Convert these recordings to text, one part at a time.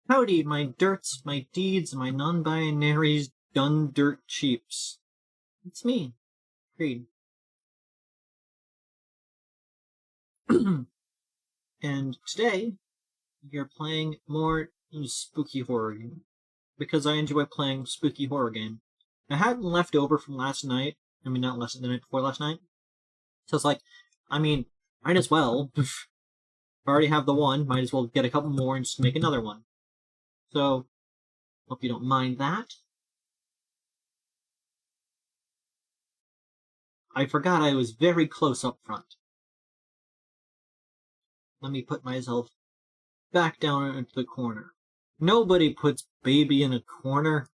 Howdy, my dirts, my deeds, my non-binaries, done dirt cheaps. It's me, Creed. And today, we are playing more spooky horror game. Because I enjoy playing spooky horror game. I had left over from last night. I mean, not last, the night before last night. So it's like, I mean, might as well. I already have the one, might as well get a couple more and just make another one. So, hope you don't mind that. I forgot I was very close up front. Let me put myself back down into the corner. Nobody puts baby in a corner.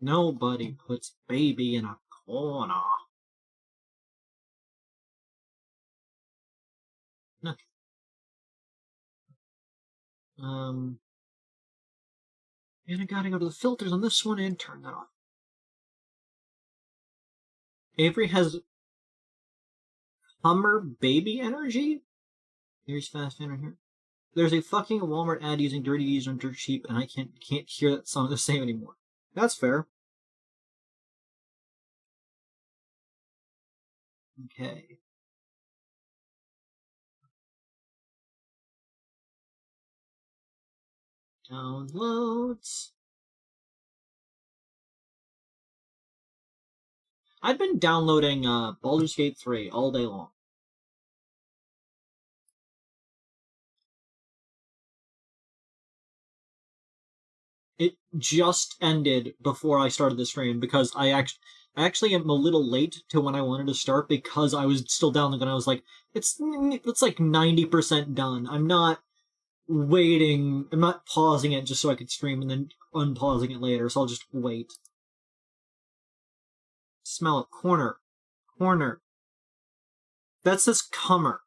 Nobody puts baby in a corner. Okay. And I gotta go to the filters on this one and turn that off. Avery has Hummer baby energy? Here's fast fan right here. There's a fucking Walmart ad using dirty D's on dirt cheap, and I can't hear that song the same anymore. That's fair. Okay. Downloads. I've been downloading Baldur's Gate 3 all day long. It just ended before I started the stream because I actually am a little late to when I wanted to start because I was still downloading and I was like, it's like 90% done. I'm not waiting. I'm not pausing it just so I could stream and then unpausing it later, so I'll just wait. Smell it. Corner. Corner. That says comer.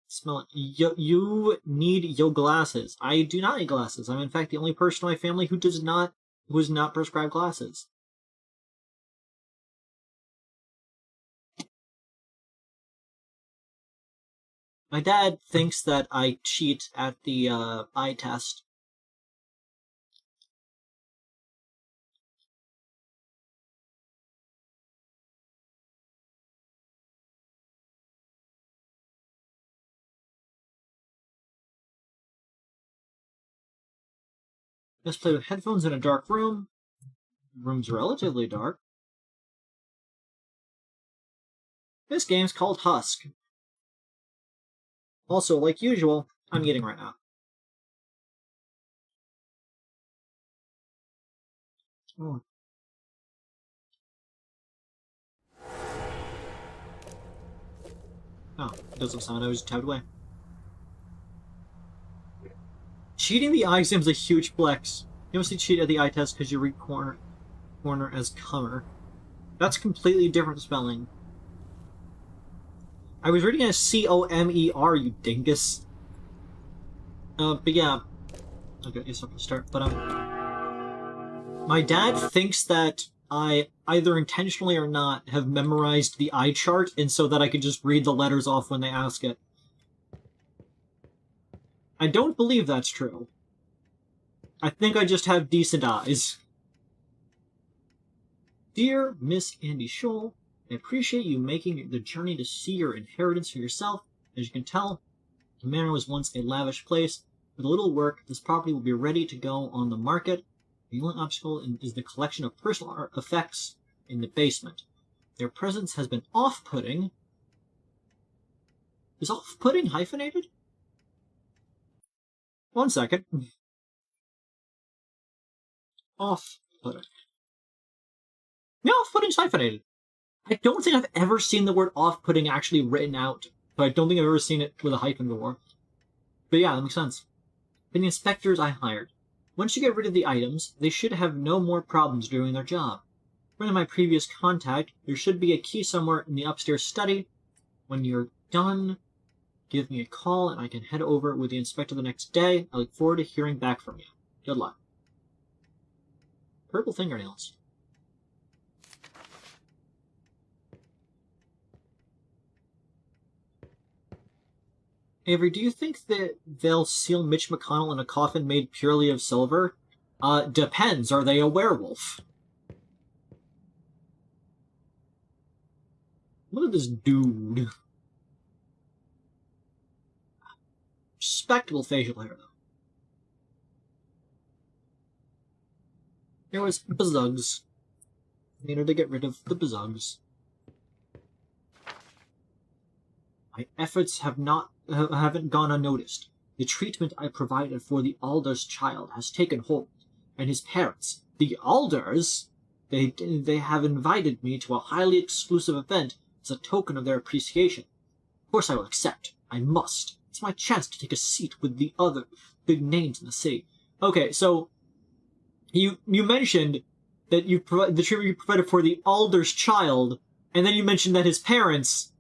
Smell it. You need your glasses. I do not need glasses. I'm in fact the only person in my family who is not prescribed glasses. My dad thinks that I cheat at the eye test. Let's play with headphones in a dark room. The room's relatively dark. This game's called Husk. Also, like usual, I'm eating right now. Oh. Oh, it doesn't sound. I was tabbed away. Cheating the eye exam is a huge flex. You mostly cheat at the eye test because you read corner as comer. That's completely different spelling. I was reading it as C-O-M-E-R, you dingus. But yeah. Okay, I guess I'll start. But my dad thinks that I, either intentionally or not, have memorized the eye chart, and so that I can just read the letters off when they ask it. I don't believe that's true. I think I just have decent eyes. Dear Miss Andy Scholl, I appreciate you making the journey to see your inheritance for yourself. As you can tell, the manor was once a lavish place. With a little work, this property will be ready to go on the market. The only obstacle is the collection of personal art effects in the basement. Their presence has been off-putting. Is off-putting hyphenated? 1 second. Off-putting. No, off-putting's hyphenated. I don't think I've ever seen the word off-putting actually written out, but I don't think I've ever seen it with a hyphen before. But yeah, that makes sense. For the inspectors I hired. Once you get rid of the items, they should have no more problems doing their job. According to my previous contact, there should be a key somewhere in the upstairs study. When you're done, give me a call and I can head over with the inspector the next day. I look forward to hearing back from you. Good luck. Purple fingernails. Avery, do you think that they'll seal Mitch McConnell in a coffin made purely of silver? Depends. Are they a werewolf? Look at this dude. Respectable facial hair, though. There was buzugs. Needed to get rid of the buzugs. My efforts haven't gone unnoticed. The treatment I provided for the Alder's child has taken hold, and his parents, the Alders, they have invited me to a highly exclusive event as a token of their appreciation. Of course I will accept. I must. It's my chance to take a seat with the other big names in the city. Okay, so you mentioned that the treatment you provided for the Alder's child, and then you mentioned that his parents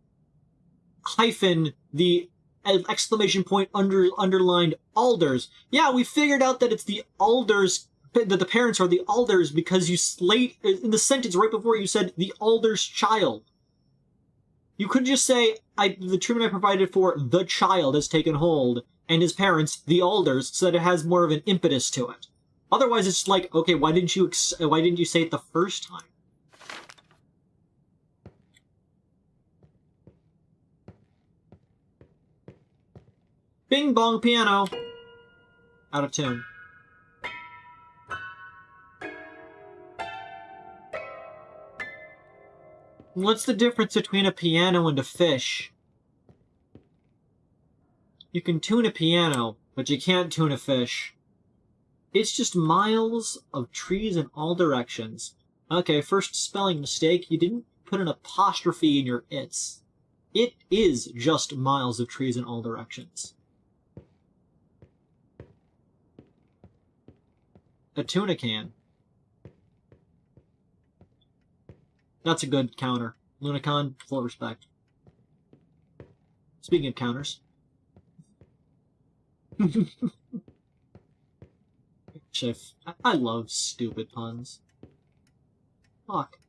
hyphen the exclamation point underlined Alders. Yeah, we figured out that it's the Alders, that the parents are the Alders because you slate in the sentence right before you said the Alder's child. You could just say, the treatment I provided for the child has taken hold, and his parents, the Alders, so that it has more of an impetus to it. Otherwise, it's like, okay, why didn't you say it the first time? Bing bong piano. Out of tune. What's the difference between a piano and a fish? You can tune a piano, but you can't tune a fish. It's just miles of trees in all directions. Okay, first spelling mistake. You didn't put an apostrophe in your its. It is just miles of trees in all directions. A tuna can. That's a good counter. Lunacon, full respect. Speaking of counters. I love stupid puns. Fuck.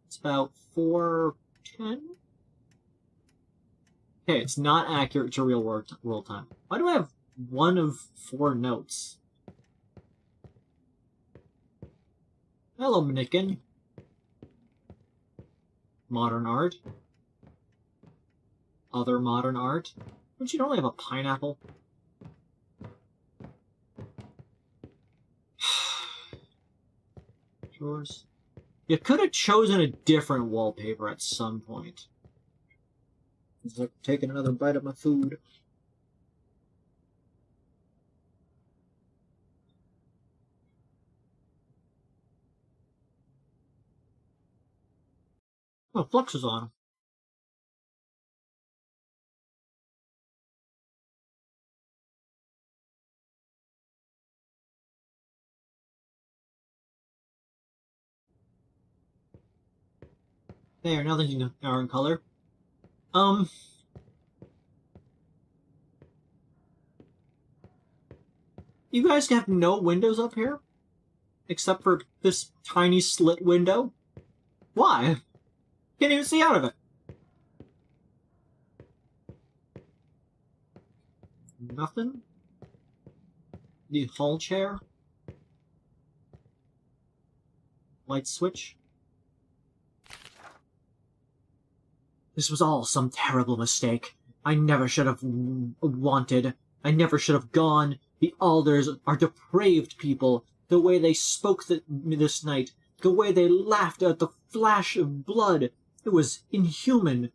It's about 4:10? Okay, it's not accurate to real world time. Why do I have 1 of 4 notes? Hello, Mnikin. Modern art. Other modern art. Don't you normally have a pineapple? Yours. You could have chosen a different wallpaper at some point. It's like taking another bite of my food. Oh, Flux is on. There, now that you are in color. You guys have no windows up here? Except for this tiny slit window? Why? Can't even see out of it. Nothing? The hall chair? Light switch? This was all some terrible mistake. I never should have wanted. I never should have gone. The Alders are depraved people. The way they spoke this night, the way they laughed at the flash of blood, it was inhuman.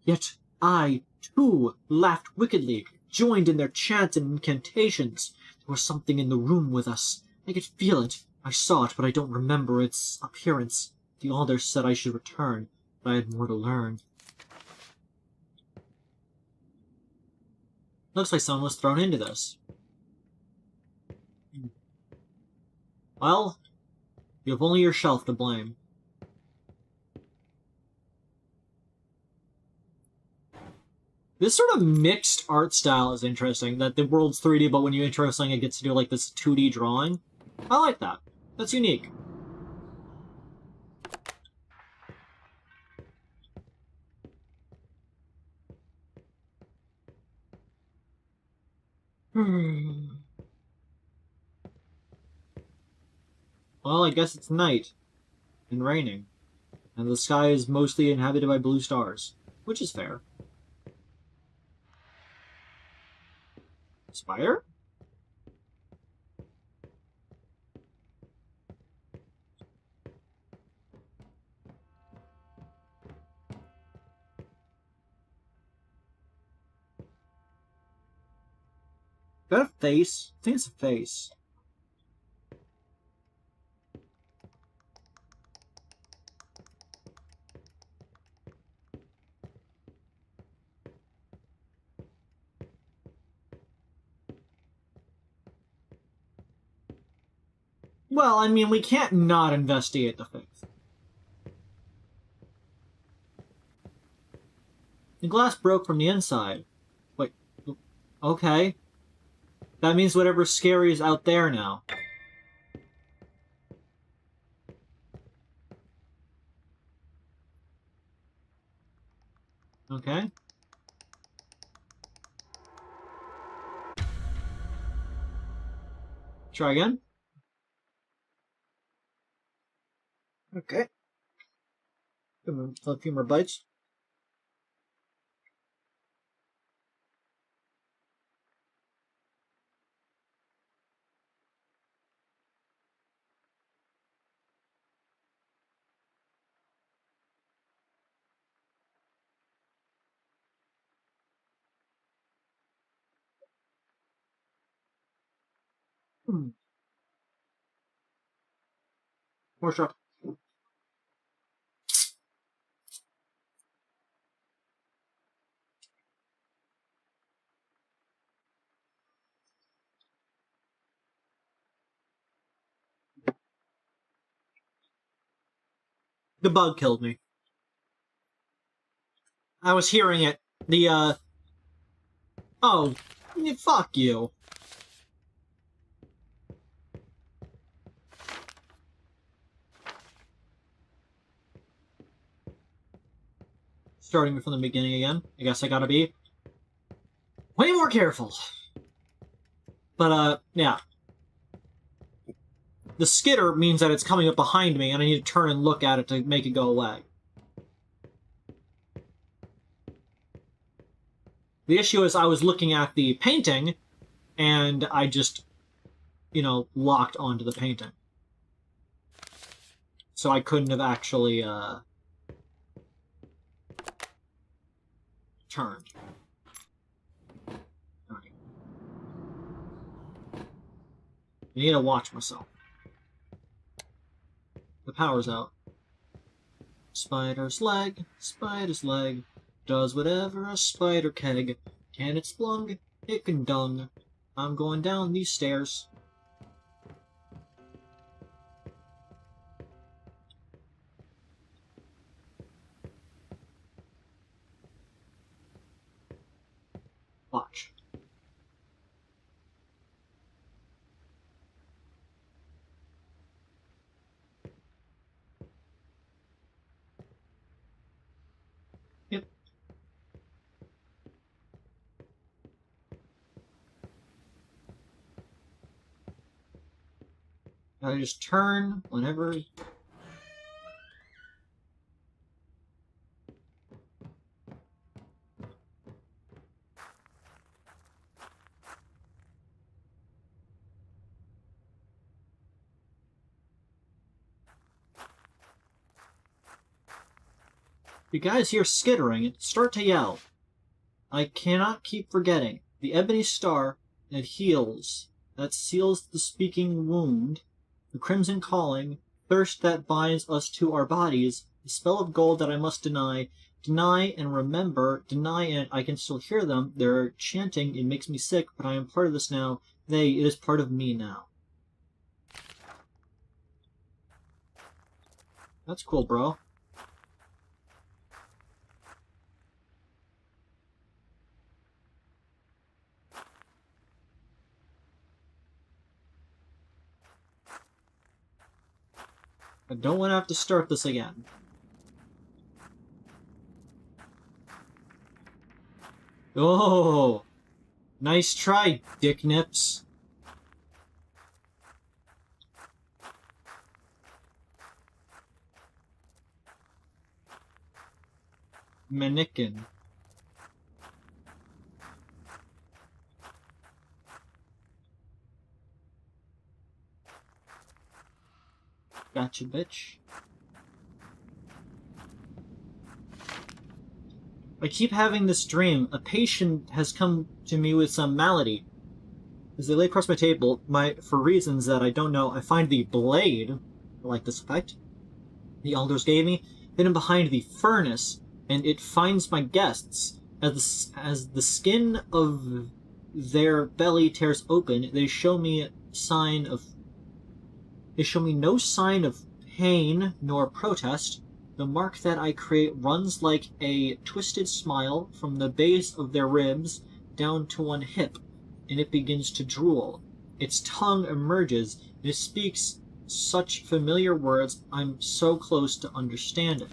Yet I, too, laughed wickedly, joined in their chants and incantations. There was something in the room with us. I could feel it. I saw it, but I don't remember its appearance. The Alders said I should return, but I had more to learn. Looks like someone was thrown into this. Well, you have only yourself to blame. This sort of mixed art style is interesting, that the world's 3D, but when you intro something, it gets to do like this 2D drawing. I like that. That's unique. Well, I guess it's night. And raining. And the sky is mostly inhabited by blue stars. Which is fair. Spider? Is that a face? I think it's a face. Well, I mean, we can't not investigate the face. The glass broke from the inside. Wait, okay. That means whatever's scary is out there now. Okay. Try again. Okay. A few more bites. More sharp. The bug killed me. I was hearing it. Oh, fuck you. Starting from the beginning again. I guess I gotta be way more careful. But, yeah. The skitter means that it's coming up behind me, and I need to turn and look at it to make it go away. The issue is I was looking at the painting, and I just, locked onto the painting. So I couldn't have actually, turned. Okay. I need to watch myself. The power's out. Spider's leg, does whatever a spider keg. Can it splung? It can dung. I'm going down these stairs. Watch. Yep. I just turn whenever... You guys hear skittering, start to yell. I cannot keep forgetting. The ebony star that heals, that seals the speaking wound, the crimson calling, thirst that binds us to our bodies, the spell of gold that I must deny and remember, deny and I can still hear them. They're chanting, it makes me sick, but I am part of this now. It is part of me now. That's cool, bro. I don't want to have to start this again. Oh! Nice try, dick nips. Mannequin. Gotcha, bitch. I keep having this dream. A patient has come to me with some malady. As they lay across my table, for reasons that I don't know, I find the blade, I like this effect, the elders gave me, hidden behind the furnace, and it finds my guests. As the skin of their belly tears open, they show me no sign of pain nor protest. The mark that I create runs like a twisted smile from the base of their ribs down to one hip, and it begins to drool. Its tongue emerges, and it speaks such familiar words I'm so close to understanding.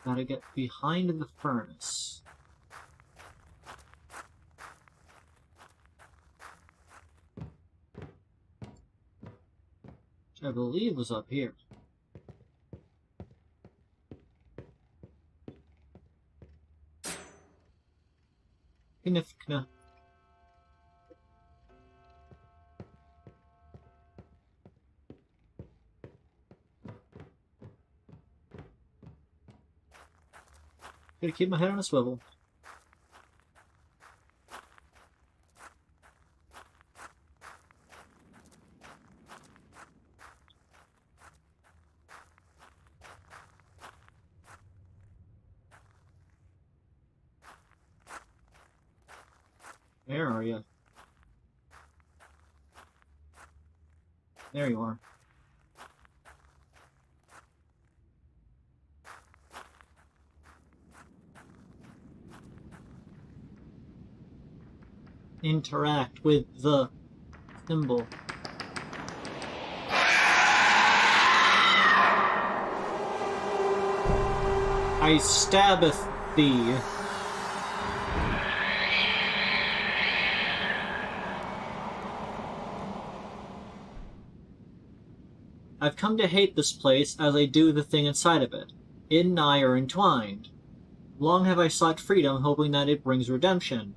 Gotta get behind the furnace. Which I believe was up here. Knifkna. Gotta keep my head on a swivel. Where are you? There you are. Interact with the symbol. I stabbeth thee. I've come to hate this place as I do the thing inside of it. It and I are entwined. Long have I sought freedom, hoping that it brings redemption.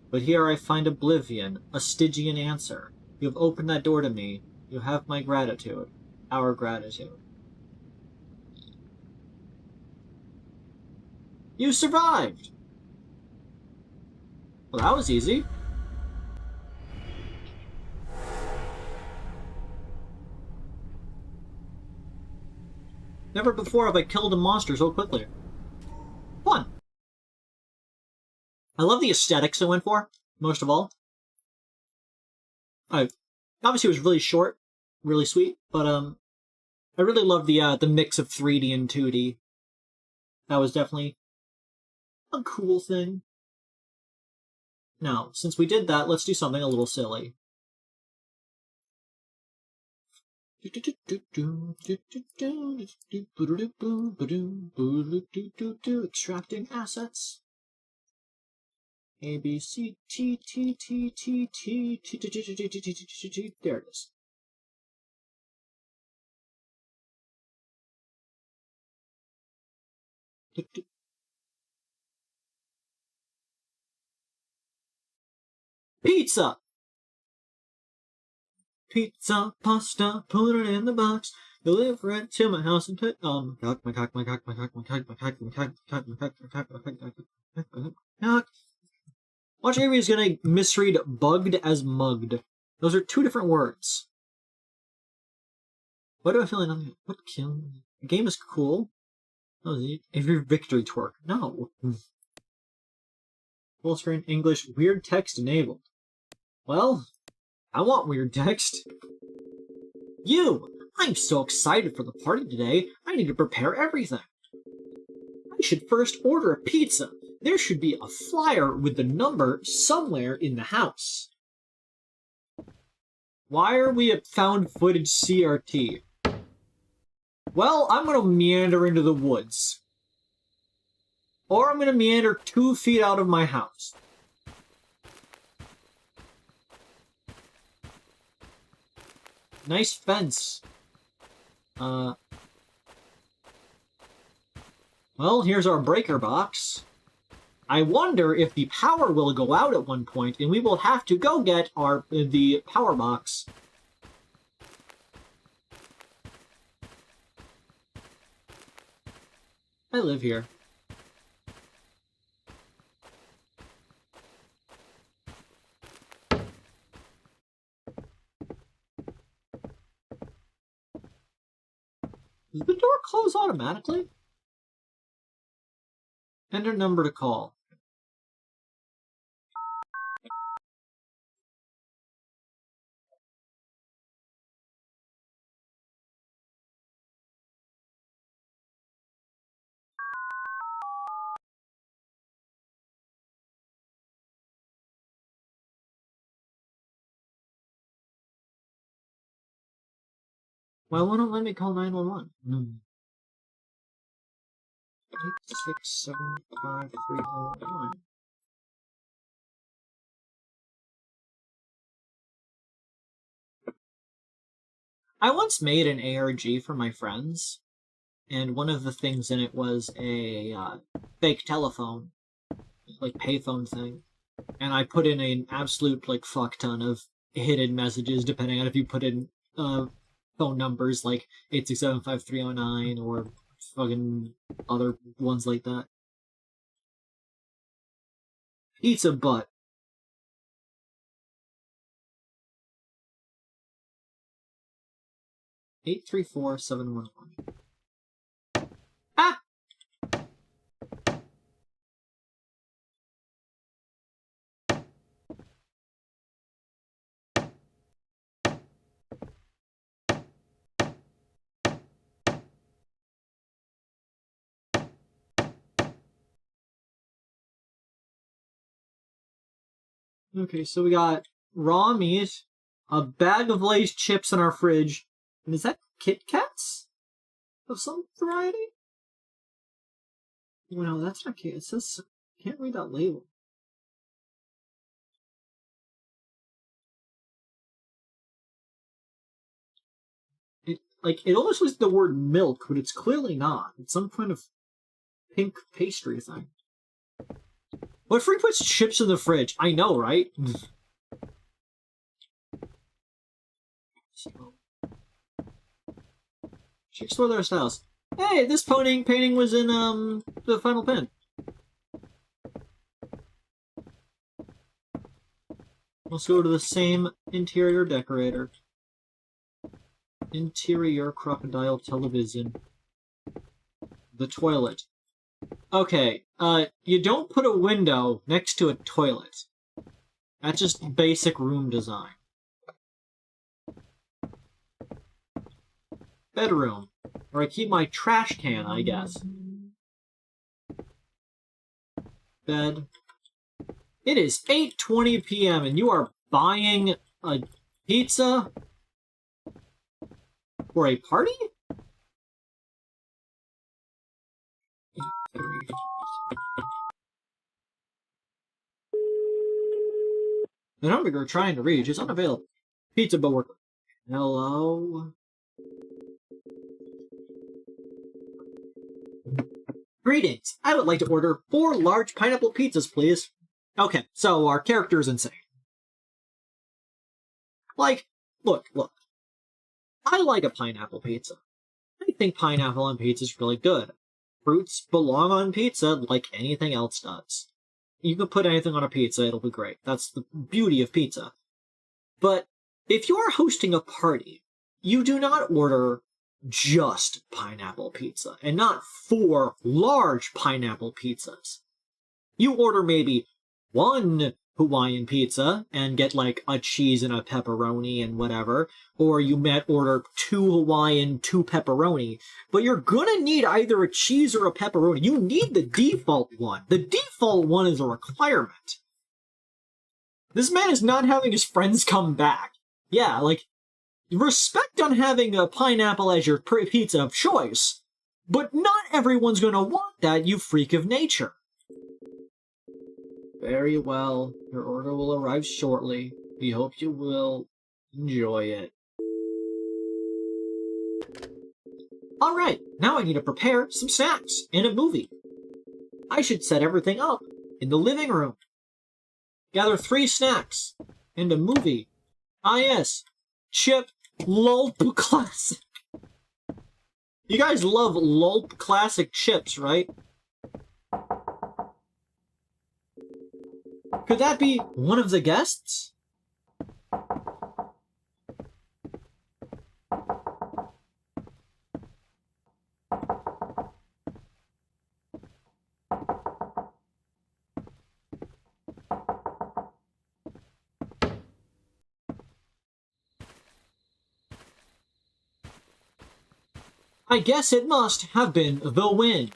But here I find oblivion, a Stygian answer. You have opened that door to me. You have my gratitude. Our gratitude. You survived! Well, that was easy. Never before have I killed a monster so quickly. Fun. I love the aesthetics I went for, most of all. Obviously it was really short, really sweet, but I really love the mix of 3D and 2D. That was definitely a cool thing. Now, since we did that, let's do something a little silly. Extracting assets. A, B, C, T, T, T, T, T, T, T, T, T, T, T, T, T, T, there it is. Pizza! Pizza, pasta, put it in the box, deliver it to my house and put my cock, my cock, my cock, my cock, my cock, my cock, my cock, my cock, my cock, my cock, my cock, my cock. Watch Avery is gonna misread bugged as mugged. Those are two different words. Why do I feel like what kill? The game is cool. Oh, Avery victory twerk. No. Full screen English, weird text enabled. Well, I want weird text. You! I'm so excited for the party today, I need to prepare everything. I should first order a pizza. There should be a flyer with the number somewhere in the house. Why are we at found footage CRT? Well, I'm going to meander into the woods. Or I'm going to meander 2 feet out of my house. Nice fence. Well, here's our breaker box. I wonder if the power will go out at one point, and we will have to go get the power box. I live here. Does the door close automatically? Enter number to call. Why won't it let me call 911? 8675301. I once made an ARG for my friends, and one of the things in it was a fake telephone, like payphone thing, and I put in an absolute like fuck ton of hidden messages depending on if you put in phone numbers like 8675309 or fucking other ones like that. Pizza butt. $834-711. Ah! Okay, so we got raw meat, a bag of Lay's chips in our fridge, and is that Kit Kats? Of some variety? Well, no, that's not Kit. It says, can't read that label. It almost looks like the word milk, but it's clearly not. It's some kind of pink pastry thing. What freak puts chips in the fridge? I know, right? She explored their styles. Hey, this painting was in the final pen. Let's go to the same interior decorator. Interior crocodile television. The toilet. Okay, you don't put a window next to a toilet. That's just basic room design. Bedroom. Where I keep my trash can, I guess. Bed. It is 8:20 p.m. and you are buying a pizza for a party? The number you're trying to reach is unavailable. Pizza but worker. Hello? Greetings. I would like to order 4 large pineapple pizzas, please. Okay, so our character is insane. Like, look. I like a pineapple pizza. I think pineapple on pizza is really good. Fruits belong on pizza like anything else does. You can put anything on a pizza, it'll be great. That's the beauty of pizza. But if you are hosting a party, you do not order just pineapple pizza, and not 4 large pineapple pizzas. You order maybe 1 Hawaiian pizza and get like a cheese and a pepperoni and whatever, or you might order 2 Hawaiian, 2 pepperoni, but you're gonna need either a cheese or a pepperoni. You need the default one. The default one is a requirement. This man is not having his friends come back. Yeah, like, respect on having a pineapple as your pizza of choice, but not everyone's gonna want that, you freak of nature. Very well. Your order will arrive shortly. We hope you will enjoy it. Alright, now I need to prepare some snacks and a movie. I should set everything up in the living room. Gather 3 snacks and a movie. Ah yes, Chip Lulp Classic. You guys love Lulp Classic chips, right? Could that be one of the guests? I guess it must have been the wind.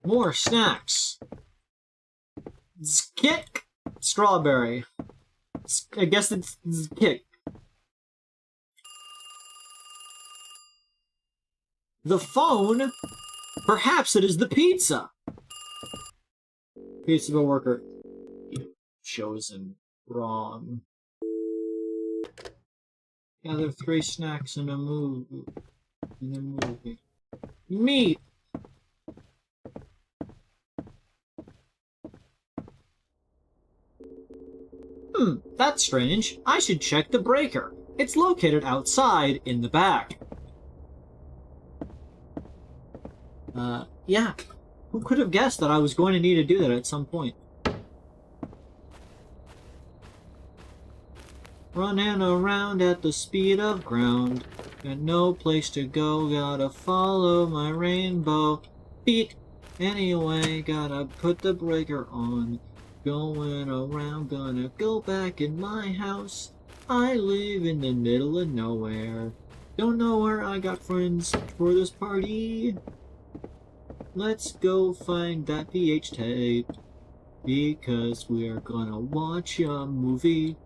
More snacks. Kick strawberry. I guess it's kick. The phone? Perhaps it is the pizza. Pizza worker. Chosen wrong. Gather 3 snacks in a movie. Meat. That's strange. I should check the breaker. It's located outside in the back. Yeah. Who could have guessed that I was going to need to do that at some point? Running around at the speed of ground. Got no place to go, gotta follow my rainbow beat. Anyway, gotta put the breaker on. Going around, gonna go back in my house. I live in the middle of nowhere. Don't know where I got friends for this party. Let's go find that VH tape, because we're gonna watch a movie.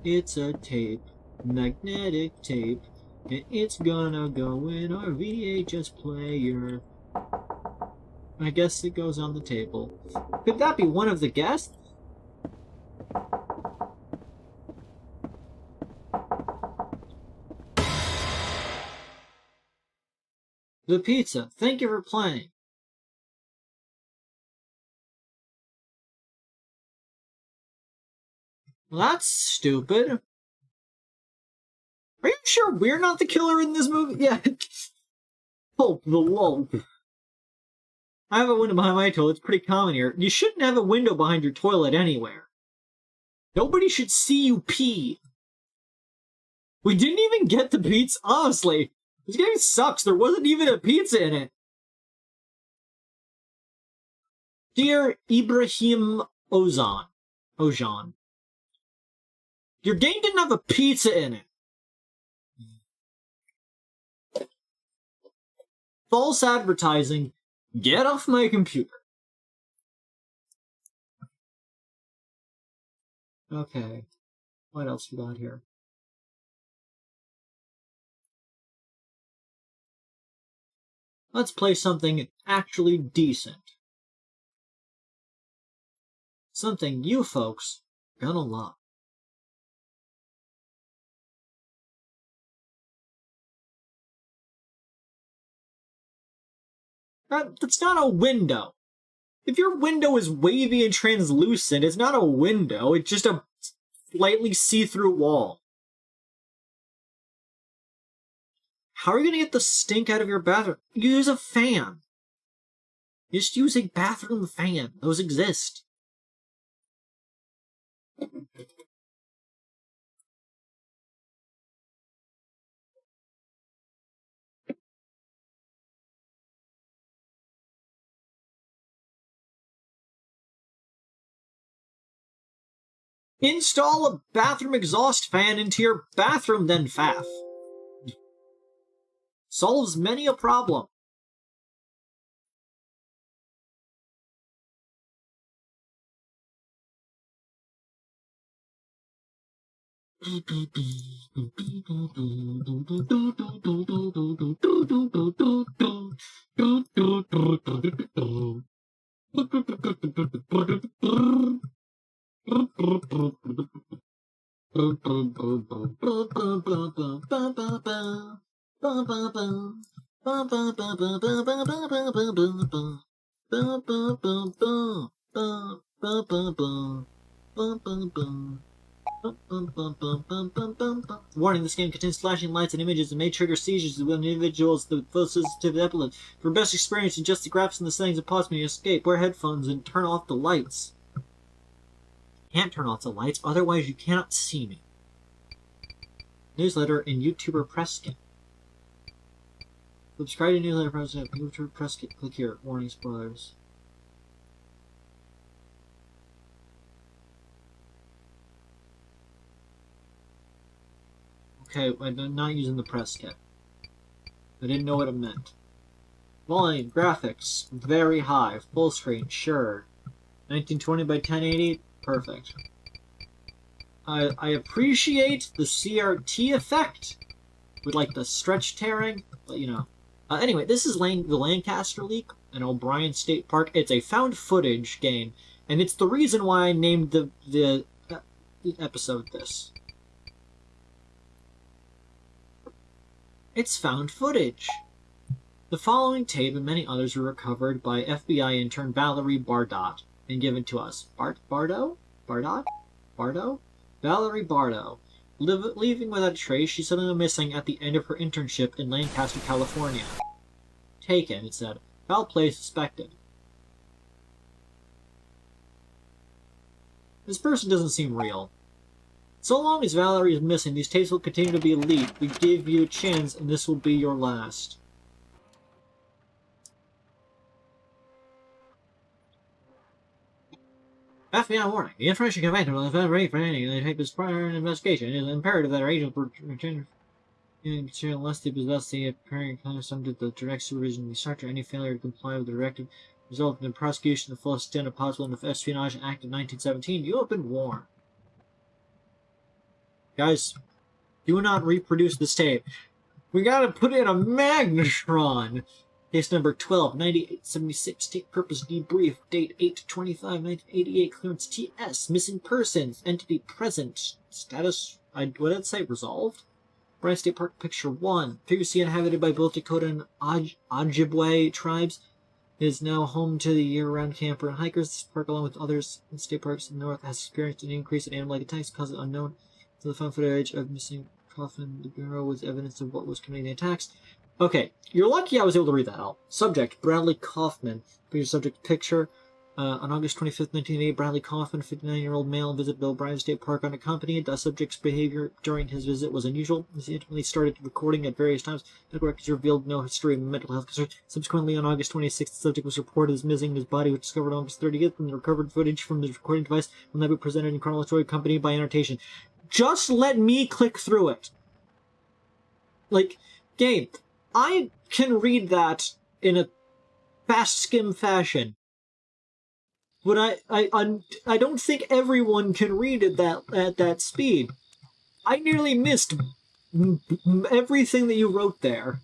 It's a tape, magnetic tape, and it's gonna go in our VHS player. I guess it goes on the table. Could that be one of the guests? The pizza. Thank you for playing. Well, that's stupid. Are you sure we're not the killer in this movie? Yeah. Oh, the lump. I have a window behind my toilet. It's pretty common here. You shouldn't have a window behind your toilet anywhere. Nobody should see you pee. We didn't even get the pizza. Honestly, this game sucks. There wasn't even a pizza in it. Dear Ibrahim Ojan. Your game didn't have a pizza in it. False advertising. Get off my computer. Okay. What else we got here? Let's play something actually decent. Something you folks are gonna love. That's not a window. If your window is wavy and translucent, it's not a window. It's just a slightly see-through wall. How are you going to get the stink out of your bathroom? Use a fan. Just use a bathroom fan. Those exist. Install a bathroom exhaust fan into your bathroom, then faff. Solves many a problem. Warning, this game contains flashing lights and images and may trigger seizures when individuals the most sensitive to epilepsy. For best experience, adjust the graphics and the settings of possibly escape. Wear headphones and turn off the lights. Can't turn off the lights, otherwise you cannot see me. Newsletter and YouTuber press kit. Subscribe to newsletter press kit. YouTuber press kit. Click here. Warning, spoilers. Okay, I'm not using the press kit. I didn't know what it meant. Volume, graphics, very high, full screen, sure. 1920 by 1080, perfect. I appreciate the CRT effect with like the stretch tearing, but you know. Anyway, this is the Lancaster leak in O'Brien State Park. It's a found footage game, and it's the reason why I named the episode this. It's found footage. The following tape and many others were recovered by FBI intern Valerie Bardot and given to us. Bardot? Valerie Bardot. Leaving without a trace, she suddenly went missing at the end of her internship in Lancaster, California. Taken, it said. Foul play suspected. This person doesn't seem real. So long as Valerie is missing, these tapes will continue to be leaked. We give you a chance, and this will be your last. FBI warning. The information conveyed will not ready for any of the tape is prior investigation. It is imperative that our agents return unless they possess the apparent subject to the direct supervision of the instructor. Any failure to comply with the directive result in the prosecution of the full extent of possible Espionage Act of 1917. You have been warned. Guys, do not reproduce this tape. We gotta put in a magnetron. Case number 12-9876. Tape purpose debrief. Date 8/25/1988. Clearance TS. Missing persons. Entity present. Status. What did it say? Resolved? Bryan State Park Picture 1. Previously inhabited by both Dakota and Ojibwe tribes. It is now home to the year-round camper and hikers. This park, along with others in state parks in the north, has experienced an increase in animal-like attacks causing unknown. To the found footage of missing coffin, the Bureau was evidence of what was committing the attacks. Okay, you're lucky I was able to read that out. Subject, Bradley Kaufman. Previous subject picture. On August 25th, 1988, Bradley Kaufman, 59-year-old male, visited O'Brien State Park unaccompanied. The subject's behavior during his visit was unusual. He intimately started recording at various times. Medical records revealed no history of mental health concerns. Subsequently, on August 26th, the subject was reported as missing. His body was discovered on August 30th, and the recovered footage from the recording device will now be presented in chronological accompanied by annotation. Just let me click through it. Like, game, I can read that in a fast skim fashion. But I don't think everyone can read it at that speed. I nearly missed everything that you wrote there.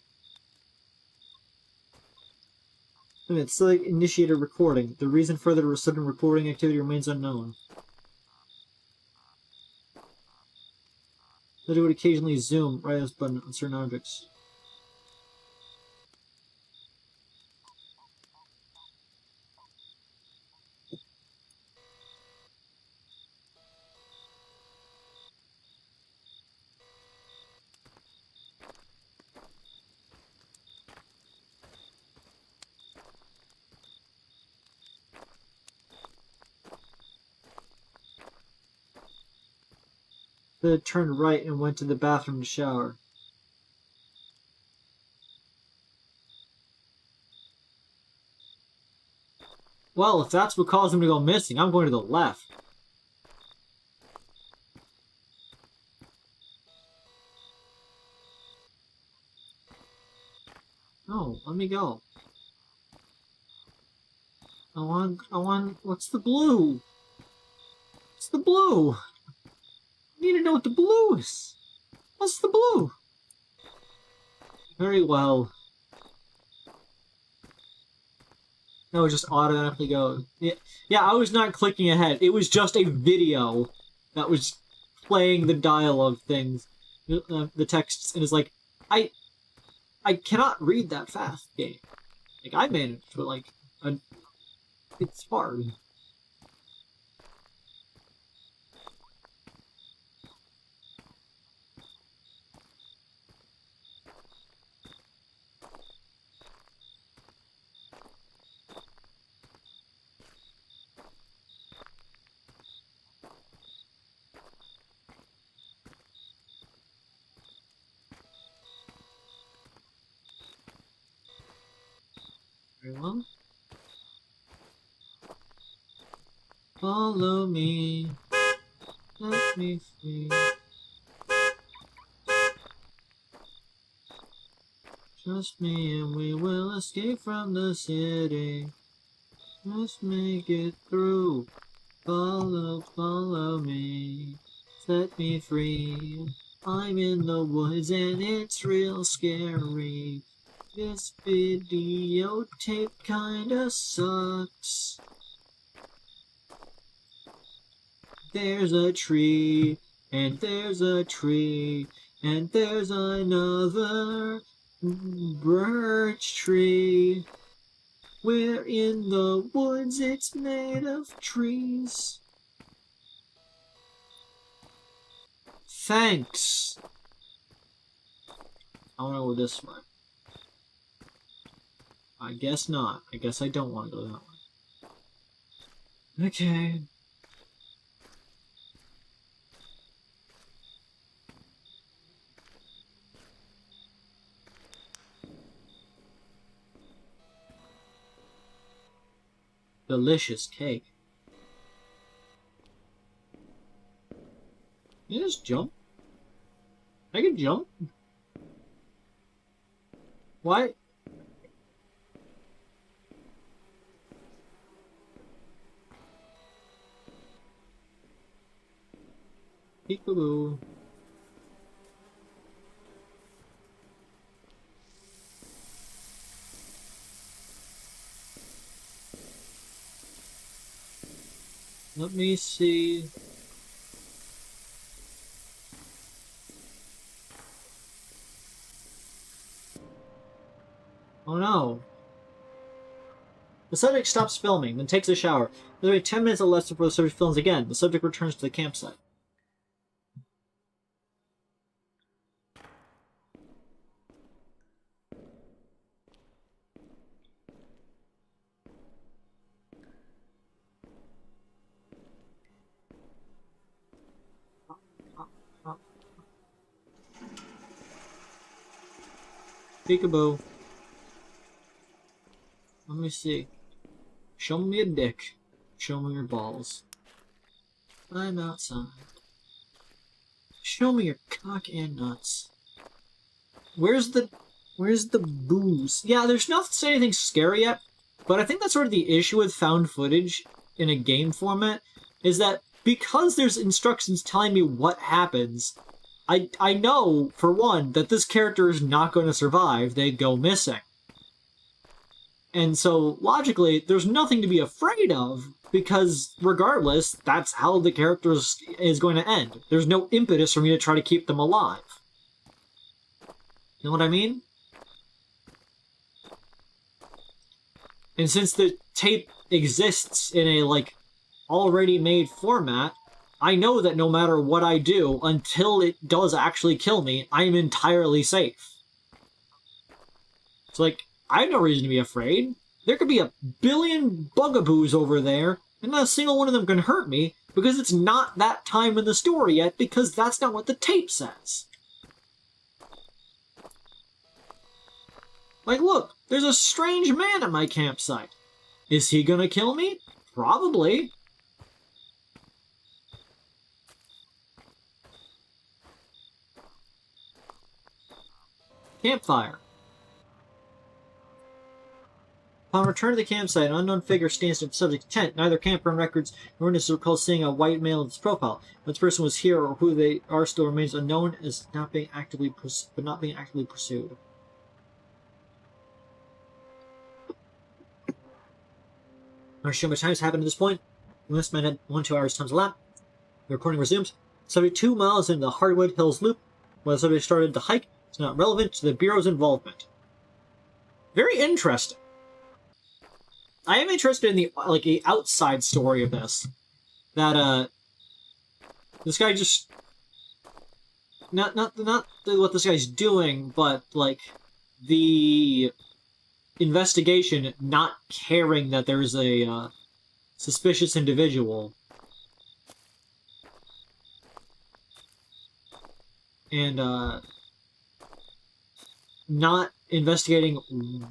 And it's like initiated recording. The reason for the sudden recording activity remains unknown. That it would occasionally zoom right as button on certain objects. Then it turned right and went to the bathroom to shower. Well, if that's what caused him to go missing, I'm going to the left. No, let me go. I want, what's the blue? What's the blue? I need to know what the blue is. What's the blue? Very well. No, just automatically go. Yeah, I was not clicking ahead. It was just a video that was playing the dialogue things, the texts, and it's like, I cannot read that fast, game. Like, I managed, but like, it's hard. Very well. Follow me. Let me see. Trust me and we will escape from the city. Just make it through. Follow me. Set me free. I'm in the woods and it's real scary. This videotape kinda sucks. There's a tree, and there's a tree, and there's another birch tree. We're in the woods, it's made of trees. Thanks. I wanna go this way. I guess not. I guess I don't want to go that way. Okay. Delicious cake. Can you just jump? I can jump? Why? Peekaboo. Let me see. Oh no. The subject stops filming, then takes a shower. There's only 10 minutes or less before the subject films again. The subject returns to the campsite. Peekaboo. Let me see. Show me a dick. Show me your balls. I'm outside. Show me your cock and nuts. Where's the booze? Yeah, there's not to say anything scary yet, but I think that's sort of the issue with found footage in a game format, is that because there's instructions telling me what happens, I know, for one, that this character is not going to survive. They'd go missing. And so, logically, there's nothing to be afraid of, because regardless, that's how the character is going to end. There's no impetus for me to try to keep them alive. You know what I mean? And since the tape exists in a, like, already made format, I know that no matter what I do, until it does actually kill me, I am entirely safe. It's like, I have no reason to be afraid. There could be a billion bugaboos over there, and not a single one of them can hurt me, because it's not that time in the story yet, because that's not what the tape says. Like, look, there's a strange man at my campsite. Is he gonna kill me? Probably. Campfire. Upon return to the campsite, an unknown figure stands at the subject's tent. Neither camper and records nor witnesses recall seeing a white male in its profile. If this person was here or who they are still remains unknown, as not being actively pursued. I'm not sure how much time has happened at this point. The list might have 1-2 hours times a lap. The recording resumes. Subject 2 miles into the Hardwood Hills Loop, where the subject started to hike, is not relevant to the Bureau's involvement. Very interesting. I am interested in the outside story of this. That this guy just not what this guy's doing, but like the investigation not caring that there's a suspicious individual. And not investigating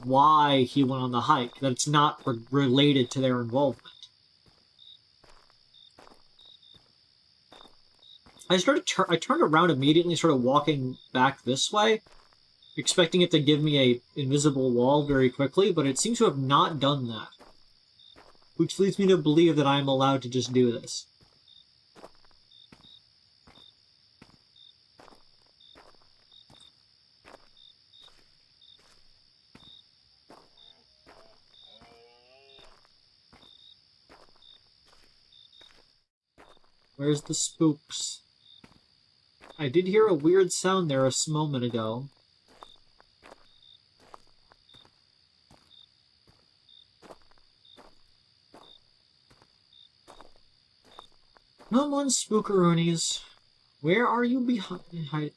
why he went on the hike, that it's not related to their involvement. I turned around immediately and started walking back this way, expecting it to give me a invisible wall very quickly, but it seems to have not done that. Which leads me to believe that I am allowed to just do this. Where's the spooks? I did hear a weird sound there a moment ago. Come on, spookeroonies. Where are you behind?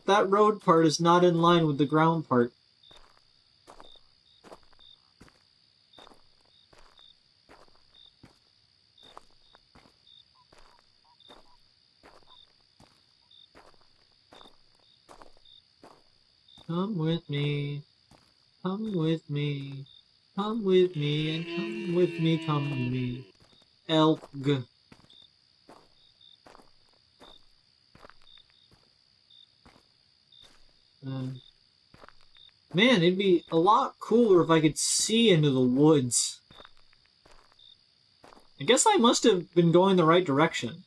That road part is not in line with the ground part. Come with me, come with me, come with me, and come with me, come with me. Elk. Man, it'd be a lot cooler if I could see into the woods. I guess I must have been going the right direction.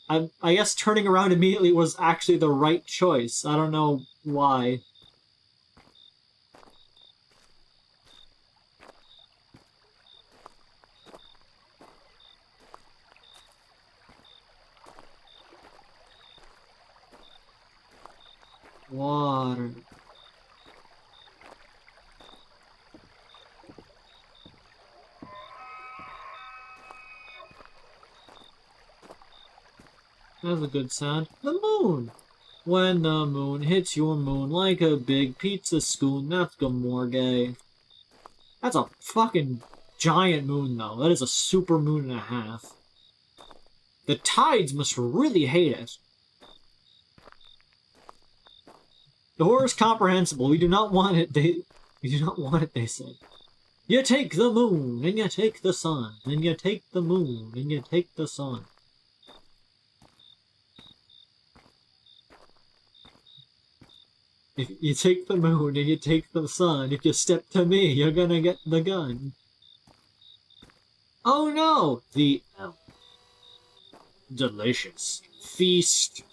I guess turning around immediately was actually the right choice. I don't know why. Water. That's a good sound. The moon! When the moon hits your moon like a big pizza spoon, that's Gamorgay. That's a fucking giant moon, though. That is a super moon and a half. The tides must really hate it. The horror is comprehensible. We do not want it, they say. You take the moon, and you take the sun, and you take the moon, and you take the sun. If you take the moon and you take the sun, if you step to me, you're gonna get the gun. Oh no! The delicious. Feast.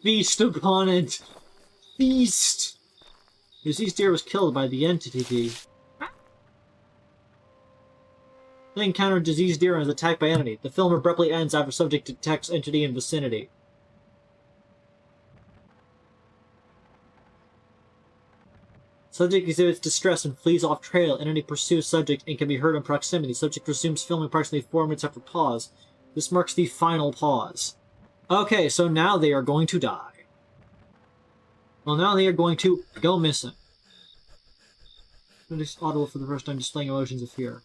Feast upon it. Feast! The deceased deer was killed by the entity. They encountered diseased deer and is attacked by enemy. The film abruptly ends after subject detects entity in vicinity. Subject exhibits distress and flees off trail. Entity pursues subject and can be heard in proximity. Subject resumes filming approximately 4 minutes after pause. This marks the final pause. Okay, so now they are going to die. Well, now they are going to go missing. Subject's audible for the first time, displaying emotions of fear.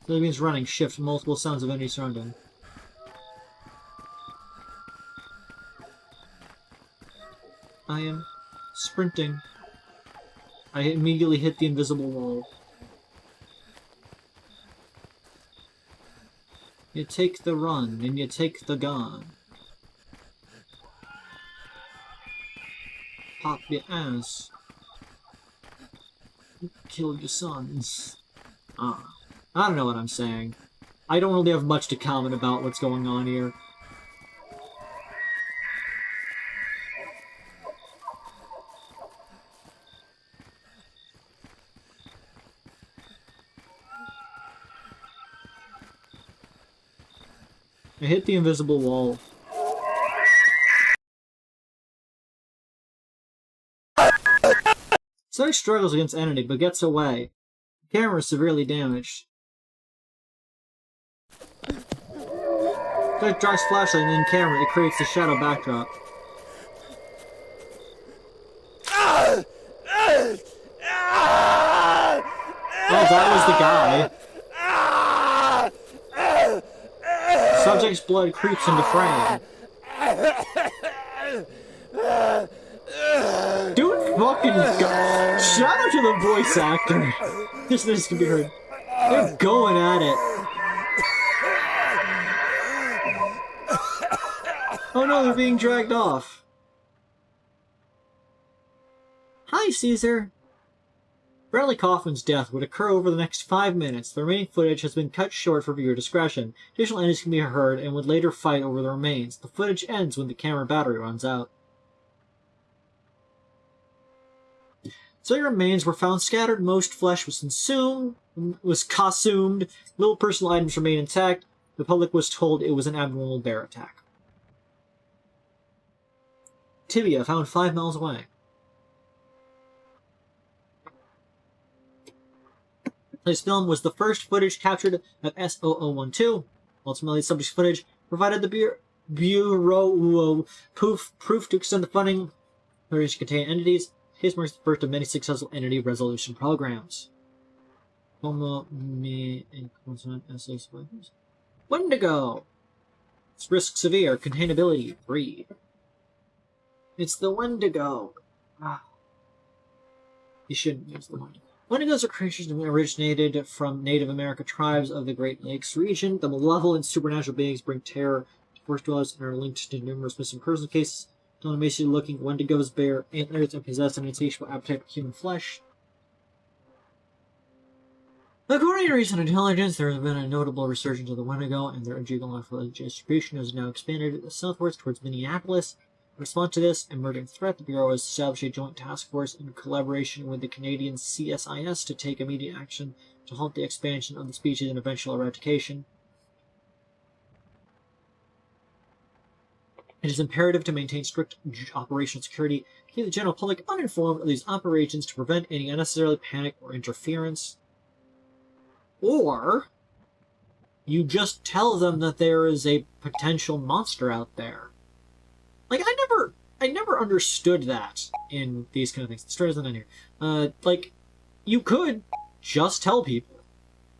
So it means running, shift, multiple sounds of enemy surrounding. I am sprinting. I immediately hit the invisible wall. You take the run, and you take the gun. pop your ass. Kill your sons. I don't know what I'm saying. I don't really have much to comment about what's going on here. I hit the invisible wall. Sonic struggles against entity, but gets away. The camera is severely damaged. Sonic drives flashlight and then camera, it creates the shadow backdrop. Oh, that was the guy. Subject's blood creeps into frame. Dude fucking go. Shout out to the voice actor. This can be heard. They're going at it. Oh no, they're being dragged off. Hi, Caesar. Bradley Kaufman's death would occur over the next 5 minutes. The remaining footage has been cut short for viewer discretion. Additional entities can be heard and would later fight over the remains. The footage ends when the camera battery runs out. So the remains were found scattered. Most flesh was consumed. Little personal items remain intact. The public was told it was an abnormal bear attack. Tibia found 5 miles away. This film was the first footage captured of S0012. Ultimately, the subject's footage provided the Bureau proof to extend the funding footage to contain entities. Case marks the first of many successful entity resolution programs. Wendigo! Its risk severe, containability 3. It's the Wendigo. You shouldn't use the Wendigo. Wendigos are creatures that originated from Native American tribes of the Great Lakes region. The malevolent supernatural beings bring terror to forest dwellers and are linked to numerous missing person cases. Don't emaciated looking Wendigos bear antlers and possess an insatiable appetite for human flesh. According to recent intelligence, there has been a notable resurgence of the Wendigo, and their geographical distribution has now expanded southwards towards Minneapolis. In response to this emerging threat, the Bureau has established a joint task force in collaboration with the Canadian CSIS to take immediate action to halt the expansion of the species and eventual eradication. It is imperative to maintain strict operational security, keep the general public uninformed of these operations to prevent any unnecessary panic or interference. Or you just tell them that there is a potential monster out there. Like, I never understood that in these kind of things. The story isn't in here. Like, you could just tell people.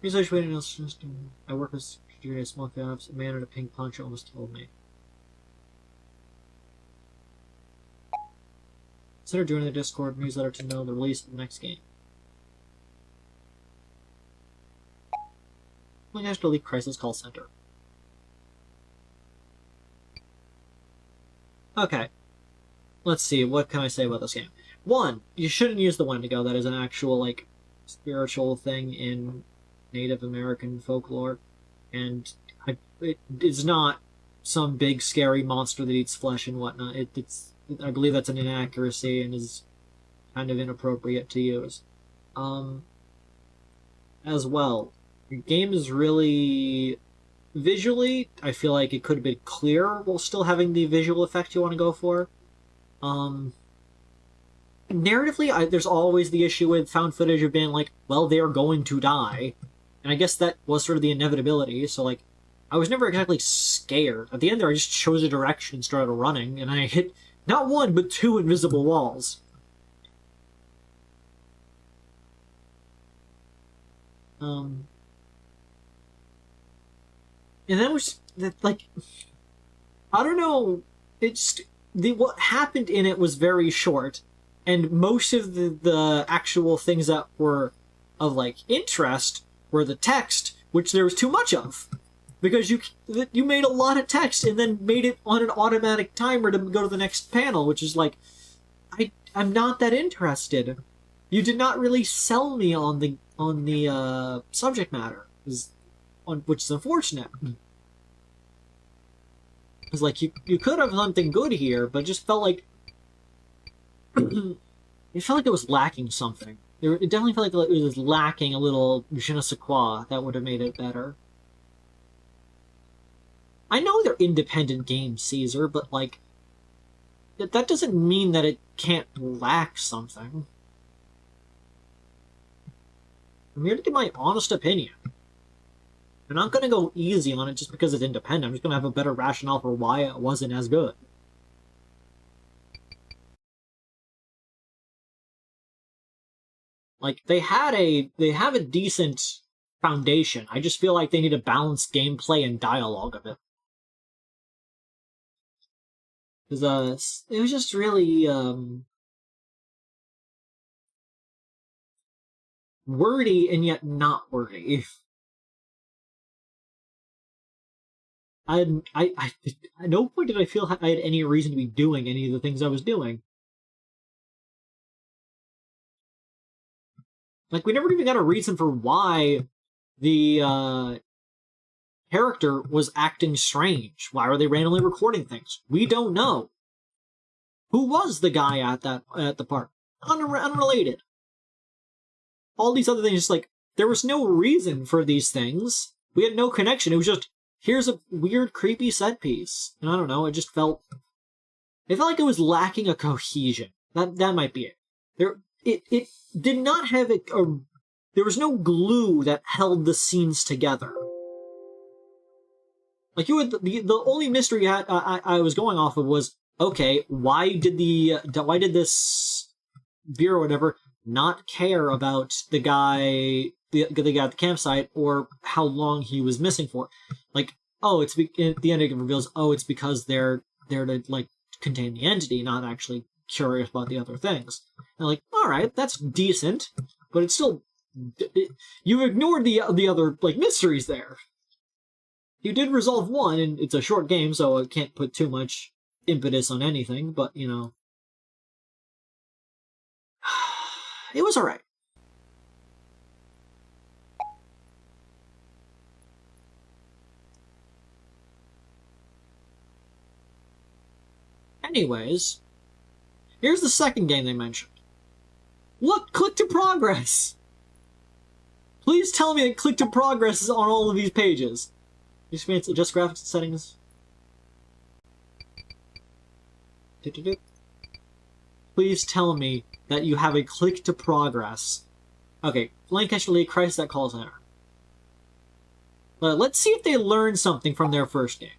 Research waiting system. I work with security small caps. A man in a pink poncho almost killed me. Consider joining the Discord newsletter to know the release of the next game. We have to delete Crisis Call Center. Okay. Let's see, what can I say about this game? 1, you shouldn't use the Wendigo. That is an actual, like, spiritual thing in Native American folklore. And it is not some big, scary monster that eats flesh and whatnot. I believe that's an inaccuracy and is kind of inappropriate to use. As well, the game is really... Visually, I feel like it could have been clearer while still having the visual effect you want to go for. Narratively, there's always the issue with found footage of being like, well, they are going to die. And I guess that was sort of the inevitability, so like, I was never exactly scared. At the end there, I just chose a direction and started running, and I hit not 1, but 2 invisible walls. And that was, like, I don't know, what happened in it was very short, and most of the actual things that were of, like, interest were the text, which there was too much of. Because you made a lot of text and then made it on an automatic timer to go to the next panel, which is like, I'm not that interested. You did not really sell me on the subject matter, which is unfortunate. It's like you could have something good here, but it just felt like it felt like it was lacking something. It definitely felt like it was lacking a little je ne sais quoi that would have made it better. I know they're independent games, Caesar, but like that doesn't mean that it can't lack something. I'm here to give my honest opinion. I'm not going to go easy on it just because it's independent. I'm just going to have a better rationale for why it wasn't as good. Like, they have a decent foundation. I just feel like they need a balanced gameplay and dialogue of it. Because, it was just really, wordy and yet not wordy. At no point did I feel I had any reason to be doing any of the things I was doing. Like, we never even got a reason for why the character was acting strange. Why were they randomly recording things? We don't know. Who was the guy at the park? Unrelated. All these other things, just like, there was no reason for these things. We had no connection. It was just, here's a weird, creepy set piece. And I don't know, it felt like it was lacking a cohesion. That might be it. It did not have there was no glue that held the scenes together. Like, the only mystery I was going off of was, okay, why did this beer or whatever not care about the guy at the campsite or how long he was missing for? Like, at the end it reveals, it's because they're there to like contain the entity, not actually curious about the other things. And like, all right, that's decent, but it's still you ignored the other like mysteries there. You did resolve one, and it's a short game, so I can't put too much impetus on anything, but, you know. It was alright. Anyways, here's the second game they mentioned. Look, click to progress! Please tell me that click to progress is on all of these pages. Experience adjust graphics and settings. Please tell me that you have a click to progress. Okay, Lancaster Lee, Crisis at Call Center. Let's see if they learned something from their first game.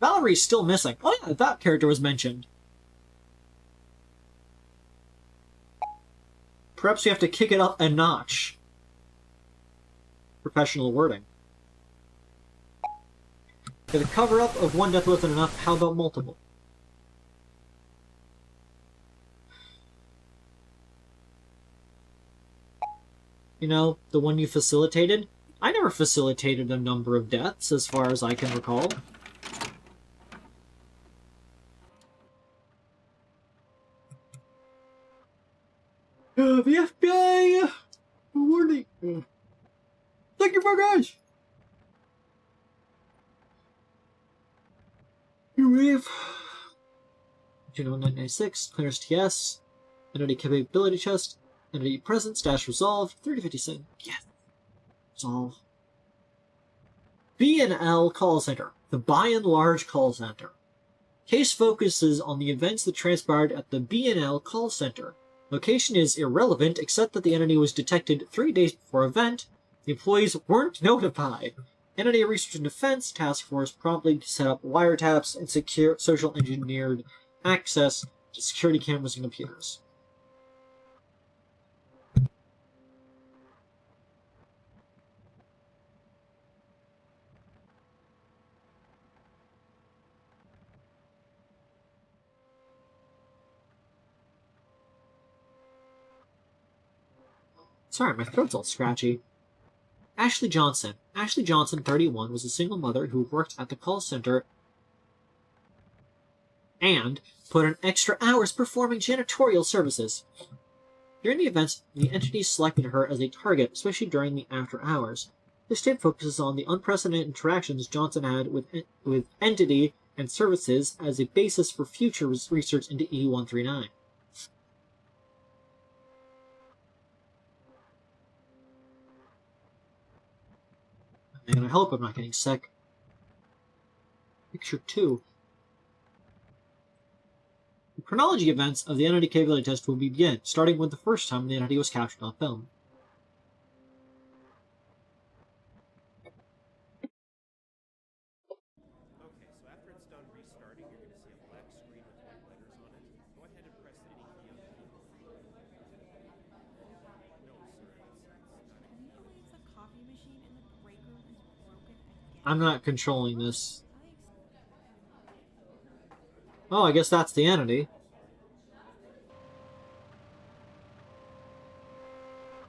Valerie's still missing. Oh yeah, that character was mentioned. Perhaps we have to kick it up a notch. Professional wording. For the cover-up of one death wasn't enough, how about multiple? You know, the one you facilitated? I never facilitated a number of deaths, as far as I can recall. The FBI! Warning! Thank you for guys! You leave. Juno 996, clears TS, entity capability chest, entity presence, dash resolve, 3057. Yes. Resolve. B&L Call Center, the by and large call center. Case focuses on the events that transpired at the B&L Call Center. Location is irrelevant except that the entity was detected 3 days before event. The employees weren't notified. Entity Research and Defense Task Force promptly set up wiretaps and secure social engineered access to security cameras and computers. Sorry, my throat's all scratchy. Ashley Johnson. Ashley Johnson, 31, was a single mother who worked at the call center and put in extra hours performing janitorial services. During the events, the entity selected her as a target, especially during the after hours. This tape focuses on the unprecedented interactions Johnson had with entity and services as a basis for future research into E139. And I hope I'm not getting sick. Picture 2. The chronology events of the entity capability test will begin, starting with the first time the entity was captured on film. Okay, so after it's done restarting, you're going to see a black screen with white letters on it. Go ahead and press any key on the keyboard. No, sir, it's not. Can you believe the coffee machine in the break room is broken again? I'm not controlling this. Oh, I guess that's the entity.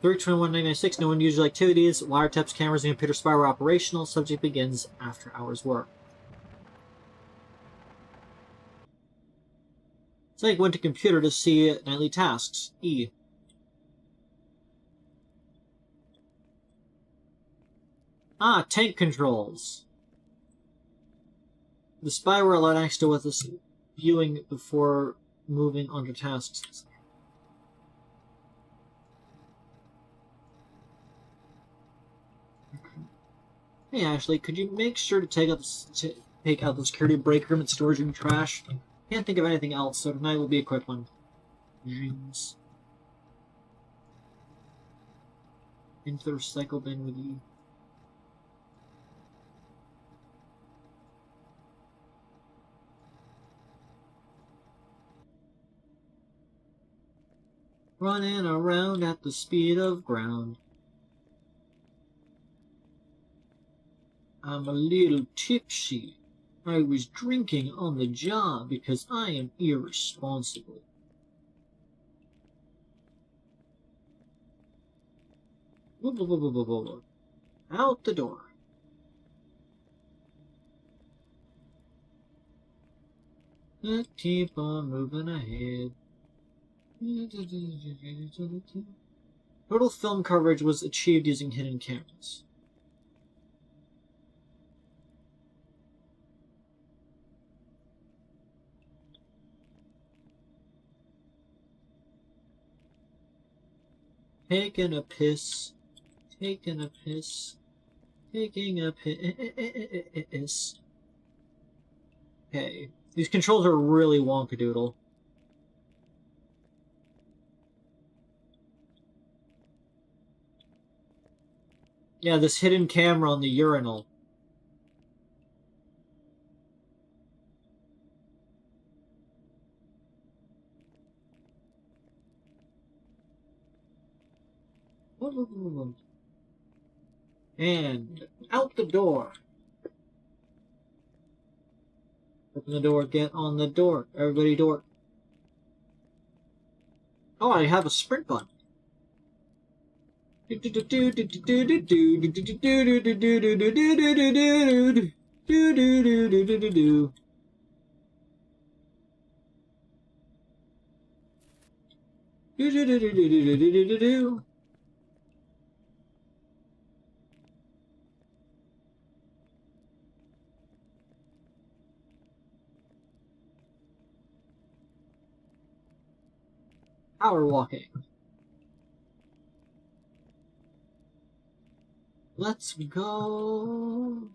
3/21/1996, no unusual activities, wiretaps, cameras, and computer spy were operational. Subject begins after hours work. Snake went to computer to see nightly tasks. E. Ah, tank controls. The spy were allowed access to with this viewing before moving on to tasks. Hey Ashley, could you make sure to take out the security break room and storage room trash? Can't think of anything else, so tonight will be a quick one. Dreams. Into the recycle bin with you. Running around at the speed of ground. I'm a little tipsy. I was drinking on the job because I am irresponsible. Out the door. Let's keep on moving ahead. Total film coverage was achieved using hidden cameras. Taking a piss. Taking a piss. Taking a piss. Okay. These controls are really wonkadoodle. Yeah, this hidden camera on the urinal. And out the door. Open the door, get on the door. Everybody door. Oh, I have a sprint button. Power walking. Let's go.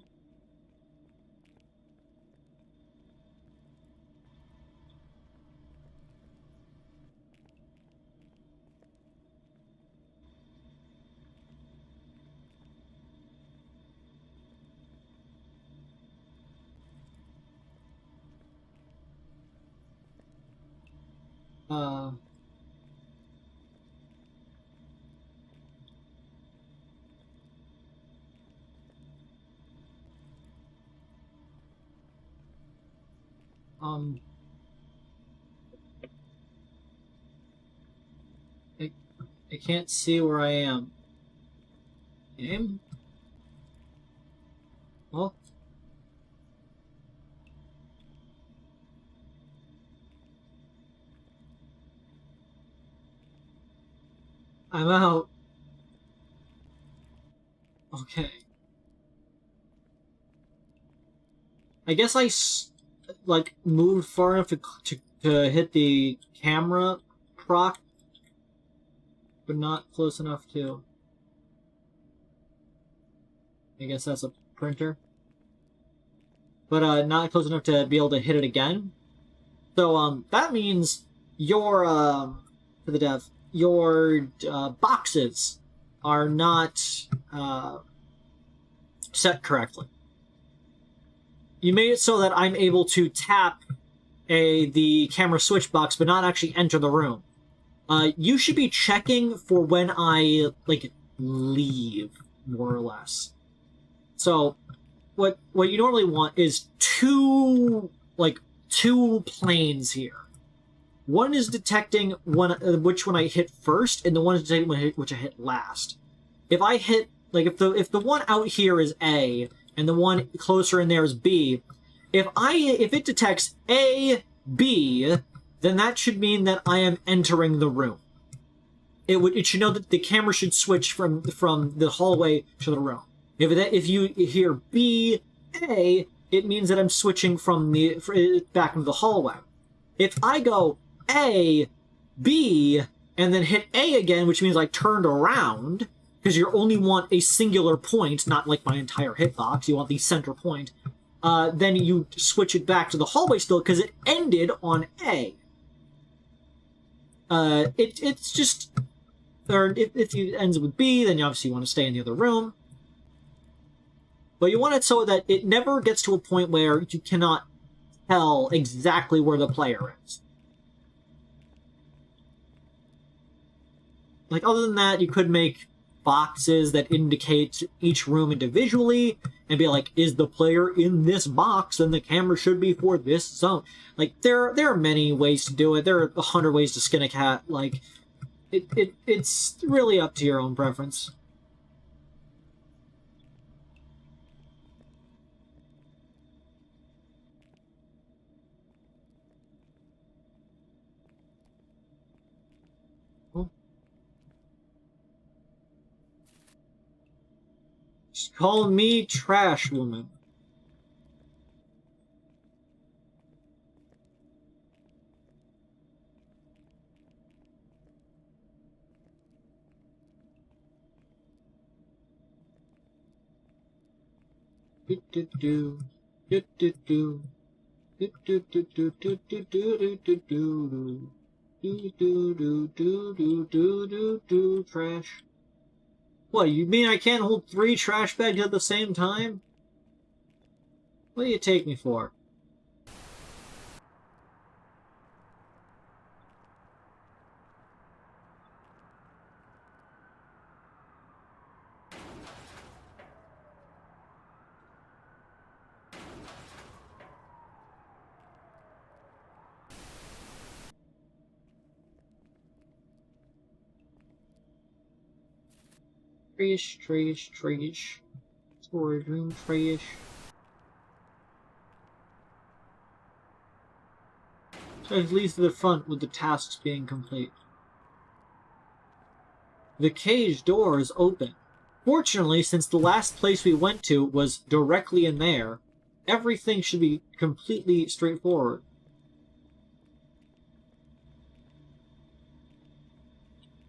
Uh, um, I can't see where I am. Game? Well, I'm out. Okay. I guess I, like, moved far enough to hit the camera proc, but not close enough to... I guess that's a printer. But, not close enough to be able to hit it again. So, that means your, for the dev, your, boxes are not, set correctly. You made it so that I'm able to tap the camera switch box, but not actually enter the room. You should be checking for when I, like, leave, more or less. So, what you normally want is two planes here. One is detecting which one I hit first, and the one is detecting which I hit last. If I hit, like, if the one out here is A, and the one closer in there is B, if it detects A, B, then that should mean that I am entering the room. It should know that the camera should switch from the hallway to the room. If you hear B, A, it means that I'm switching back into the hallway. If I go A, B, and then hit A again, which means I turned around, because you only want a singular point, not like my entire hitbox, you want the center point, then you switch it back to the hallway still, because it ended on A. It's just... Or if it ends with B, then you obviously want to stay in the other room. But you want it so that it never gets to a point where you cannot tell exactly where the player is. Like, other than that, you could make boxes that indicate each room individually, and be like, is the player in this box, then the camera should be for this zone. Like, there are many ways to do it. There are 100 ways to skin a cat. Like, it's really up to your own preference. Just call me Trash Woman. Do do do do do do do do do do do do do do do do trash. What, you mean I can't hold 3 trash bags at the same time? What do you take me for? Trash. Storage room, trash. So it leads to the front with the tasks being complete. The cage door is open. Fortunately, since the last place we went to was directly in there, everything should be completely straightforward.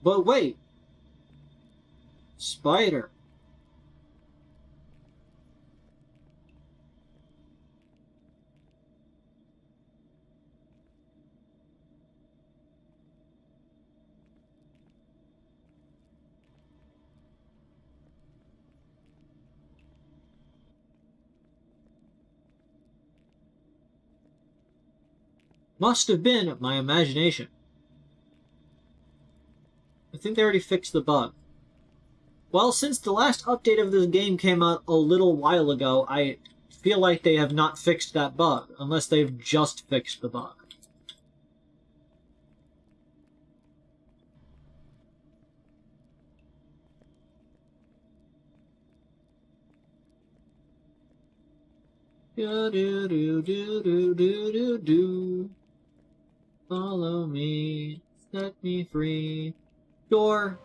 But wait! Spider. Must have been my imagination. I think they already fixed the bug. Well, since the last update of this game came out a little while ago, I feel like they have not fixed that bug, unless they've just fixed the bug. Do do do do do do do do. Follow me, set me free. Door.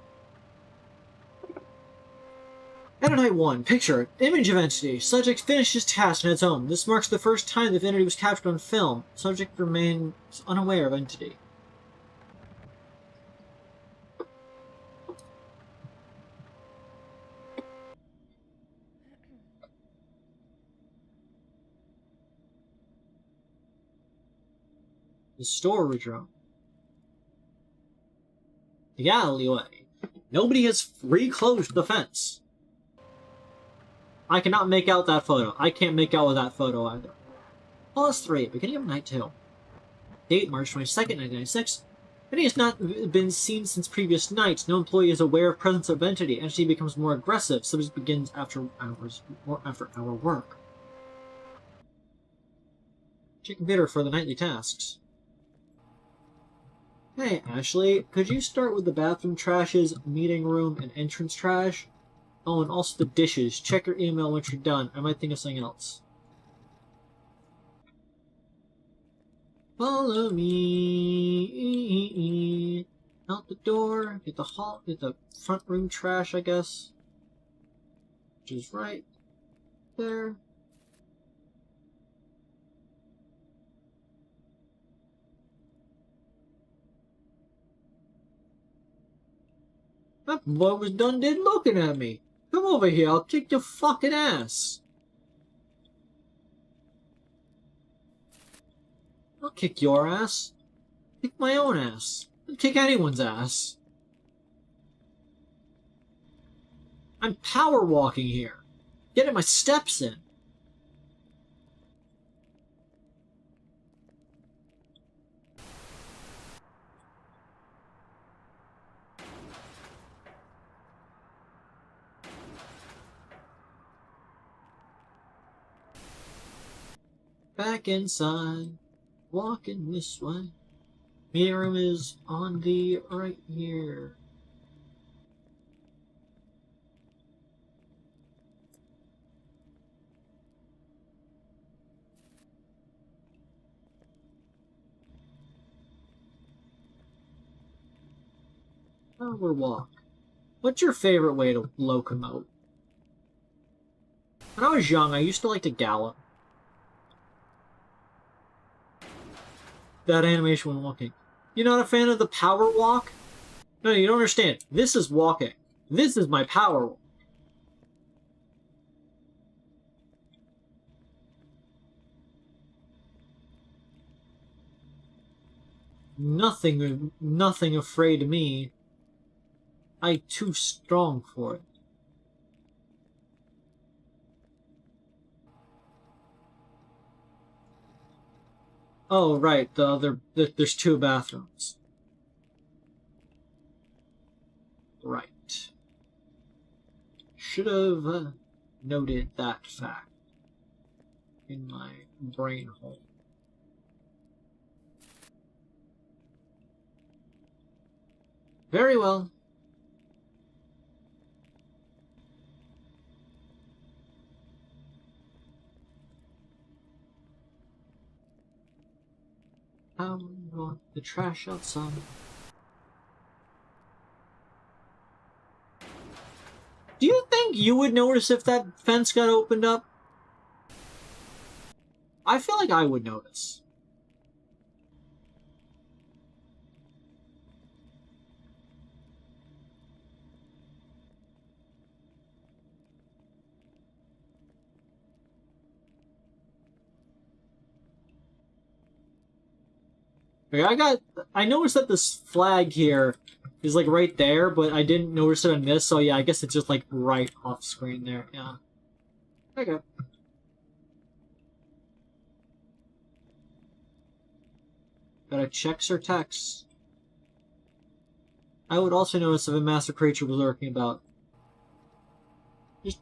Meta-type 1. Picture. Image of entity. Subject finishes task on its own. This marks the first time the entity was captured on film. Subject remains unaware of entity. The storage room. The alleyway. Nobody has reclosed the fence. I cannot make out that photo. I can't make out with that photo either. +3, beginning of night 2. Date March 22nd, 1996. Entity has not been seen since previous nights. No employee is aware of presence of entity. Entity becomes more aggressive. Subject begins after hour work. Check computer for the nightly tasks. Hey, Ashley, could you start with the bathroom trashes, meeting room, and entrance trash? Oh, and also the dishes. Check your email once you're done. I might think of something else. Follow me. Out the door. Get the front room trash, I guess. Which is right there. That boy was done dead looking at me. Come over here, I'll kick your fucking ass. I'll kick your ass. Kick my own ass. I'll kick anyone's ass. I'm power walking here. Getting my steps in. Back inside, walking this way. Meeting room is on the right here. Power walk. What's your favorite way to locomote? When I was young, I used to like to gallop. That animation when walking. You're not a fan of the power walk? No, you don't understand. This is walking. This is my power walk. Nothing afraid of me. I too strong for it. Oh, right, there's 2 bathrooms. Right. Should have noted that fact in my brain hole. Very well. I want the trash outside. Do you think you would notice if that fence got opened up? I feel like I would notice. Okay, I noticed that this flag here is like right there, but I didn't notice it on this, so yeah, I guess it's just like right off screen there, yeah. Okay. Gotta check her text. I would also notice if a master creature was lurking about. Just...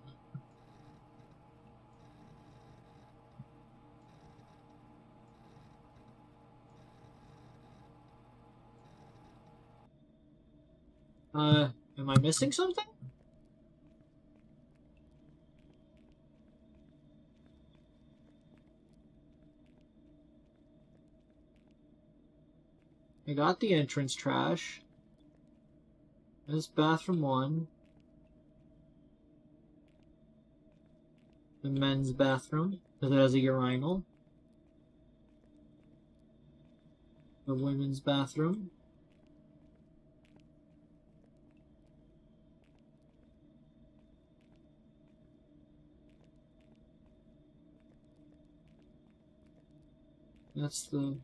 am I missing something? I got the entrance trash. There's bathroom 1. The men's bathroom, because it has a urinal. The women's bathroom. That's the...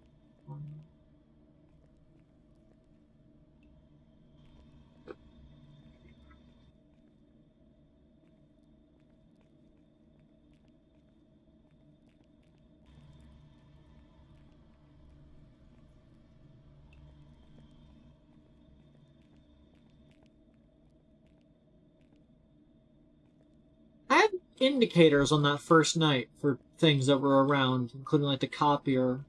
I had indicators on that first night for things that were around, including like the copier.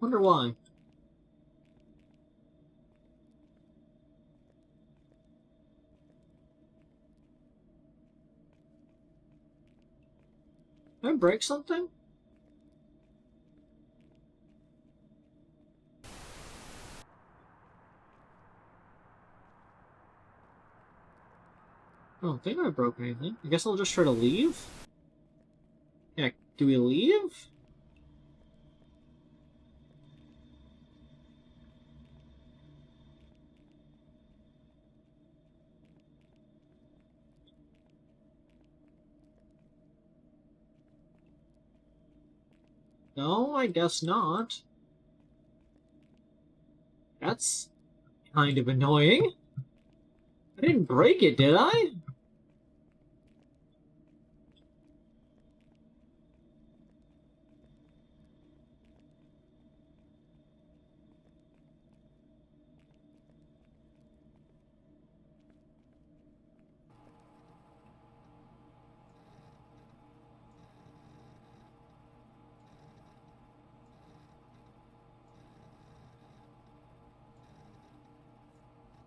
Wonder why. Did I break something? I don't think I broke anything. I guess I'll just try to leave? Yeah, do we leave? No, I guess not. That's kind of annoying. I didn't break it, did I?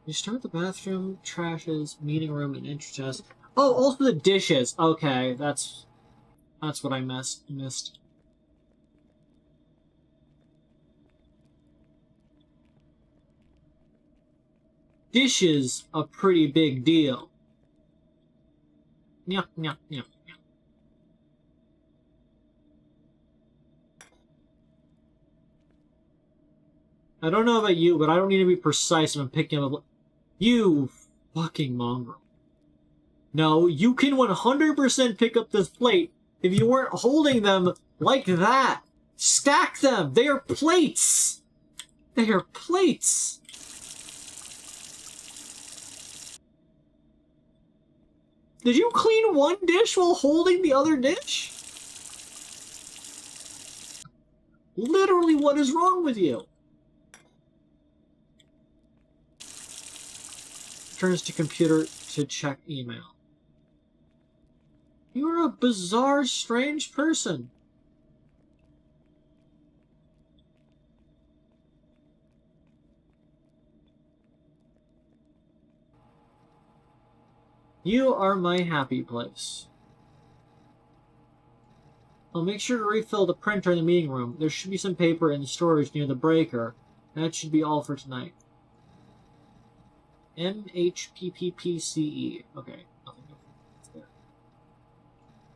You start the bathroom, trashes, meeting room, and entry chest. Oh, also the dishes. Okay, that's what I missed. Dishes a pretty big deal. Yeah. I don't know about you, but I don't need to be precise when I'm picking up a... You fucking mongrel. No, you can 100% pick up this plate if you weren't holding them like that. Stack them! They are plates! They are plates! Did you clean one dish while holding the other dish? Literally, what is wrong with you? Turns to computer to check email. You're a bizarre, strange person. You are my happy place. I'll make sure to refill the printer in the meeting room. There should be some paper in storage near the breaker. That should be all for tonight. MHPPPCE. Okay, nothing there.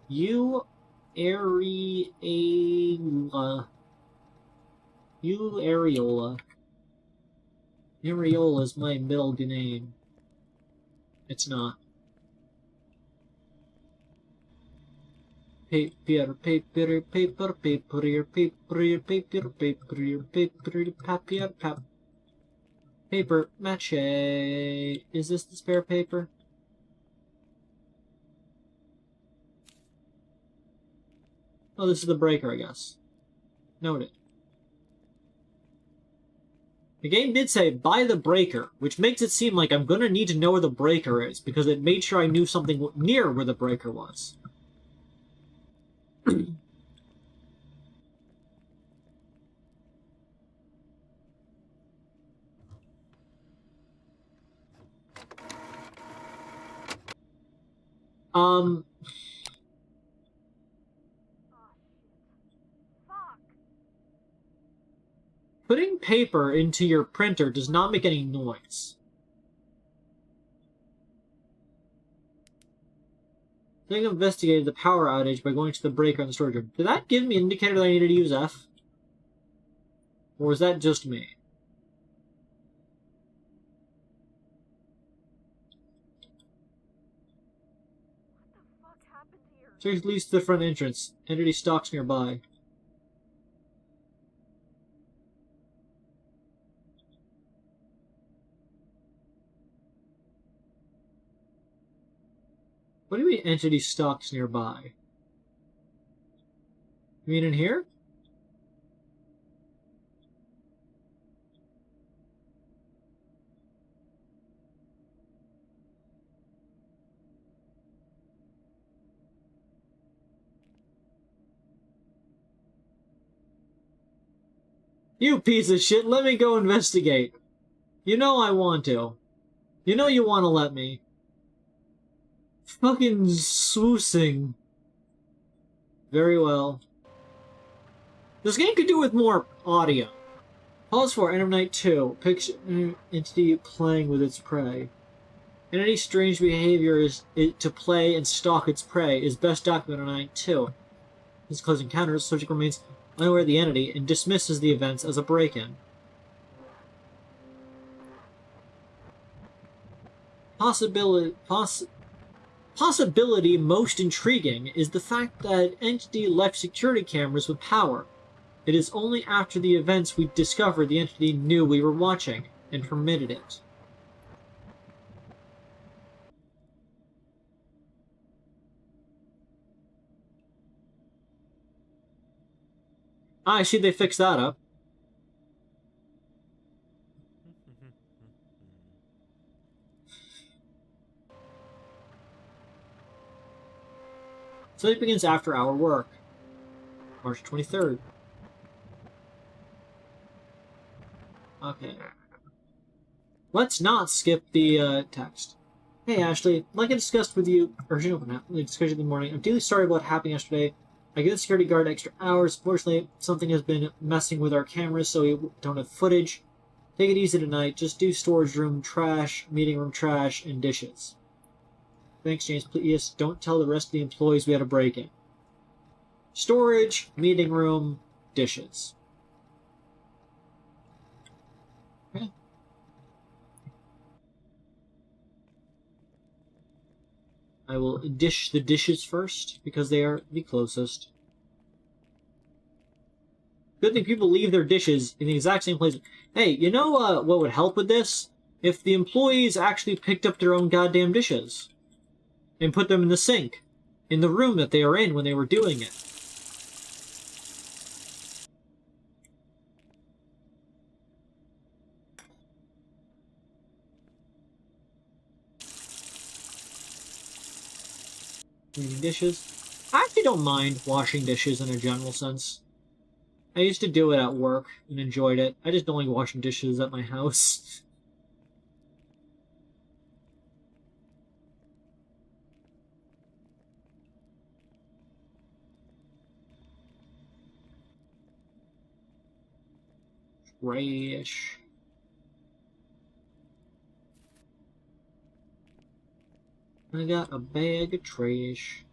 You Areola. You Areola. Areola is my middle name. It's not. Paper, mache. Is this the spare paper? Oh, this is the breaker, I guess. Noted. The game did say, buy the breaker, which makes it seem like I'm gonna need to know where the breaker is, because it made sure I knew something near where the breaker was. Putting paper into your printer does not make any noise. I think I investigated the power outage by going to the breaker in the storage room. Did that give me an indicator that I needed to use F? Or was that just me? What the fuck happened here? Search leads to the front entrance. Entity stalks nearby. What do you mean entity stalks nearby? You mean in here? You piece of shit, let me go investigate. You know I want to. You know you want to let me. Fucking swoosing. Very well. This game could do with more audio. Pause for End of Night 2. Picture entity playing with its prey. Entity strange behavior is to play and stalk its prey is best documented on Night 2. His close encounters, subject remains unaware of the entity and dismisses the events as a break-in. Possibility most intriguing is the fact that entity left security cameras with power. It is only after the events we discovered the entity knew we were watching and permitted it. I see they fixed that up. So it begins after our work. March 23rd. Okay. Let's not skip the text. Hey Ashley, like I discussed with you, or we discussed in the morning, I'm deeply sorry about what happened yesterday. I give the security guard extra hours. Fortunately, something has been messing with our cameras, so we don't have footage. Take it easy tonight. Just do storage room trash, meeting room trash, and dishes. Thanks, James. Please don't tell the rest of the employees we had a break-in. Storage, meeting room, dishes. Okay. I will dish the dishes first, because they are the closest. Good thing people leave their dishes in the exact same place. Hey, you know what would help with this? If the employees actually picked up their own goddamn dishes. And put them in the sink. In the room that they were in when they were doing it. Cleaning dishes. I actually don't mind washing dishes in a general sense. I used to do it at work and enjoyed it. I just don't like washing dishes at my house. Trash. I got a bag of trash.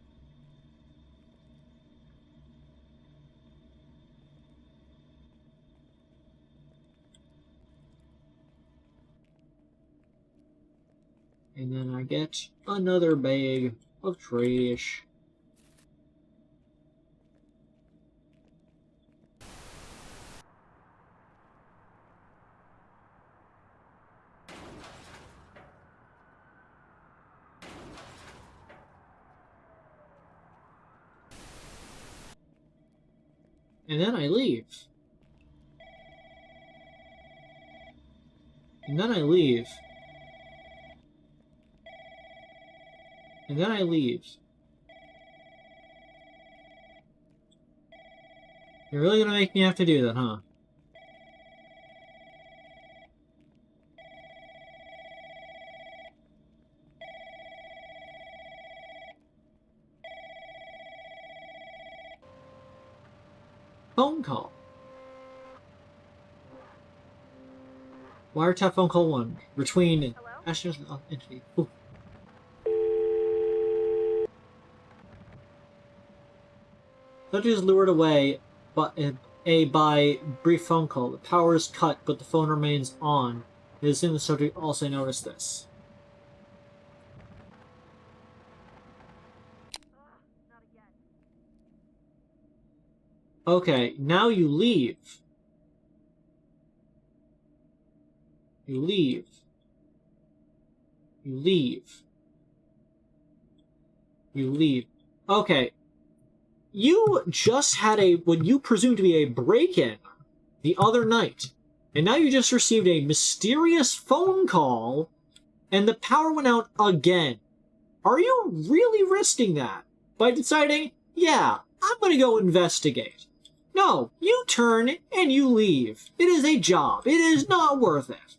And then I get another bag of trash. And then I leave. And then I leave. And then I leave. You're really gonna make me have to do that, huh? Phone call. Wiretap phone call 1. Between Hello? Ashley and entity. Ooh. Subject is lured away by brief phone call. The power is cut, but the phone remains on. It is in the subject also noticed this. Not again. Okay, now you leave. You leave. You leave. You leave. Okay. You just had what you presume to be a break-in the other night, and now you just received a mysterious phone call, and the power went out again. Are you really risking that by deciding, yeah, I'm gonna go investigate? No, you turn and you leave. It is a job. It is not worth it.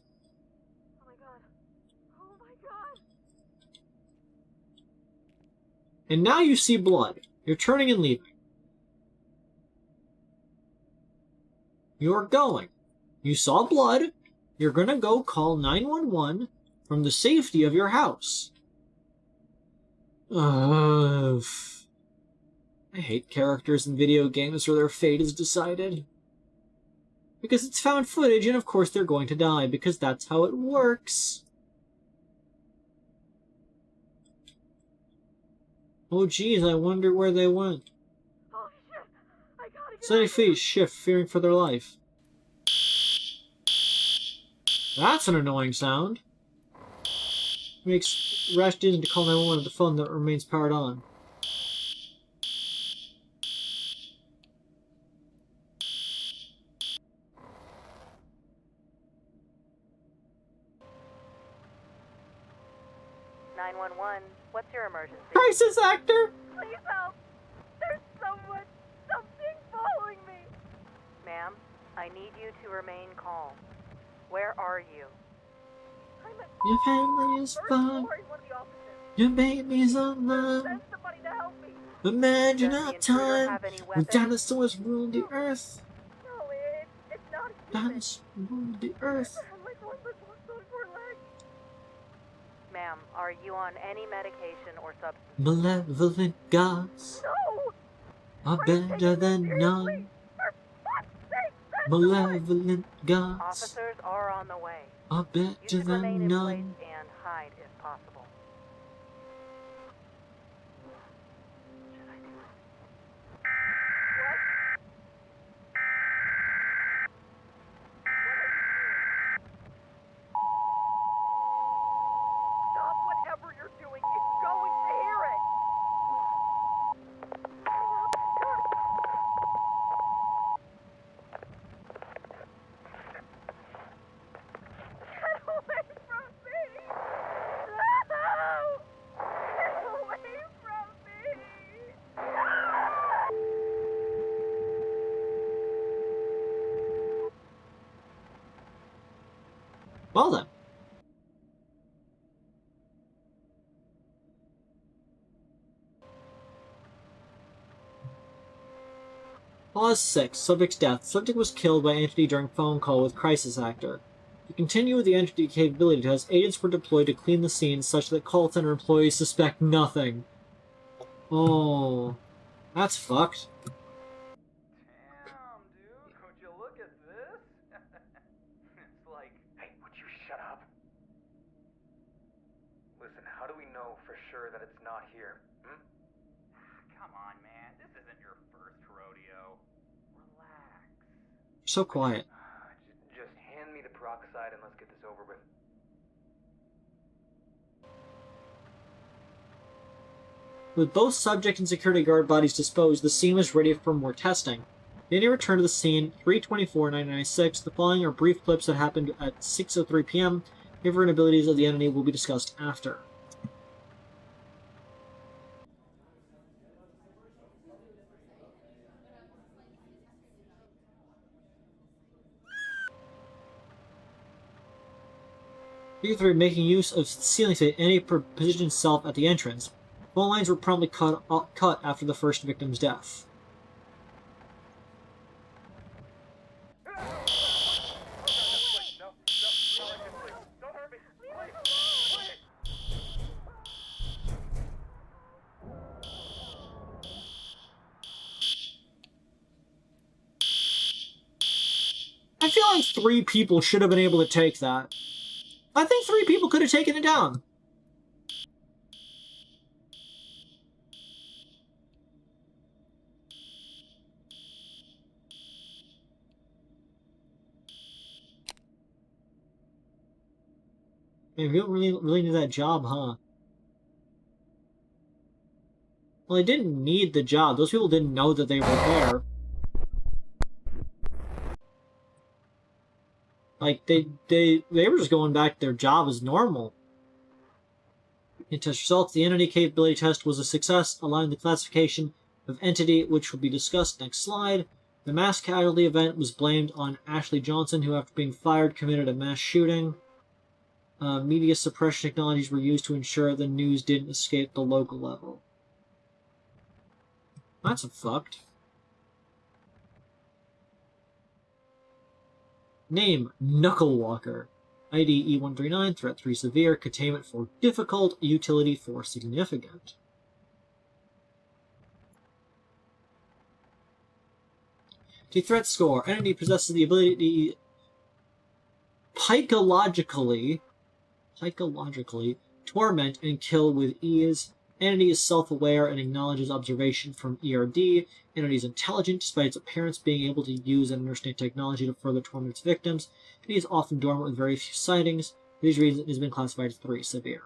Oh my god. Oh my god. And now you see blood. You're turning and leaving. You're going. You saw blood. You're gonna go call 911 from the safety of your house. I hate characters in video games where their fate is decided. Because it's found footage, and of course they're going to die, because that's how it works. Oh geez, I wonder where they went. Holy shit. I gotta get 70 out of here. feet, shift, fearing for their life. That's an annoying sound. Makes rash decision to call 911 on the phone that remains powered on. What's your emergency? Crisis actor! Please help. There's something following me. Ma'am, I need you to remain calm. Where are you? I'm at Your family is first fine. floor in one of the offices. Your baby's alive. Send somebody to help me. Imagine Does the a intruder time have any when weapons? dinosaurs ruled the earth. No, it's not human. Dinosaurs ruled the earth. I'm like one that walks on four legs. Ma'am, are you on any medication or substance? Malevolent gods No. are Are you taking better me than seriously? none. For fuck's sake, send someone. Malevolent gods Officers are on the way. are You better should remain than in place none. and hide if possible. Stop whatever you're doing. It's going to hear it. Get away from me! No! Get away from me! Well then. Clause 6. Subject's death. Subject was killed by entity during phone call with crisis actor. To continue with the entity capability test, agents were deployed to clean the scene such that call center employees suspect nothing. Oh. That's fucked. Damn, dude, would you look at this? It's like, hey, would you shut up? Listen, how do we know for sure that it's not here? Come on, man, this isn't your first rodeo. Relax. So quiet. Just hand me the peroxide and let's get this over with. With both subject and security guard bodies disposed, the scene was ready for more testing. The entity returned to the scene 3/24/1996. The following are brief clips that happened at 6:03 p.m. Different abilities of the entity will be discussed after. Figure 3, making use of ceiling space, any position itself at the entrance. Phone lines were promptly cut after the first victim's death. No, like this, please. Don't hurt me. Please. feel like 3 people should have been able to take that. I think 3 people could have taken it down. Man, we don't really need that job, huh? Well, they didn't need the job. Those people didn't know that they were there. Like, they were just going back to their job as normal. In test results, the entity capability test was a success, allowing the classification of entity, which will be discussed next slide. The mass casualty event was blamed on Ashley Johnson, who, after being fired, committed a mass shooting. Media suppression technologies were used to ensure the news didn't escape the local level. That's fucked. Name, Knucklewalker. ID E139, Threat 3 Severe, Containment 4 Difficult, Utility 4 Significant. Threat score. Entity possesses the ability to psychologically torment and kill with ease. Entity is self-aware and acknowledges observation from ERD. Entity is intelligent, despite its appearance being able to use and understand technology to further torment its victims. Entity is often dormant with very few sightings. For these reasons, it has been classified as 3 severe.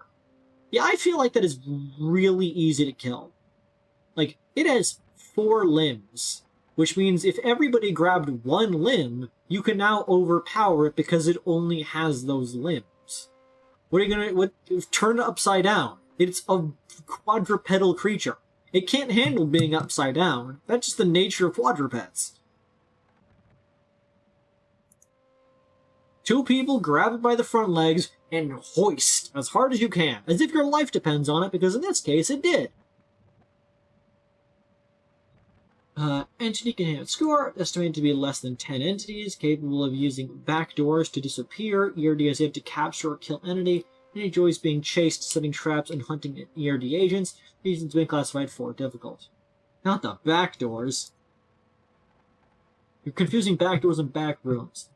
Yeah, I feel like that is really easy to kill. Like, it has 4 limbs, which means if everybody grabbed 1 limb, you can now overpower it because it only has those limbs. What are you gonna... turn it upside down? It's a quadrupedal creature. It can't handle being upside down. That's just the nature of quadrupeds. 2 people grab it by the front legs and hoist as hard as you can, as if your life depends on it, because in this case, it did. Entity containment score, estimated to be less than 10 entities, capable of using backdoors to disappear. ERD is able to capture or kill entity. And enjoys being chased, setting traps, and hunting ERD agents. These have been classified 4 difficult. Not the back doors. You're confusing back doors and back rooms.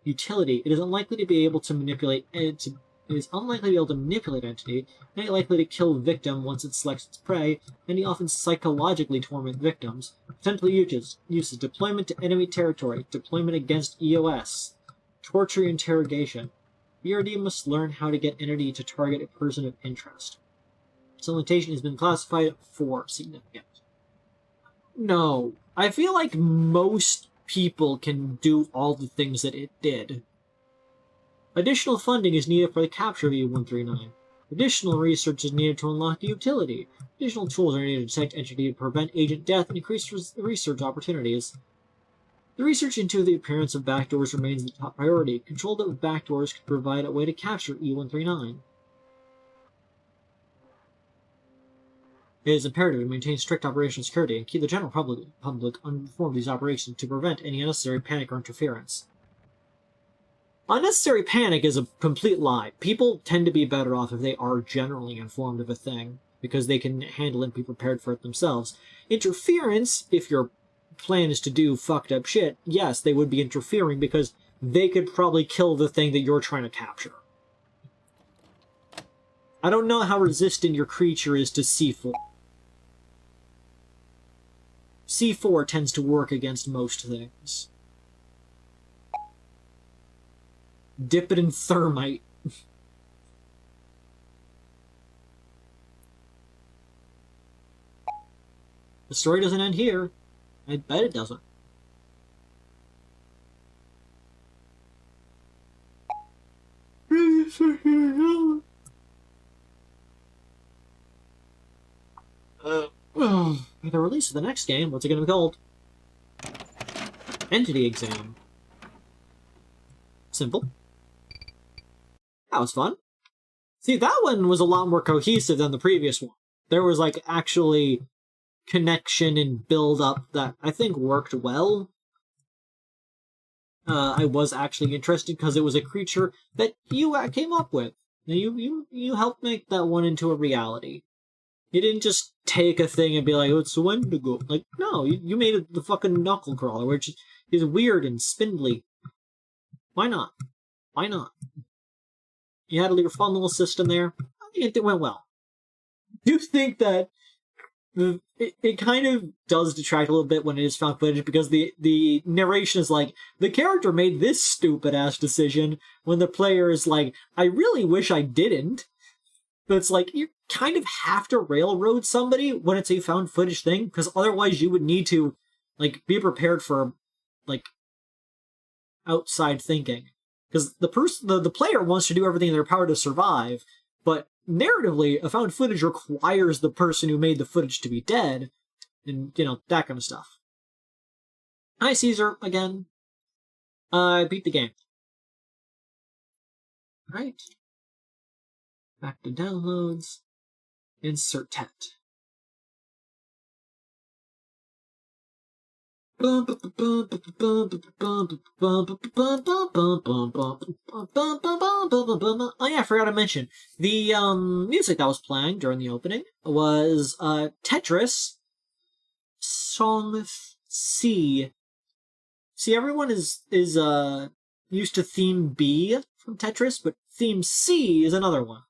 Utility. It is unlikely to be able to manipulate entity, and likely to kill victim once it selects its prey, and he often psychologically torment victims. Potential uses deployment to enemy territory, deployment against EOS, torture interrogation. ERD must learn how to get entity to target a person of interest. Its limitation has been classified 4 significant. No. I feel like most people can do all the things that it did. Additional funding is needed for the capture of E139. Additional research is needed to unlock the utility. Additional tools are needed to detect entity to prevent agent death and increase research opportunities. The research into the appearance of backdoors remains the top priority. Control of backdoors could provide a way to capture E139. It is imperative to maintain strict operational security and keep the general public uninformed of these operations to prevent any unnecessary panic or interference. Unnecessary panic is a complete lie. People tend to be better off if they are generally informed of a thing, because they can handle it and be prepared for it themselves. Interference, if your plan is to do fucked up shit, yes, they would be interfering because they could probably kill the thing that you're trying to capture. I don't know how resistant your creature is to C4. C4 tends to work against most things. Dip it in thermite. The story doesn't end here. I bet it doesn't. The release of the next game, what's it going to be called? Entity Exam. Simple. That was fun. See, that one was a lot more cohesive than the previous one. There was, like, actually connection and build-up that I think worked well. I was actually interested because it was a creature that you came up with. You helped make that one into a reality. You didn't just take a thing and be like, oh, it's a Wendigo. Like, no, you made the fucking knuckle crawler, which is weird and spindly. Why not? Why not? You had your fun little system there. I think it went well. I do think that it kind of does detract a little bit when it is found footage, because the narration is like, the character made this stupid ass decision, when the player is like, I really wish I didn't. But it's like, you kind of have to railroad somebody when it's a found footage thing, because otherwise you would need to like be prepared for like outside thinking. Because the player wants to do everything in their power to survive, but narratively, a found footage requires the person who made the footage to be dead, and, you know, that kind of stuff. Hi, Caesar, again. I beat the game. Alright. Back to downloads. Insert tet. Oh yeah, I forgot to mention. The music that was playing during the opening was Tetris Song C. See, everyone is used to theme B from Tetris, but theme C is another one.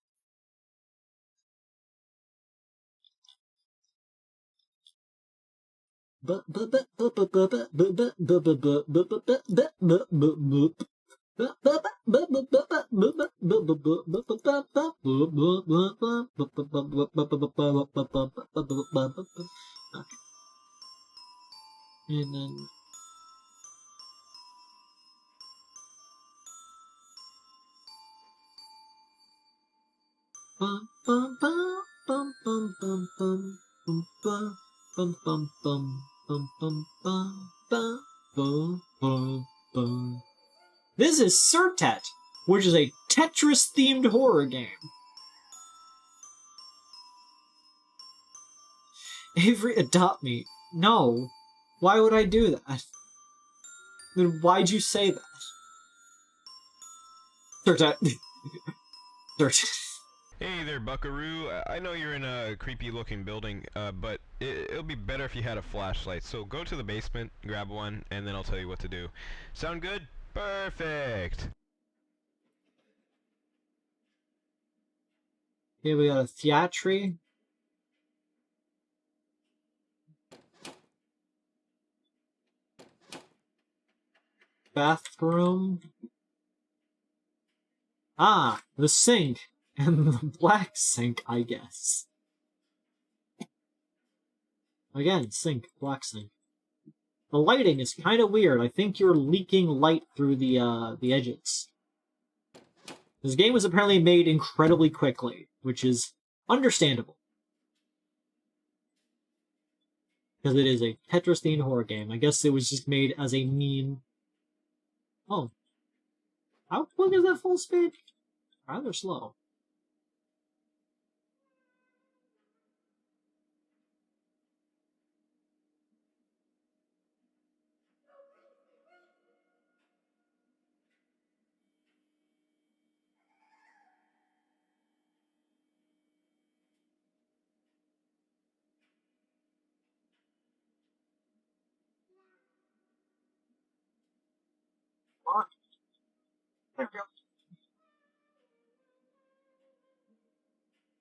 This is Surtet, which is a Tetris-themed horror game. Avery, adopt me. No. Why would I do that? Then why'd you say that? Surtet. Surtet. Hey there, buckaroo. I know you're in a creepy-looking building, but it'll be better if you had a flashlight. So go to the basement, grab one, and then I'll tell you what to do. Sound good? Perfect! Here we got a theatry. Bathroom. Ah, the sink. And the black sink, I guess. Again, sink, black sink. The lighting is kind of weird. I think you're leaking light through the edges. This game was apparently made incredibly quickly, which is understandable. Because it is a Tetris-themed horror game. I guess it was just made as a meme. Oh. How quick is that full speed? Rather slow. There we go.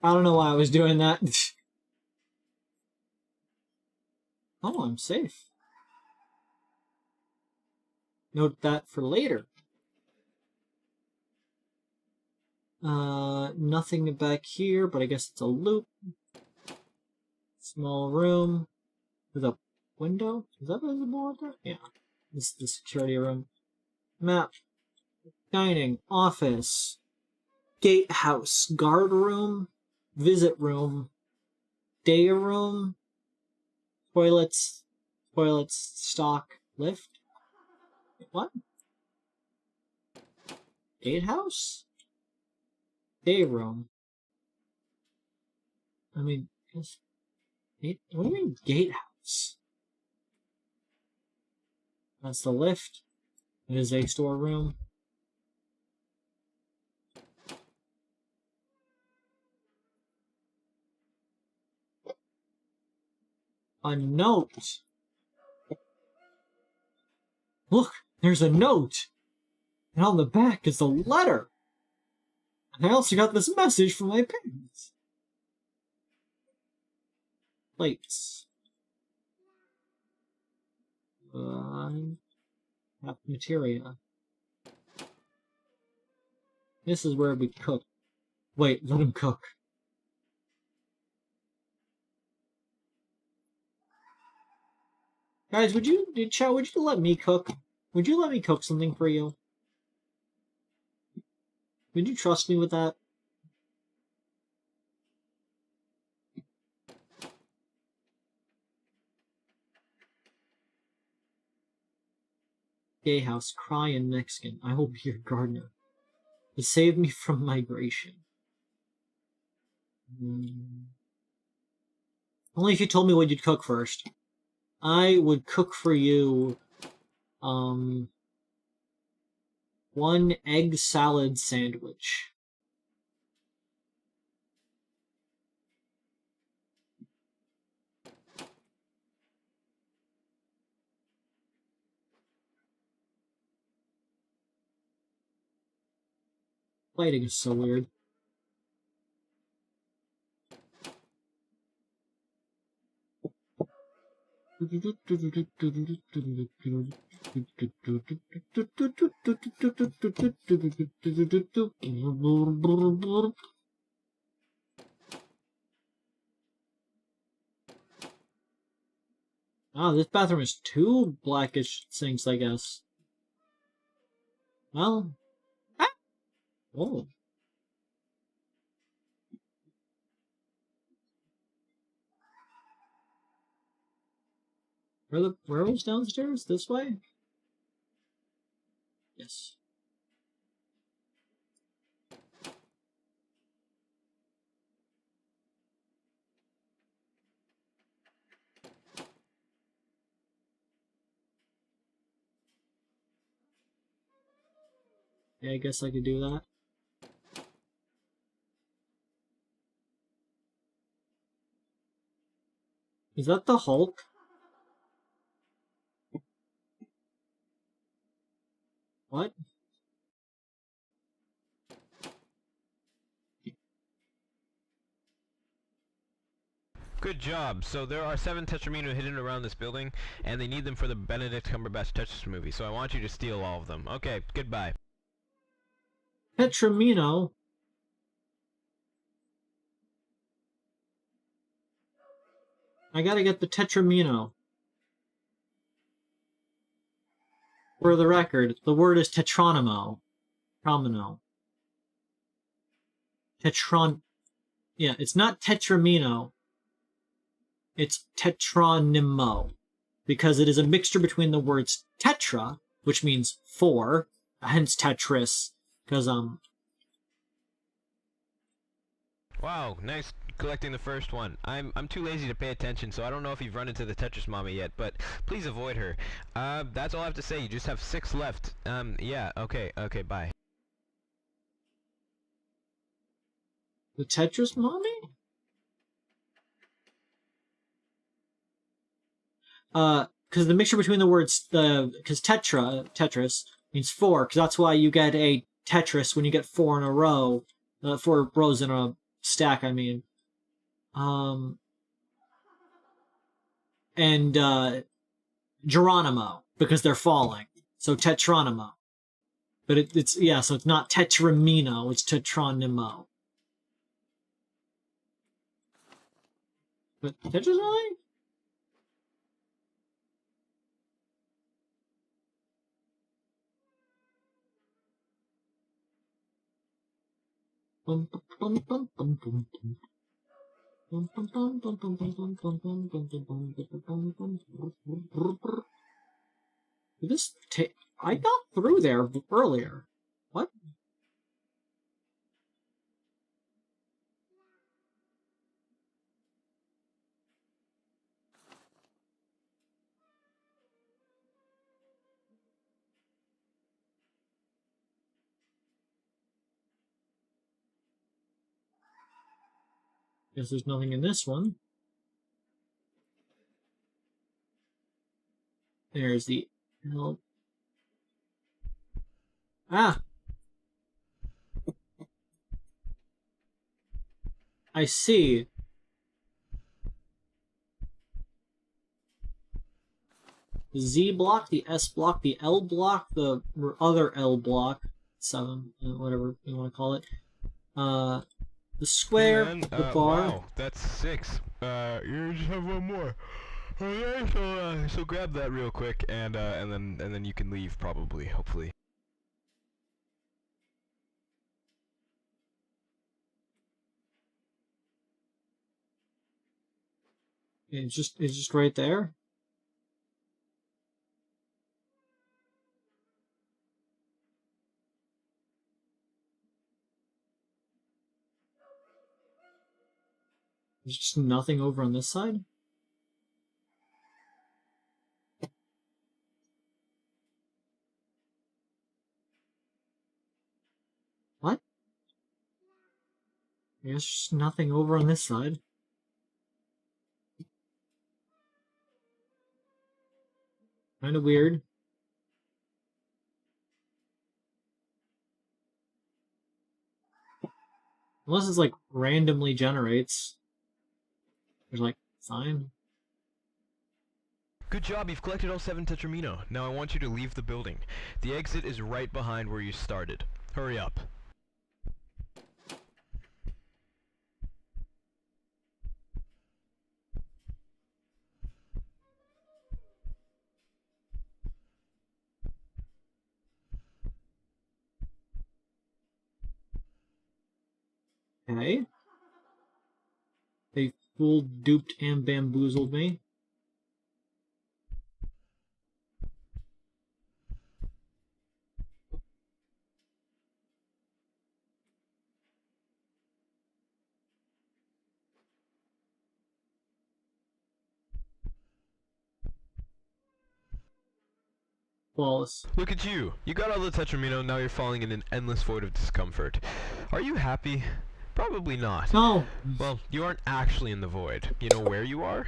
I don't know why I was doing that. Oh, I'm safe. Note that for later. Nothing back here, but I guess it's a loop. Small room with a window. Is that visible out there? Yeah. This is the security room. Map. Dining. Office. Gatehouse. Guard room. Visit room. Day room. Toilets. Toilets. Stock. Lift. What? Gatehouse? Day room. I mean, what do you mean gatehouse? That's the lift. It is a storeroom. A note. Look, there's a note. And on the back is a letter. And I also got this message from my parents. Plates. Materia. This is where we cook. Wait, let him cook. Guys, would you let me cook? Would you let me cook something for you? Would you trust me with that? Gay house, crying Mexican. I will be your gardener. To save me from migration. Only if you told me what you'd cook first. I would cook for you, 1 egg salad sandwich. Lighting is so weird. Ah, this bathroom is 2 blackish sinks, I guess. Well... Ah! Oh. Where was downstairs? This way? Yes. Yeah, I guess I could do that. Is that the Hulk? What? Good job. So there are 7 Tetramino hidden around this building, and they need them for the Benedict Cumberbatch Tetris movie, so I want you to steal all of them. Okay, goodbye. Tetramino? I gotta get the Tetramino. For the record, the word is tetronimo. Promino. Yeah, it's not tetramino. It's tetronimo. Because it is a mixture between the words tetra, which means 4, hence Tetris. Because, Wow, nice collecting the first one. I'm too lazy to pay attention, so I don't know if you've run into the Tetris Mommy yet, but please avoid her. That's all I have to say. You just have 6 left. Yeah, okay, bye. the Tetris mommy? Because the mixture between the words, because Tetris, means 4, because that's why you get a Tetris when you get 4 in a row, 4 rows in a stack, I mean. And Geronimo, because they're falling. So Tetronimo. But so it's not Tetramino, it's Tetronimo. But Tetris Mommy? I got through there earlier. What? Guess there's nothing in this one. There's the help. Ah. I see. The Z block, the S block, the L block, the other L block, 7, whatever you want to call it. The square, Hey man, the bar. wow, that's 6. You just have one more. Okay, so grab that real quick, and then you can leave probably, hopefully. It's just right there. There's just nothing over on this side. What? There's just nothing over on this side. Kind of weird. Unless it's like randomly generates. There's like, fine. Good job, you've collected all 7 Tetramino. Now I want you to leave the building. The exit is right behind where you started. Hurry up. Okay. They fooled, duped, and bamboozled me. Flawless. Look at you! You got all the Tetramino, now you're falling in an endless void of discomfort. Are you happy? Probably not. No! Well, you aren't actually in the void. You know where you are?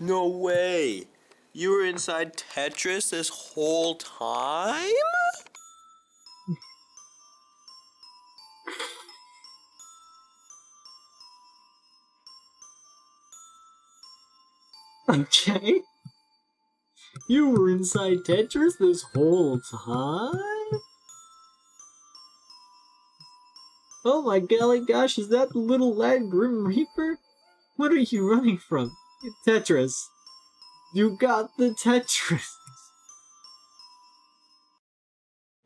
No way! You were inside Tetris this whole time? Okay. You were inside Tetris this whole time? Oh my golly gosh, is that the little lad Grim Reaper? What are you running from? Tetris. You got the Tetris.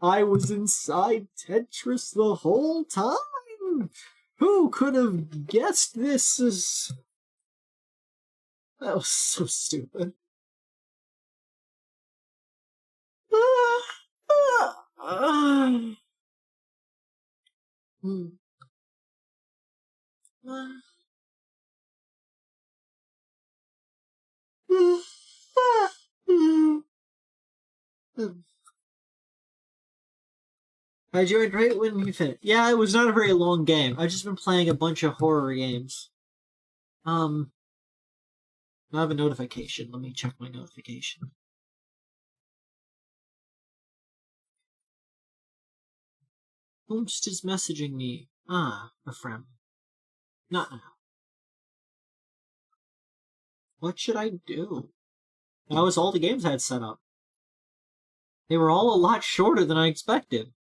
I was inside Tetris the whole time? Who could have guessed this is... That was so stupid. I enjoyed right when you finished. Yeah, it was not a very long game. I've just been playing a bunch of horror games. I have a notification. Let me check my notification. Whomst is messaging me? Ah, a friend. Not now. What should I do? That was all the games I had set up. They were all a lot shorter than I expected.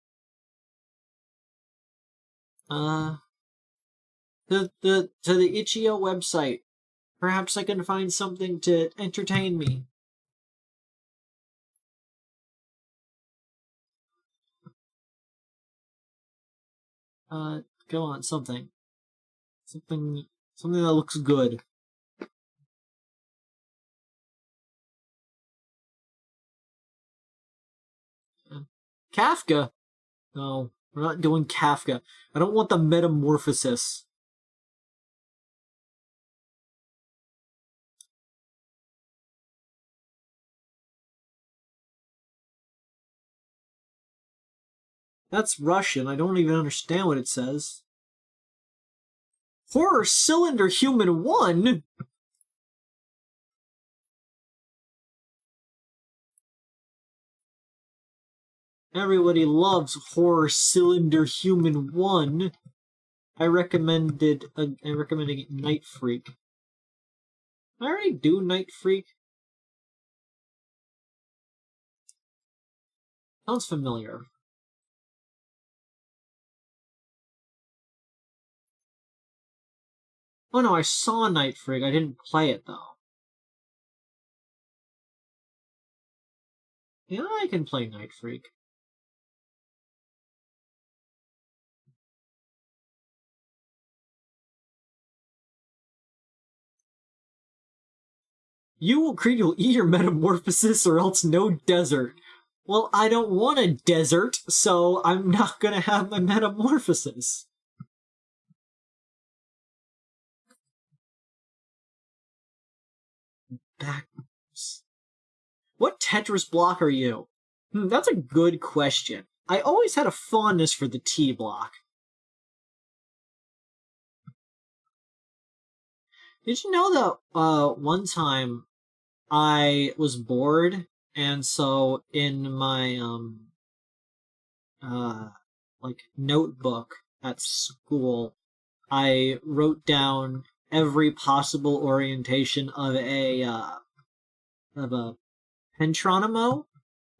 To the Itch.io website. Perhaps I can find something to entertain me. Go on, something. Something that looks good. Kafka? No, we're not doing Kafka. I don't want the metamorphosis. That's Russian. I don't even understand what it says. Horror Cylinder Human 1? Everybody loves Horror Cylinder Human 1. I recommended Night Freak. Did I already do Night Freak? Sounds familiar. Oh no, I saw Night Freak. I didn't play it though. Yeah, I can play Night Freak. Creed, you'll eat your metamorphosis or else no desert. Well, I don't want a desert, so I'm not gonna have my metamorphosis. Backwards. What Tetris block are you? That's a good question. I always had a fondness for the T block. Did you know that one time I was bored, and so in my notebook at school, I wrote down every possible orientation of a pentronimo,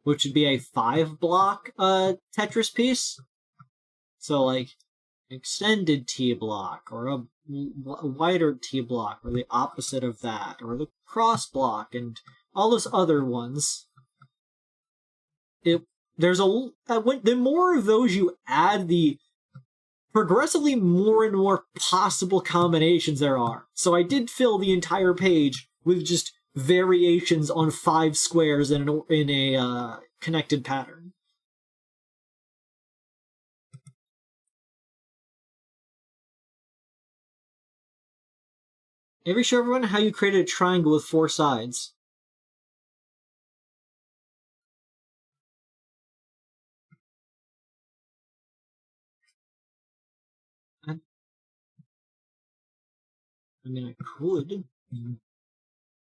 which would be a 5-block Tetris piece. So like extended T block, or a wider T block, or the opposite of that, or the cross block, and all those other ones. The more of those you add, the progressively more and more possible combinations there are. So I did fill the entire page with just variations on 5 squares in a connected pattern. Ever show everyone how you created a triangle with 4 sides? I mean, I could.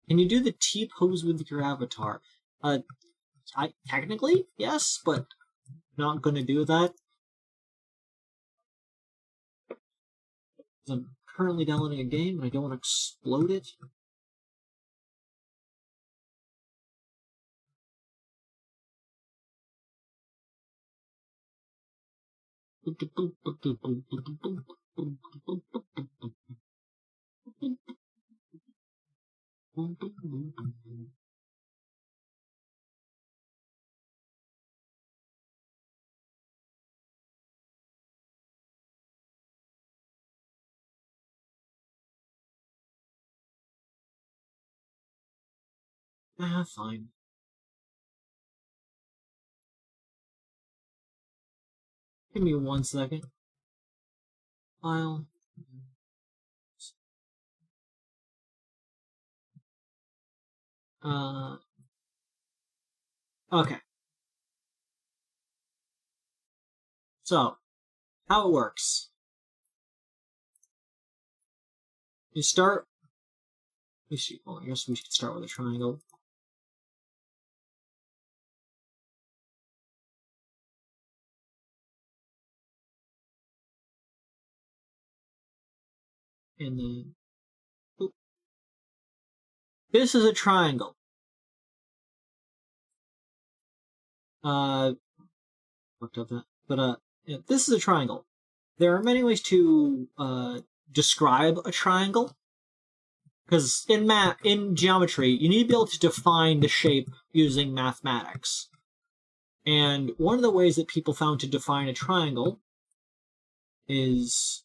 Can you do the T-pose with your avatar? Technically, yes, but not gonna do that. I'm currently downloading a game and I don't want to explode it. Fine. Give me 1 second. File. Okay. So, how it works. You start... I guess we should start with a triangle. And then... Oop. This is a triangle. Looked up that. But, yeah, this is a triangle. There are many ways to, describe a triangle. Because in geometry, you need to be able to define the shape using mathematics. And one of the ways that people found to define a triangle is...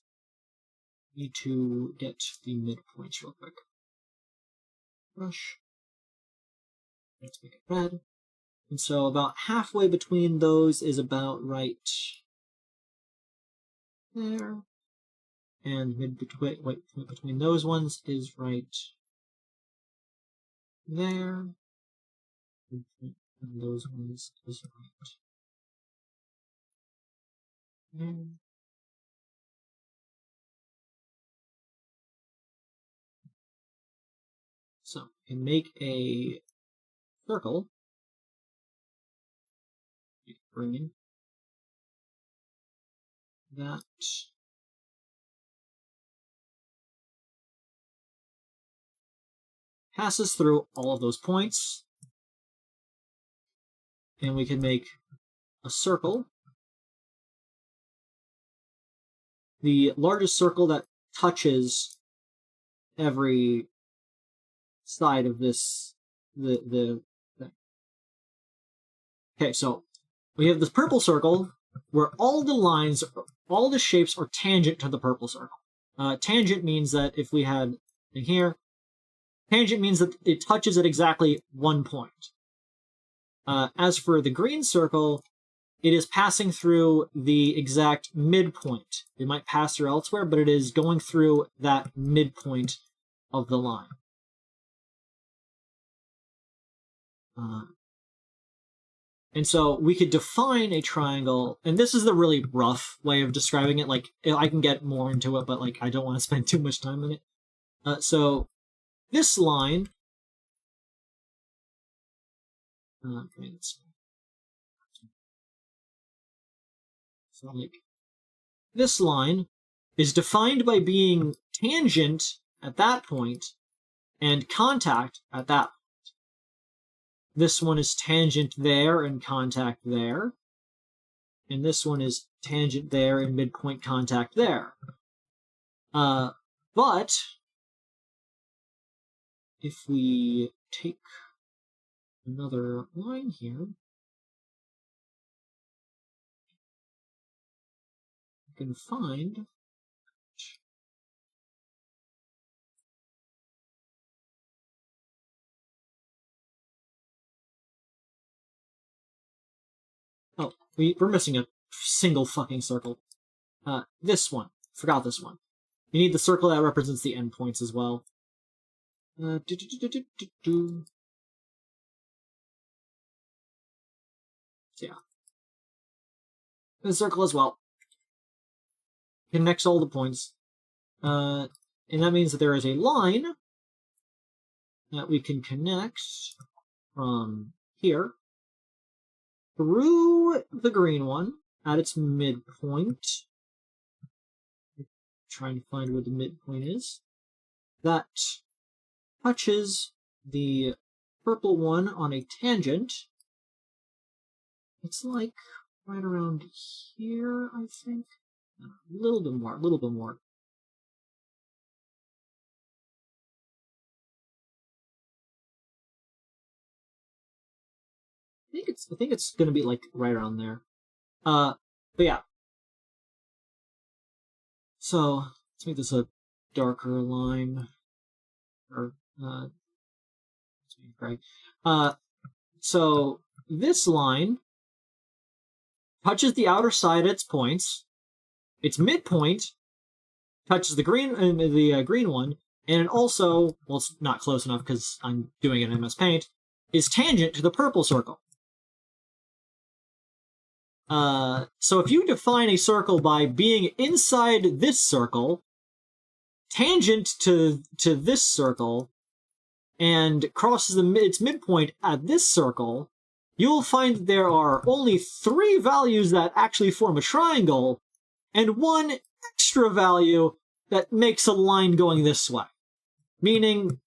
need to get the midpoints real quick. Brush. Let's make it red. And so about halfway between those is about right there. And between those ones is right there. And those ones is right there. So, you can make a circle. green. That. Passes through all of those points. And we can make a circle. The largest circle that touches every side of this, the thing. Okay, so we have this purple circle where all the lines, all the shapes are tangent to the purple circle. Tangent means that if we had in here, tangent means that it touches at exactly 1 point. As for the green circle, it is passing through the exact midpoint. It might pass through elsewhere, but it is going through that midpoint of the line. And so we could define a triangle, and this is the really rough way of describing it. Like, I can get more into it, but like I don't want to spend too much time on it. So this line, so like this line is defined by being tangent at that point and contact at that point. This one is tangent there and contact there. And this one is tangent there and midpoint contact there. But if we take another line here, we can find we're missing a single fucking circle. This one. Forgot this one. You need the circle that represents the endpoints as well. So yeah. The circle as well. Connects all the points. And that means that there is a line that we can connect from here through the green one at its midpoint. Trying to find where the midpoint is. That touches the purple one on a tangent. It's like right around here, I think. A little bit more, a little bit more. I think it's gonna be like right around there. But yeah. So let's make this a darker line. Or let's make it gray. So this line touches the outer side at its points. Its midpoint touches the green one, and it also, well, it's not close enough because I'm doing it in MS Paint, is tangent to the purple circle. So if you define a circle by being inside this circle, tangent to this circle, and crosses its midpoint at this circle, you'll find that there are only 3 values that actually form a triangle, and 1 extra value that makes a line going this way. Meaning,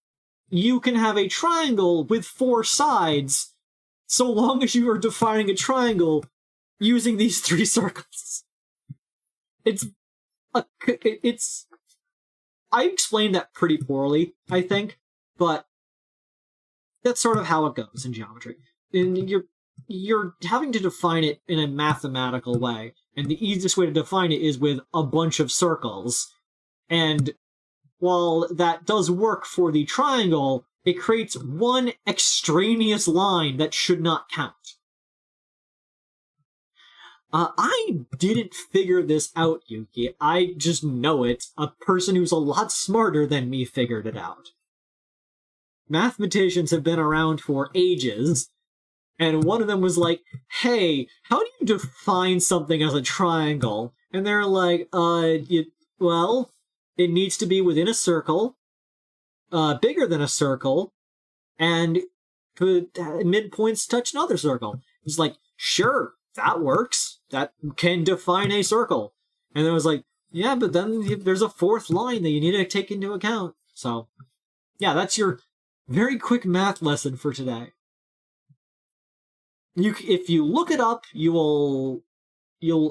you can have a triangle with 4 sides, so long as you are defining a triangle using these 3 circles. I explained that pretty poorly, I think, but that's sort of how it goes in geometry. And you're having to define it in a mathematical way, and the easiest way to define it is with a bunch of circles. And while that does work for the triangle, it creates 1 extraneous line that should not count. I didn't figure this out, Yuki. I just know it. A person who's a lot smarter than me figured it out. Mathematicians have been around for ages, and one of them was like, hey, how do you define something as a triangle? And they're like, well, it needs to be within a circle, bigger than a circle, and midpoints touch another circle. It's like, sure, that works. That can define a circle. And it was like, yeah, but then there's a fourth line that you need to take into account. So, yeah, that's your very quick math lesson for today. If you look it up, you'll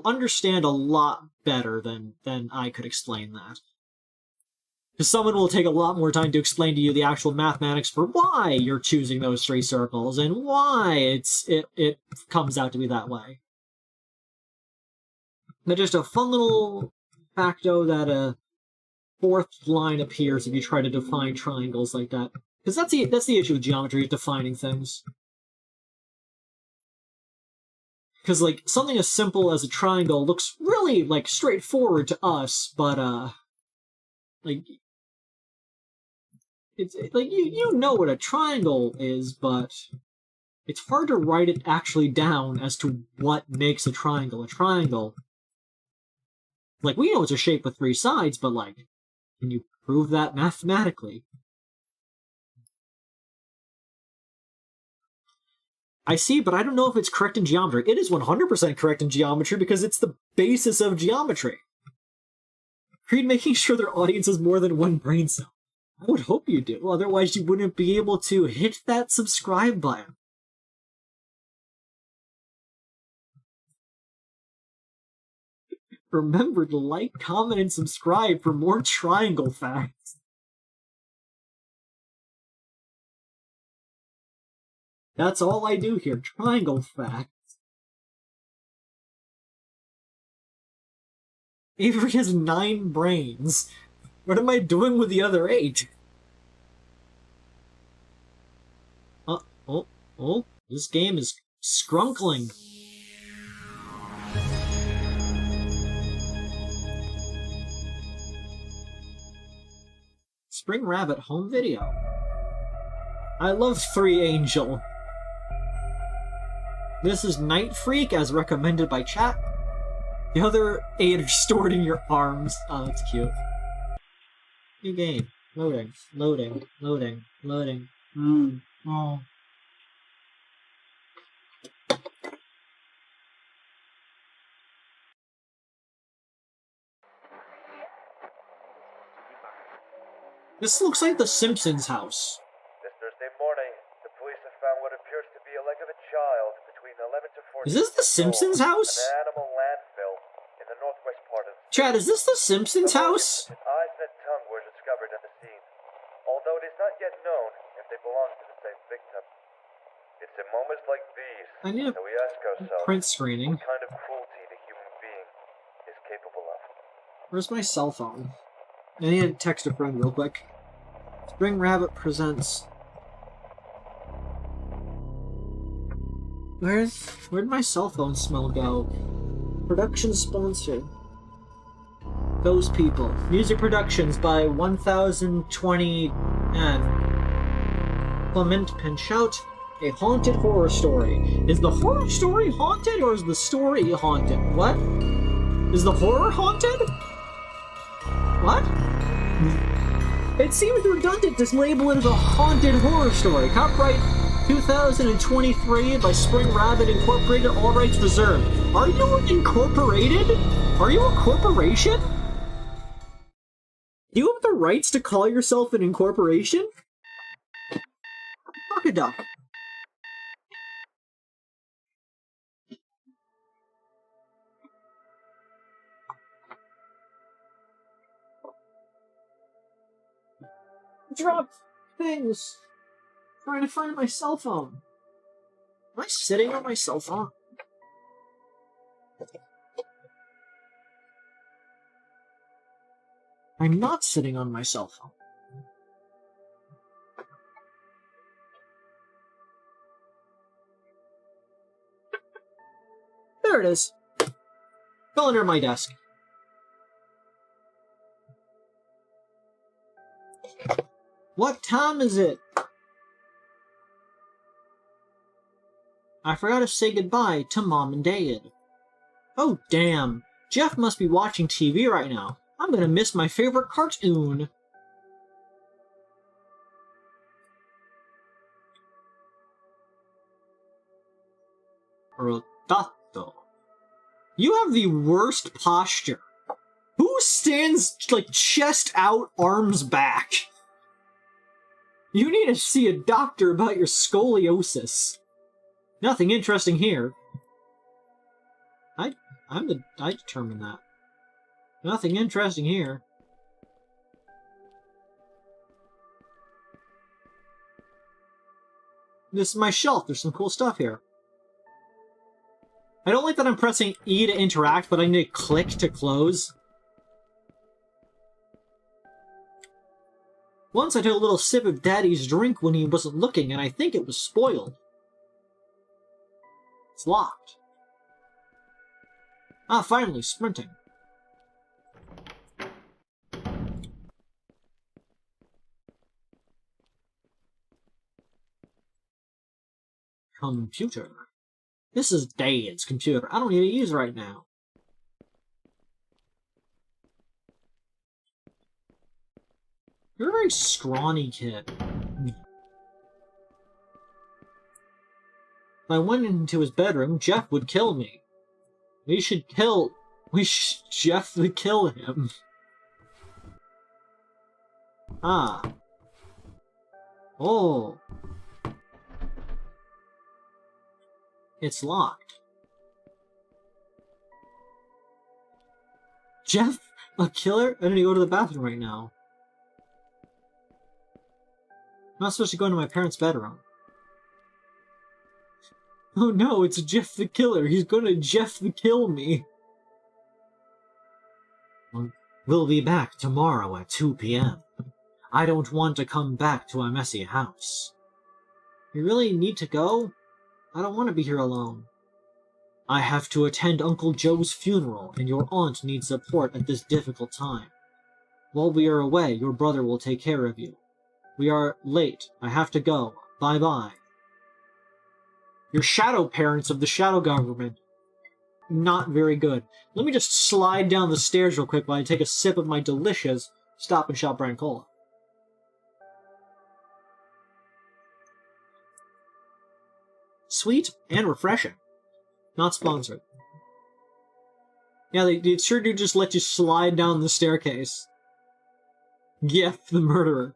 understand a lot better than I could explain that. Because someone will take a lot more time to explain to you the actual mathematics for why you're choosing those three circles and why it comes out to be that way. But just a fun little facto that a fourth line appears if you try to define triangles like that. Because that's the issue with geometry, is defining things. Because, like, something as simple as a triangle looks really, like, straightforward to us, but, like, it's like, you know what a triangle is, but it's hard to write it actually down as to what makes a triangle a triangle. Like, we know it's a shape with three sides, but, like, can you prove that mathematically? I see, but I don't know if it's correct in geometry. It is 100% correct in geometry because it's the basis of geometry. Creed making sure their audience has more than one brain cell. I would hope you do, otherwise you wouldn't be able to hit that subscribe button. Remember to like, comment, and subscribe for more triangle facts. That's all I do here, triangle facts. Avery has 9 brains. What am I doing with the other 8? Oh, this game is skrunkling. Spring Rabbit home video. I love 3 Angel. This is Night Freak as recommended by chat. The other 8 are stored in your arms. Oh, that's cute. New game. Loading. Oh. This looks like the Simpsons house. This Thursday morning, the police have found what appears to be a leg of a child between 11 to 14. Is this the Simpsons house? An animal landfill in the northwest part of the Chad, is this the Simpsons house? His eyes and tongue were discovered at the scene, although it is not yet known if they belong to the same victim. It's in moments like these I need that we ask ourselves print screening. what kind of cruelty the human being is capable of. Where's my cell phone? I need to text a friend real quick. Spring Rabbit presents. Where'd my cell phone smell go? Production sponsor. Those People. Music productions by 1020 and Clement Pinchout. A haunted horror story. Is the horror story haunted or is the story haunted? What? Is the horror haunted? What? It seems redundant to label it as a haunted horror story. Copyright 2023 by Spring Rabbit Incorporated, all rights reserved. Are you incorporated? Are you a corporation? Do you have the rights to call yourself an incorporation? Fuck a duck. Dropped things. Trying to find my cell phone. Am I sitting on my cell phone? I'm not sitting on my cell phone. There it is. Fell under my desk. What time is it? I forgot to say goodbye to Mom and Dad. Oh, damn. Jeff must be watching TV right now. I'm gonna miss my favorite cartoon. though. You have the worst posture. Who stands, like, chest out, arms back? You need to see a doctor about your scoliosis. Nothing interesting here. I determined that. Nothing interesting here. This is my shelf. There's some cool stuff here. I don't like that I'm pressing E to interact, but I need to click to close. Once I took a little sip of Daddy's drink when he wasn't looking, and I think it was spoiled. It's locked. Ah, finally, sprinting. Computer. This is Dad's computer. I don't need to use it right now. You're a very scrawny kid. If I went into his bedroom, Jeff would kill me. Jeff would kill him. Ah. Oh. It's locked. Jeff? A killer? I need to go to the bathroom right now. I'm not supposed to go into my parents' bedroom. Oh no, it's Jeff the Killer. He's gonna Jeff the Kill me. We'll be back tomorrow at 2 p.m. I don't want to come back to a messy house. You really need to go? I don't want to be here alone. I have to attend Uncle Joe's funeral, and your aunt needs support at this difficult time. While we are away, your brother will take care of you. We are late. I have to go. Bye-bye. Your shadow parents of the shadow government. Not very good. Let me just slide down the stairs real quick while I take a sip of my delicious Stop and Shop brand cola. Sweet and refreshing. Not sponsored. Yeah, they sure do just let you slide down the staircase. Geff the murderer.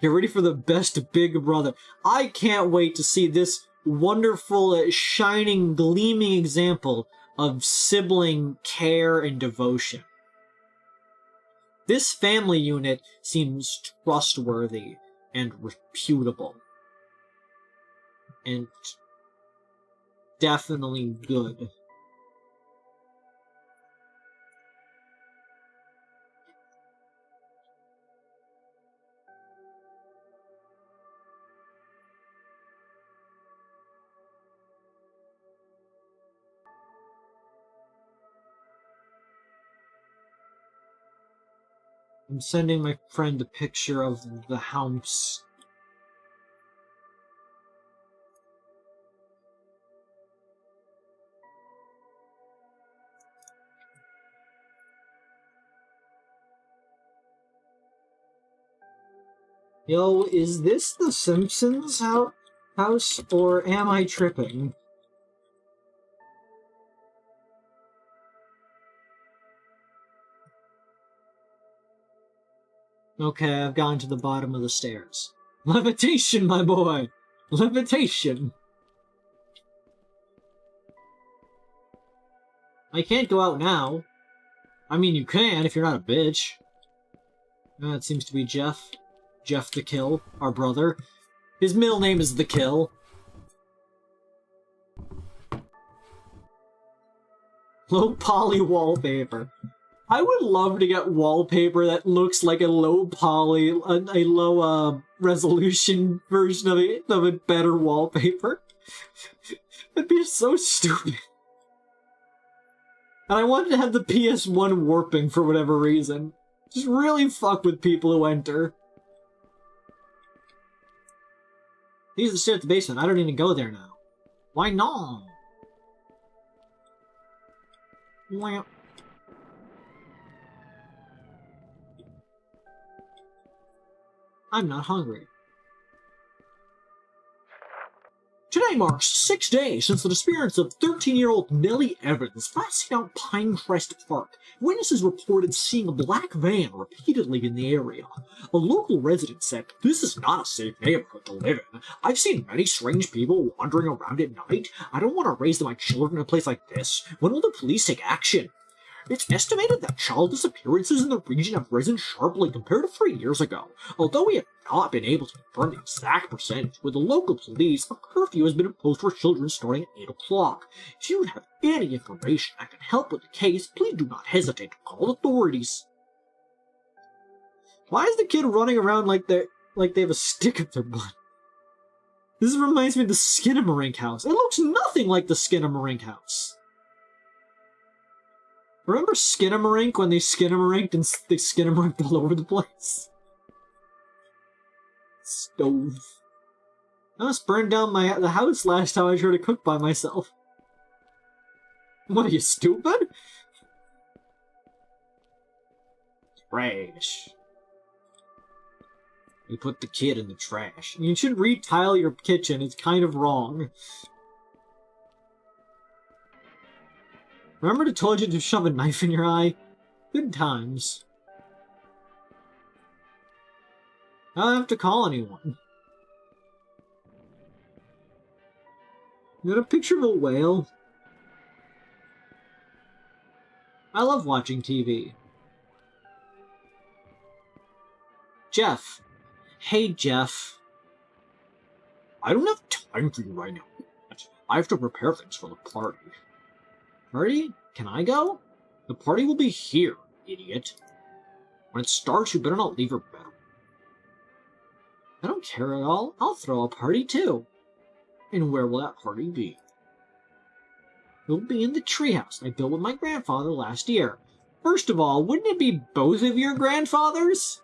Get ready for the best Big Brother. I can't wait to see this wonderful, shining, gleaming example of sibling care and devotion. This family unit seems trustworthy and reputable. And definitely good. I'm sending my friend a picture of the house. Yo, is this the Simpsons house, or am I tripping? Okay, I've gone to the bottom of the stairs. Levitation, my boy! Levitation! I can't go out now. I mean, you can if you're not a bitch. That seems to be Jeff. Jeff the Kill, our brother. His middle name is The Kill. Low poly wallpaper. I would love to get wallpaper that looks like a low poly, a low resolution version of a better wallpaper. That'd be so stupid. And I wanted to have the PS1 warping for whatever reason. Just really fuck with people who enter. These are the stairs at the basement. I don't even go there now. Why not? Well. I'm not hungry. Today Today marks 6 days since the disappearance of 13-year-old Nellie Evans last seen out Pinecrest Park. Witnesses reported seeing a black van repeatedly in the area. A local resident said, "This is not a safe neighborhood to live in. I've seen many strange people wandering around at night. I don't want to raise my children in a place like this. When will the police take action?" It's estimated that child disappearances in the region have risen sharply compared to 3 years ago. Although we have not been able to confirm the exact percentage, with the local police, a curfew has been imposed for children starting at 8 o'clock. If you have any information that can help with the case, please do not hesitate to call authorities. Why is the kid running around like they have a stick up their butt? This reminds me of the Skinamarink house. It looks nothing like the Skinamarink house. Remember Skinamarink when they Skinamarinked and they Skinamarinked all over the place? Stove. I almost burned down the house last time I tried to cook by myself. What, are you stupid? Trash. You put the kid in the trash. You should retile your kitchen, it's kind of wrong. Remember I told you to shove a knife in your eye? Good times. I don't have to call anyone. You got a picture of a whale? I love watching TV. Jeff. Hey, Jeff. I don't have time for you right now. I have to prepare things for the party. Party? Can I go? The party will be here, idiot. When it starts, you better not leave your bedroom. I don't care at all. I'll throw a party too. And where will that party be? It'll be in the treehouse I built with my grandfather last year. First of all, wouldn't it be both of your grandfathers?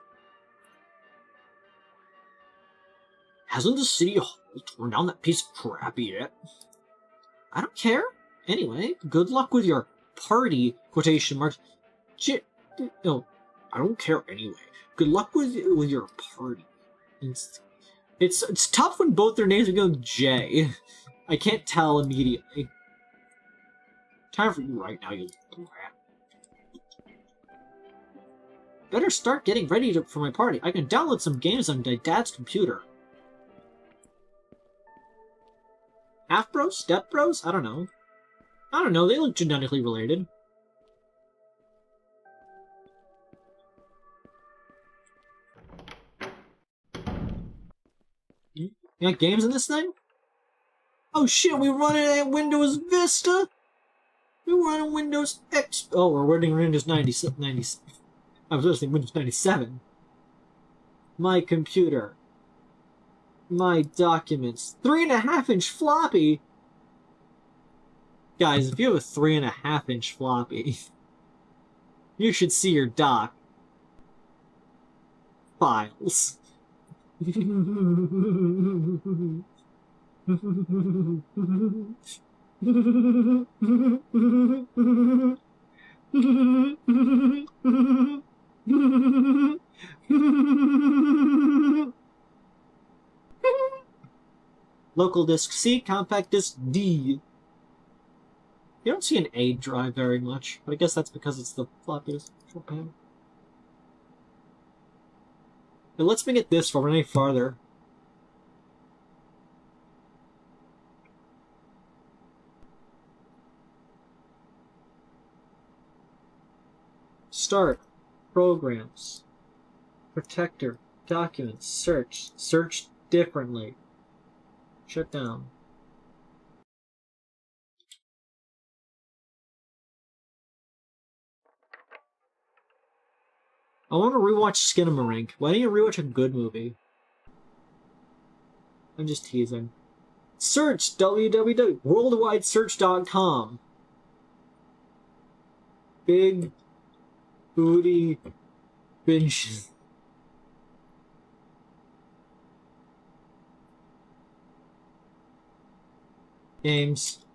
Hasn't the city hall torn down that piece of crap yet? I don't care. Anyway, good luck with your party, quotation marks. No, I don't care anyway. Good luck with your party. It's tough when both their names begin with J. I can't tell immediately. Time for you right now, you brat. Better start getting ready for my party. I can download some games on my dad's computer. Half bros? Step bros? I don't know. They look genetically related. You got games in this thing? Oh shit, we running at Windows Vista? We running Windows X... Oh, we're running Windows 97. I was going to say Windows 97. My computer. My documents. 3.5-inch floppy? Guys, if you have a 3.5-inch floppy, you should see your doc. Files. Local disk C, compact disk D. You don't see an A drive very much, but I guess that's because it's the floppiest panel. It lets me get this forward any farther. Start. Programs. Protector. Documents. Search. Search differently. Shut down. I want to rewatch Skinamarink. Why don't you rewatch a good movie? I'm just teasing. Search www.worldwidesearch.com. Big booty binge. Games.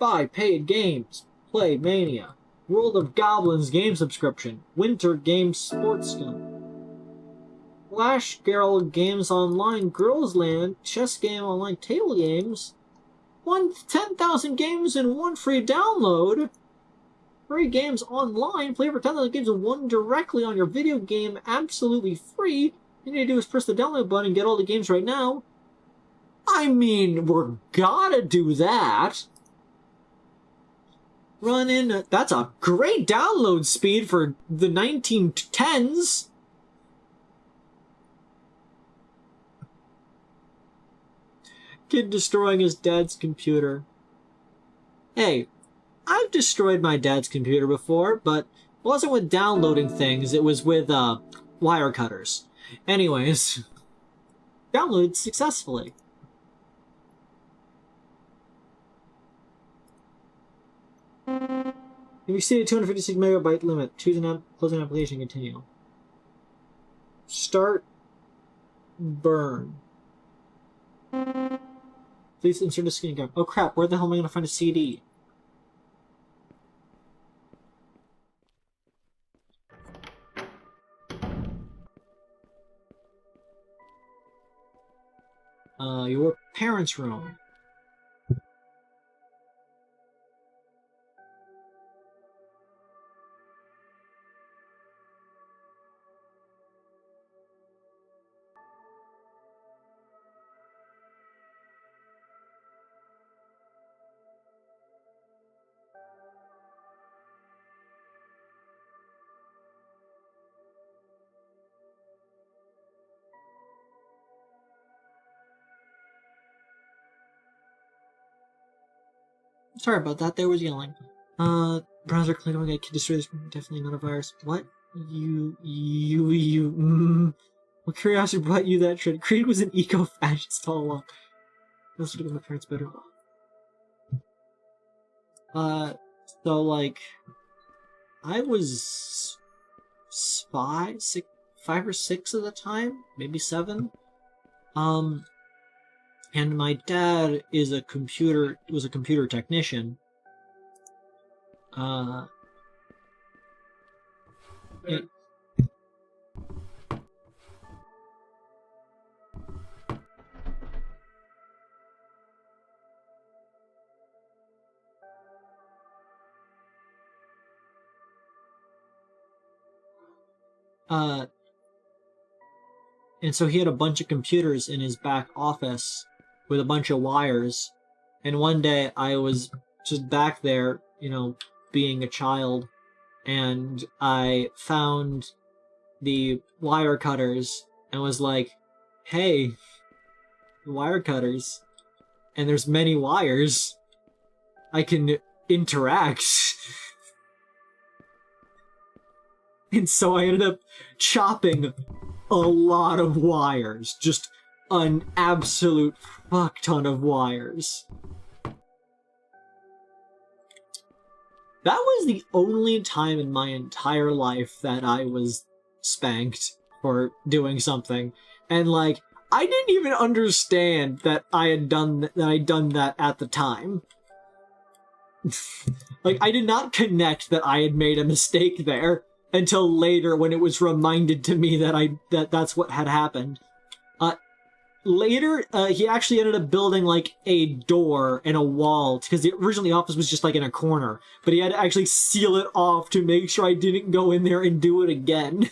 Buy paid games. Play Mania. World of Goblins game subscription. Winter Games Sports Gun. Flash Girl Games Online, Girls Land, Chess Game Online, Table Games. 10,000 games and one free download. Free games online. Play over 10,000 games and one directly on your video game absolutely free. All you need to do is press the download button and get all the games right now. I mean, we're gotta do that. That's a great download speed for the 1910s. Kid destroying his dad's computer. Hey, I've destroyed my dad's computer before, but it wasn't with downloading things, it was with, wire cutters. Anyways, downloaded successfully. If you exceed a 256 megabyte limit, choose an app, close an application, continue. Start burn. Please insert a screen grab. Oh crap, where the hell am I gonna find a CD? Your parents' room. Sorry about that, there was yelling. Browser clean, I can destroy this, definitely not a virus. What? What curiosity brought you that trend? Creed was an eco-fascist all along. Let's look at my parents better. So like, I was 5 or 6 at the time, maybe 7. And my dad was a computer technician. And so he had a bunch of computers in his back office with a bunch of wires. And one day I was just back there, you know, being a child, and I found the wire cutters and was like, hey, wire cutters. And there's many wires. I can interact. And so I ended up chopping a lot of wires. Just an absolute fuck ton of wires. That was the only time in my entire life that I was spanked for doing something. And like, I didn't even understand that I'd done that at the time. Like, I did not connect that I had made a mistake there until later when it was reminded to me that that's what had happened. Later, he actually ended up building, like, a door and a wall, because the original office was just, like, in a corner. But he had to actually seal it off to make sure I didn't go in there and do it again.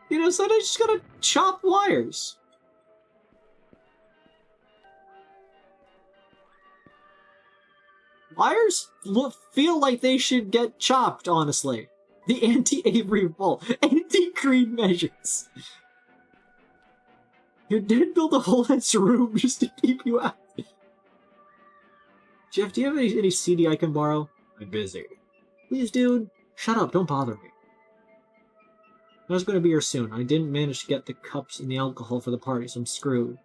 You know, so I just gotta chop wires. Wires feel like they should get chopped, honestly. The anti-Avery Vault. Anti-Creed measures. Your dad built a whole ass room just to keep you out. Jeff, do you have any CD I can borrow? I'm busy. Please, dude. Shut up, don't bother me. I was going to be here soon. I didn't manage to get the cups and the alcohol for the party, so I'm screwed.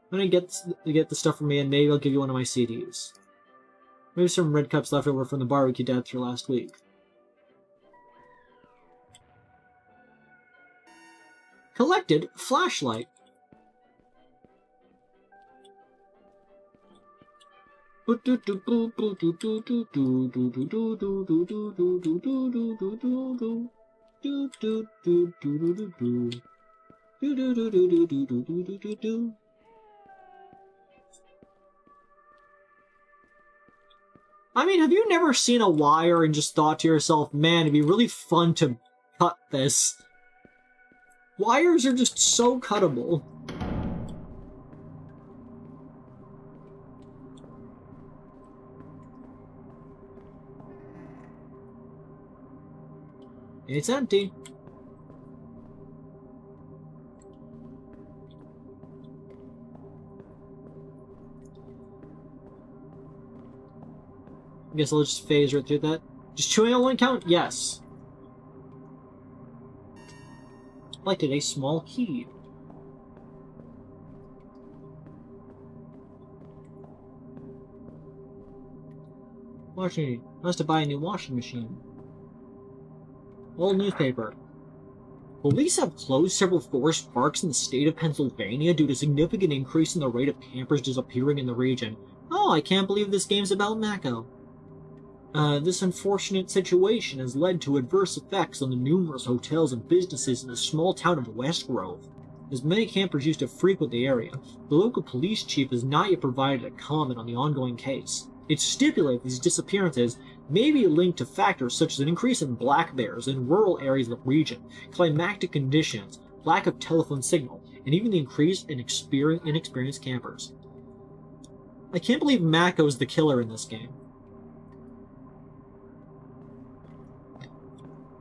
When I get the stuff from me, and maybe I'll give you one of my CDs. Maybe some red cups left over from the barbecue Dad threw last week. Collected flashlight. Do do do do do do do. Do do do do do do do do do do. I mean, have you never seen a wire and just thought to yourself, man, it'd be really fun to cut this? Wires are just so cuttable. It's empty. I guess I'll just phase right through that. Just chewing on one count? Yes. Selected a small key. Washing. Must have buy a new washing machine. Old newspaper. Police have closed several forest parks in the state of Pennsylvania due to significant increase in the rate of campers disappearing in the region. Oh, I can't believe this game's about Mako. This unfortunate situation has led to adverse effects on the numerous hotels and businesses in the small town of West Grove. As many campers used to frequent the area, the local police chief has not yet provided a comment on the ongoing case. It's stipulated these disappearances may be linked to factors such as an increase in black bears in rural areas of the region, climatic conditions, lack of telephone signal, and even the increase in inexperienced campers. I can't believe Mako is the killer in this game.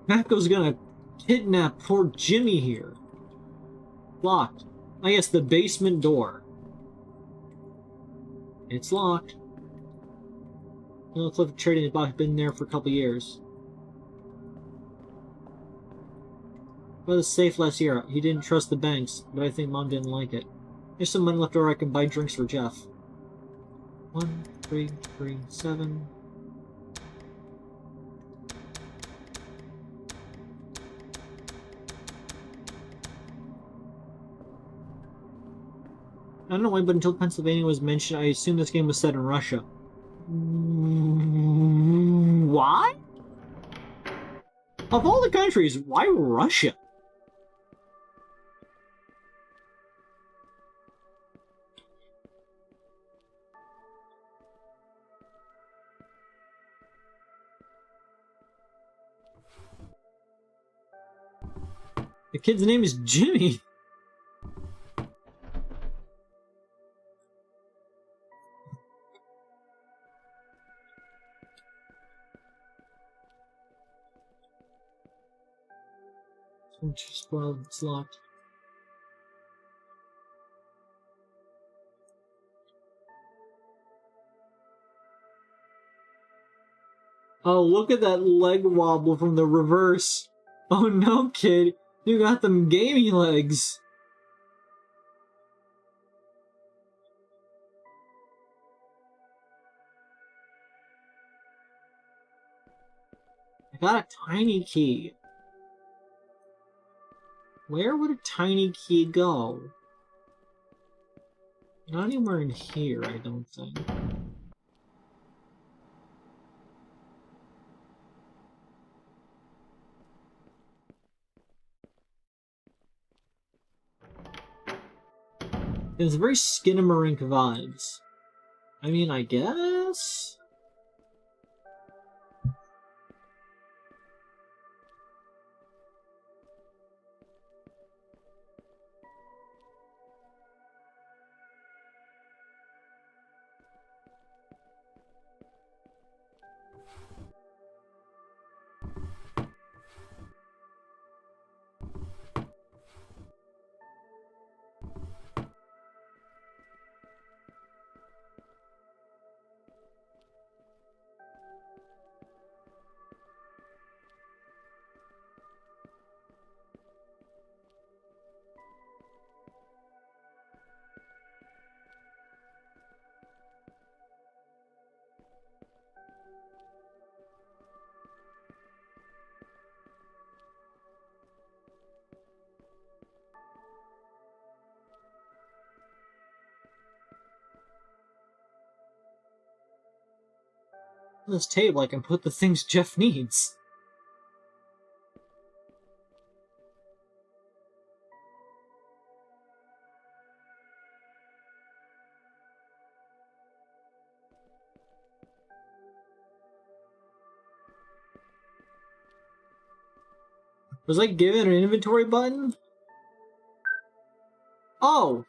Mako's gonna kidnap poor Jimmy here. Locked. I guess the basement door. It's locked. It looks like the trading box has been there for a couple years. Well, the safe last year. He didn't trust the banks, but I think Mom didn't like it. There's some money left over I can buy drinks for Jeff. 1, 3, 3, 7. I don't know why, but until Pennsylvania was mentioned, I assumed this game was set in Russia. Why? Of all the countries, why Russia? The kid's name is Jimmy. Well, it's locked. Oh, look at that leg wobble from the reverse. Oh no, kid. You got them gamey legs. I got a tiny key. Where would a tiny key go? Not anywhere in here, I don't think. It's very Skinamarink vibes. I mean, I guess? On this table, I can put the things Jeff needs. Was I given an inventory button? Oh!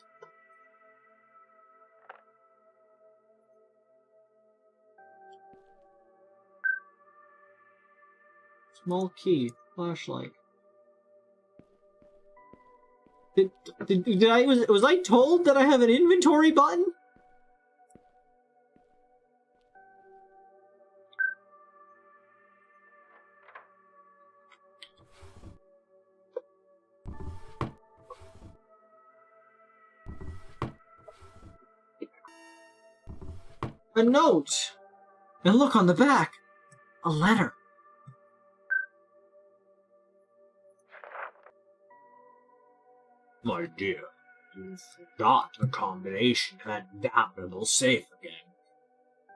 Small key, flashlight. Was I told that I have an inventory button? A note! And look on the back! A letter. My dear, you forgot the combination to that damnable safe again.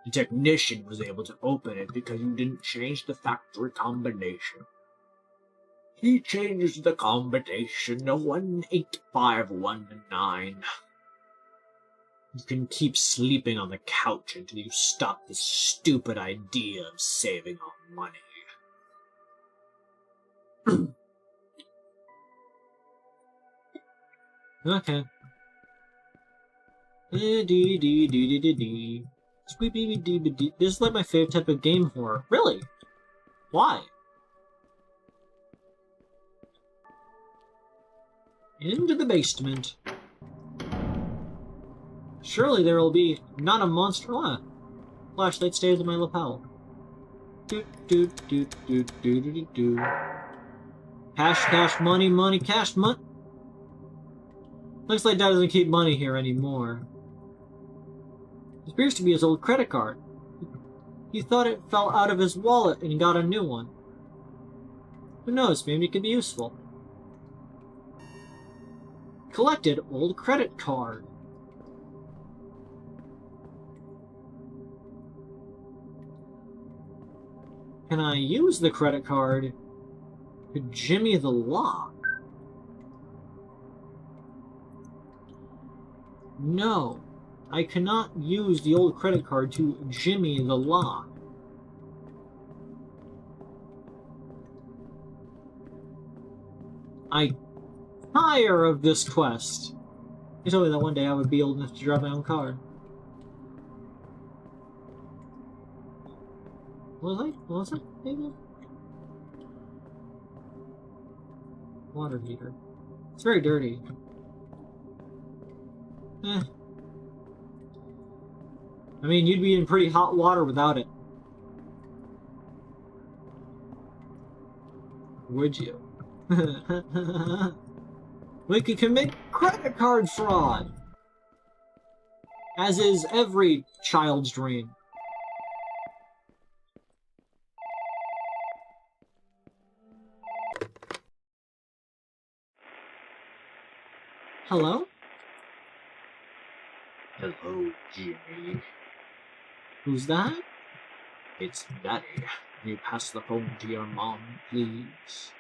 The technician was able to open it because you didn't change the factory combination. He changed the combination to 18519. You can keep sleeping on the couch until you stop this stupid idea of saving our money. Okay. This is like my favorite type of game horror. Really? Why? Into the basement. Surely there will be not a monster. Ah, flashlight stays in my lapel. Cash, money, cash, money. Looks like Dad doesn't keep money here anymore. It appears to be his old credit card. He thought it fell out of his wallet and got a new one. Who knows, maybe it could be useful. Collected old credit card. Can I use the credit card to jimmy the lock? No, I cannot use the old credit card to jimmy the lock. I tire of this quest. You told me that one day I would be old enough to drive my own car. What was it? Maybe? Water heater. It's very dirty. I mean, you'd be in pretty hot water without it. Would you? We could commit credit card fraud! As is every child's dream. Hello? Hello, Jimmy. Who's that? It's Daddy. Can you pass the phone to your mom, please?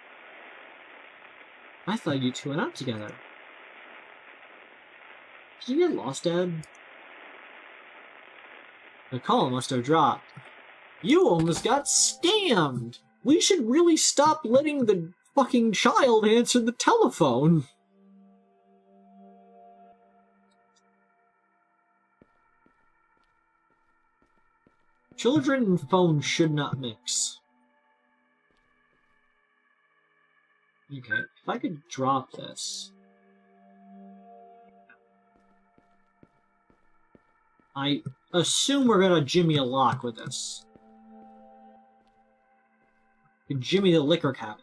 I thought you two went out together. Did you get lost, Dad? The call must have dropped. You almost got scammed! We should really stop letting the fucking child answer the telephone. Children and phones should not mix. Okay, if I could drop this. I assume we're gonna jimmy a lock with this. Jimmy the liquor cabinet.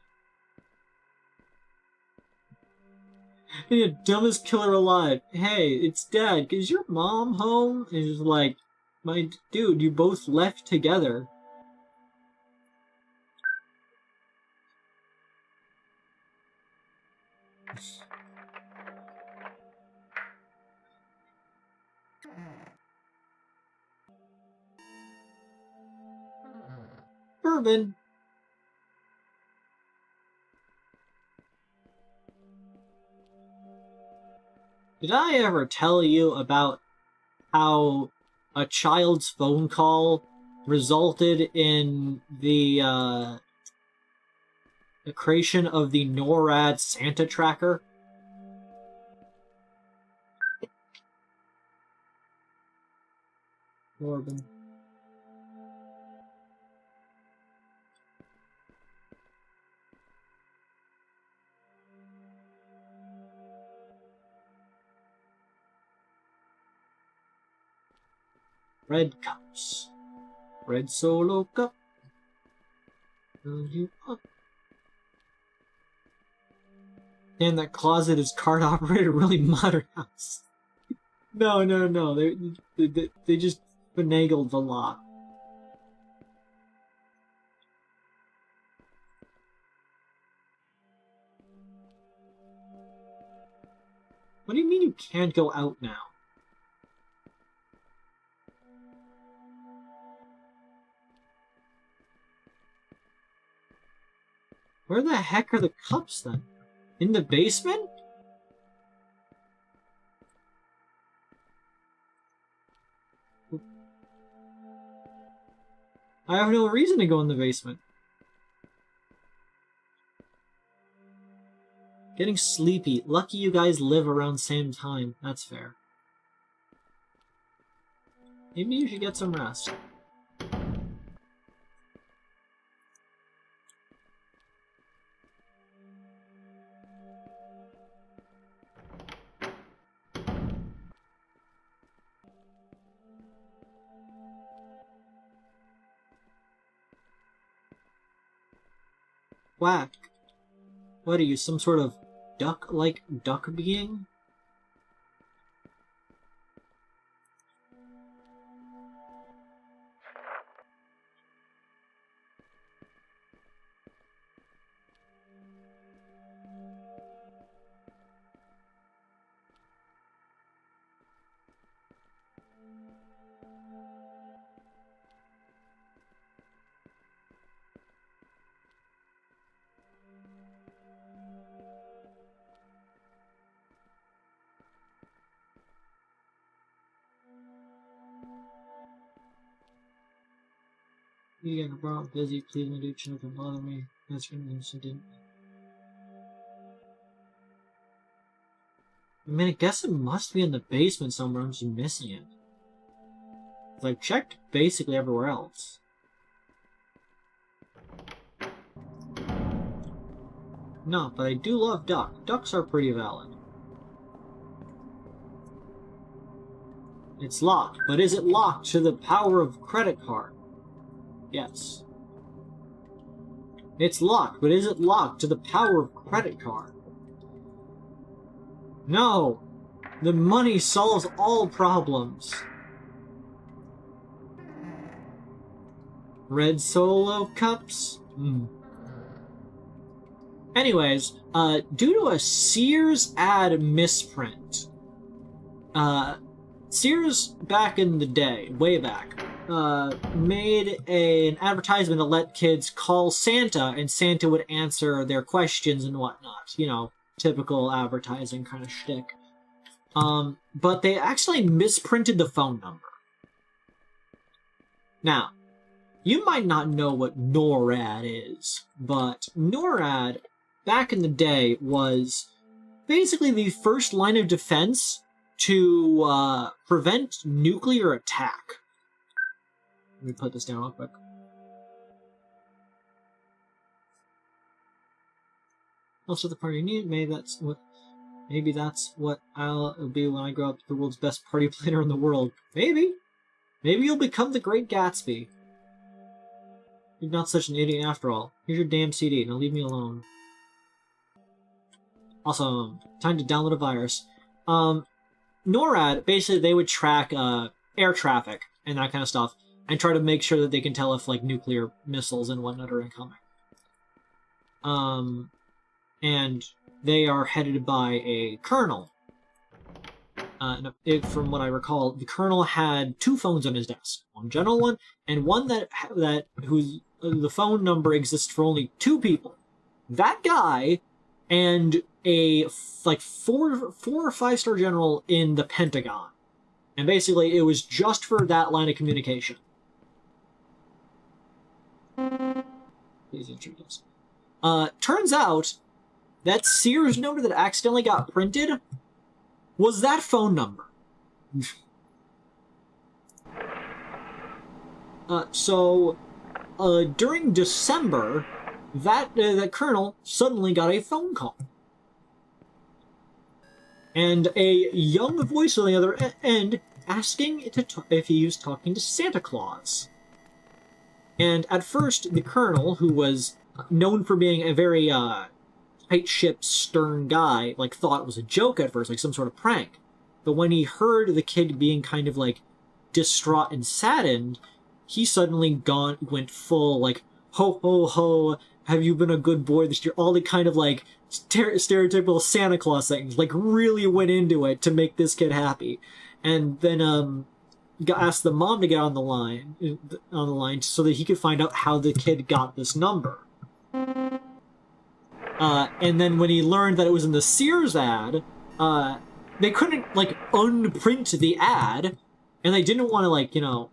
The dumbest killer alive. Hey, it's Dad. Is your mom home? And he's like, my dude, you both left together. Bourbon. Did I ever tell you about how a child's phone call resulted in the the creation of the NORAD Santa tracker. Corbin. Red cups. Red solo cup. Fill you up. And that closet is card operated, really modern house. No. They just finagled a lot. What do you mean you can't go out now? Where the heck are the cups then? In the basement? I have no reason to go in the basement. Getting sleepy. Lucky you guys live around the same time. That's fair. Maybe you should get some rest. Whack. What are you, some sort of duck-like duck being? You get brought busy, please my dude shouldn't have bother me. That's an incident. I mean, I guess it must be in the basement somewhere, I'm just missing it. I've checked basically everywhere else. No, but I do love duck. Ducks are pretty valid. It's locked, but is it locked to the power of credit card? Yes. It's locked, but is it locked to the power of credit card? No! The money solves all problems. Red solo cups? Anyways, due to a Sears ad misprint, Sears back in the day, way back, made an advertisement to let kids call Santa, and Santa would answer their questions and whatnot. You know, typical advertising kind of shtick. But they actually misprinted the phone number. Now, you might not know what NORAD is, but NORAD, back in the day, was basically the first line of defense to prevent nuclear attack. Let me put this down real quick. Also, the party need. Maybe that's what I'll be when I grow up, the world's best party planner in the world. Maybe you'll become the Great Gatsby. You're not such an idiot after all. Here's your damn CD. Now leave me alone. Awesome. Time to download a virus. NORAD, basically, they would track air traffic and that kind of stuff, and try to make sure that they can tell if, like, nuclear missiles and whatnot are incoming. And they are headed by a colonel. From what I recall, the colonel had 2 phones on his desk. One general one, and one whose the phone number exists for only 2 people. That guy and a, like, 4 or 5-star general in the Pentagon. And basically, it was just for that line of communication. Please introduce. Turns out that Sears number that accidentally got printed was that phone number. During December, that colonel suddenly got a phone call. And a young voice on the other end asking if he was talking to Santa Claus. And at first, the colonel, who was known for being a very tight-ship, stern guy, like, thought it was a joke at first, like some sort of prank. But when he heard the kid being kind of, like, distraught and saddened, he suddenly went full, like, ho, ho, ho, have you been a good boy this year? All the kind of, like, stereotypical Santa Claus things, like, really went into it to make this kid happy. And then, asked the mom to get on the line so that he could find out how the kid got this number. And then when he learned that it was in the Sears ad, they couldn't, like, unprint the ad, and they didn't want to, like, you know,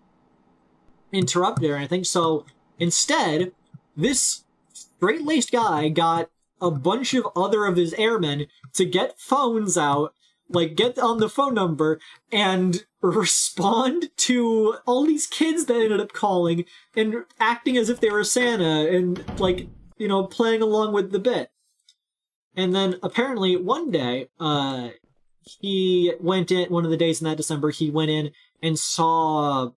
interrupt it or anything, so instead, this straight-laced guy got a bunch of other of his airmen to get phones out, like, get on the phone number, and respond to all these kids that ended up calling, and acting as if they were Santa, and, like, you know, playing along with the bit. And then, apparently, one day, he went in, one of the days in that December, he went in and saw,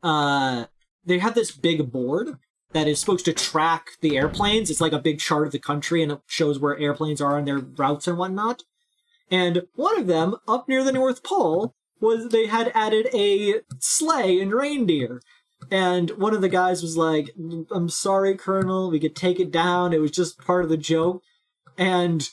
they had this big board that is supposed to track the airplanes. It's like a big chart of the country, and it shows where airplanes are on their routes and whatnot. And one of them, up near the North Pole, was they had added a sleigh and reindeer. And one of the guys was like, I'm sorry, Colonel, we could take it down. It was just part of the joke. And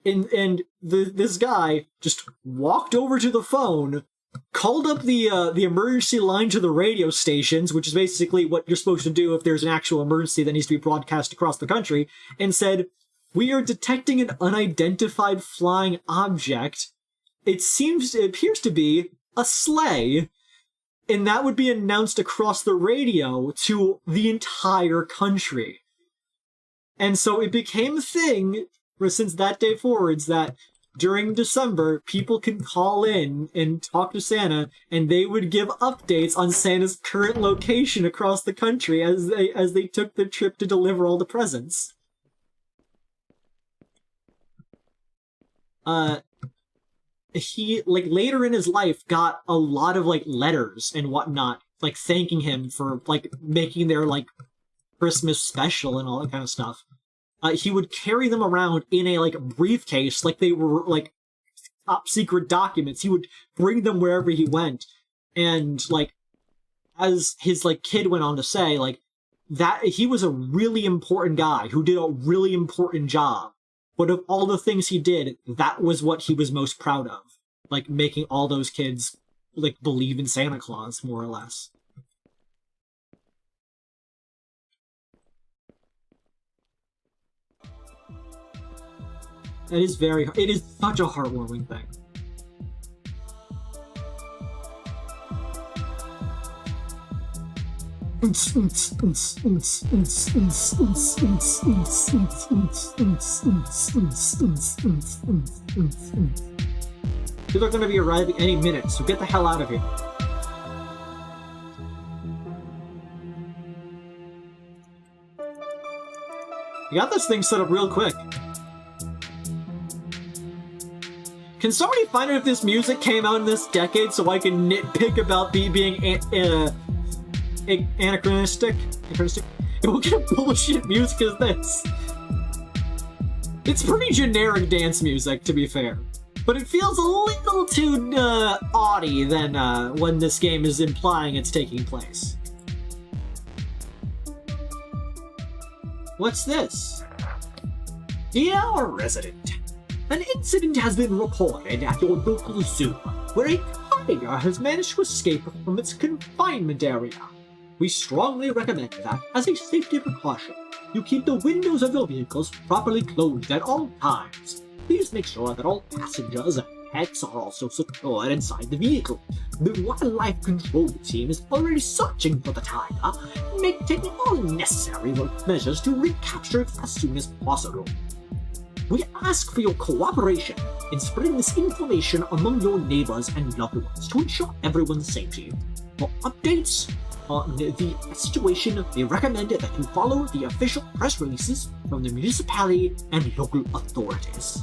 this guy just walked over to the phone, called up the emergency line to the radio stations, which is basically what you're supposed to do if there's an actual emergency that needs to be broadcast across the country, and said, we are detecting an unidentified flying object. It appears to be a sleigh. And that would be announced across the radio to the entire country. And so it became a thing, since that day forwards, that during December, people can call in and talk to Santa, and they would give updates on Santa's current location across the country as they took the trip to deliver all the presents. He, like, later in his life got a lot of, like, letters and whatnot, like, thanking him for, like, making their, like, Christmas special and all that kind of stuff. He would carry them around in a, like, briefcase, like they were, like, top-secret documents. He would bring them wherever he went. And, like, as his, like, kid went on to say, like, that he was a really important guy who did a really important job. But of all the things he did, that was what he was most proud of. Like, making all those kids, like, believe in Santa Claus, more or less. It is such a heartwarming thing. People are going to be arriving any minute, so get the hell out of here. You got this thing set up real quick. Can somebody find out if this music came out in this decade so I can nitpick about being anachronistic? What kind of bullshit music is this? It's pretty generic dance music, to be fair. But it feels a little too, oddie than, when this game is implying it's taking place. What's this? Dear resident, an incident has been reported at your local zoo, where a tiger has managed to escape from its confinement area. We strongly recommend that, as a safety precaution, you keep the windows of your vehicles properly closed at all times. Please make sure that all passengers and pets are also secured inside the vehicle. The wildlife control team is already searching for the tiger, taking all necessary measures to recapture it as soon as possible. We ask for your cooperation in spreading this information among your neighbors and loved ones to ensure everyone's safety. For updates on the situation, we recommend that you follow the official press releases from the municipality and local authorities.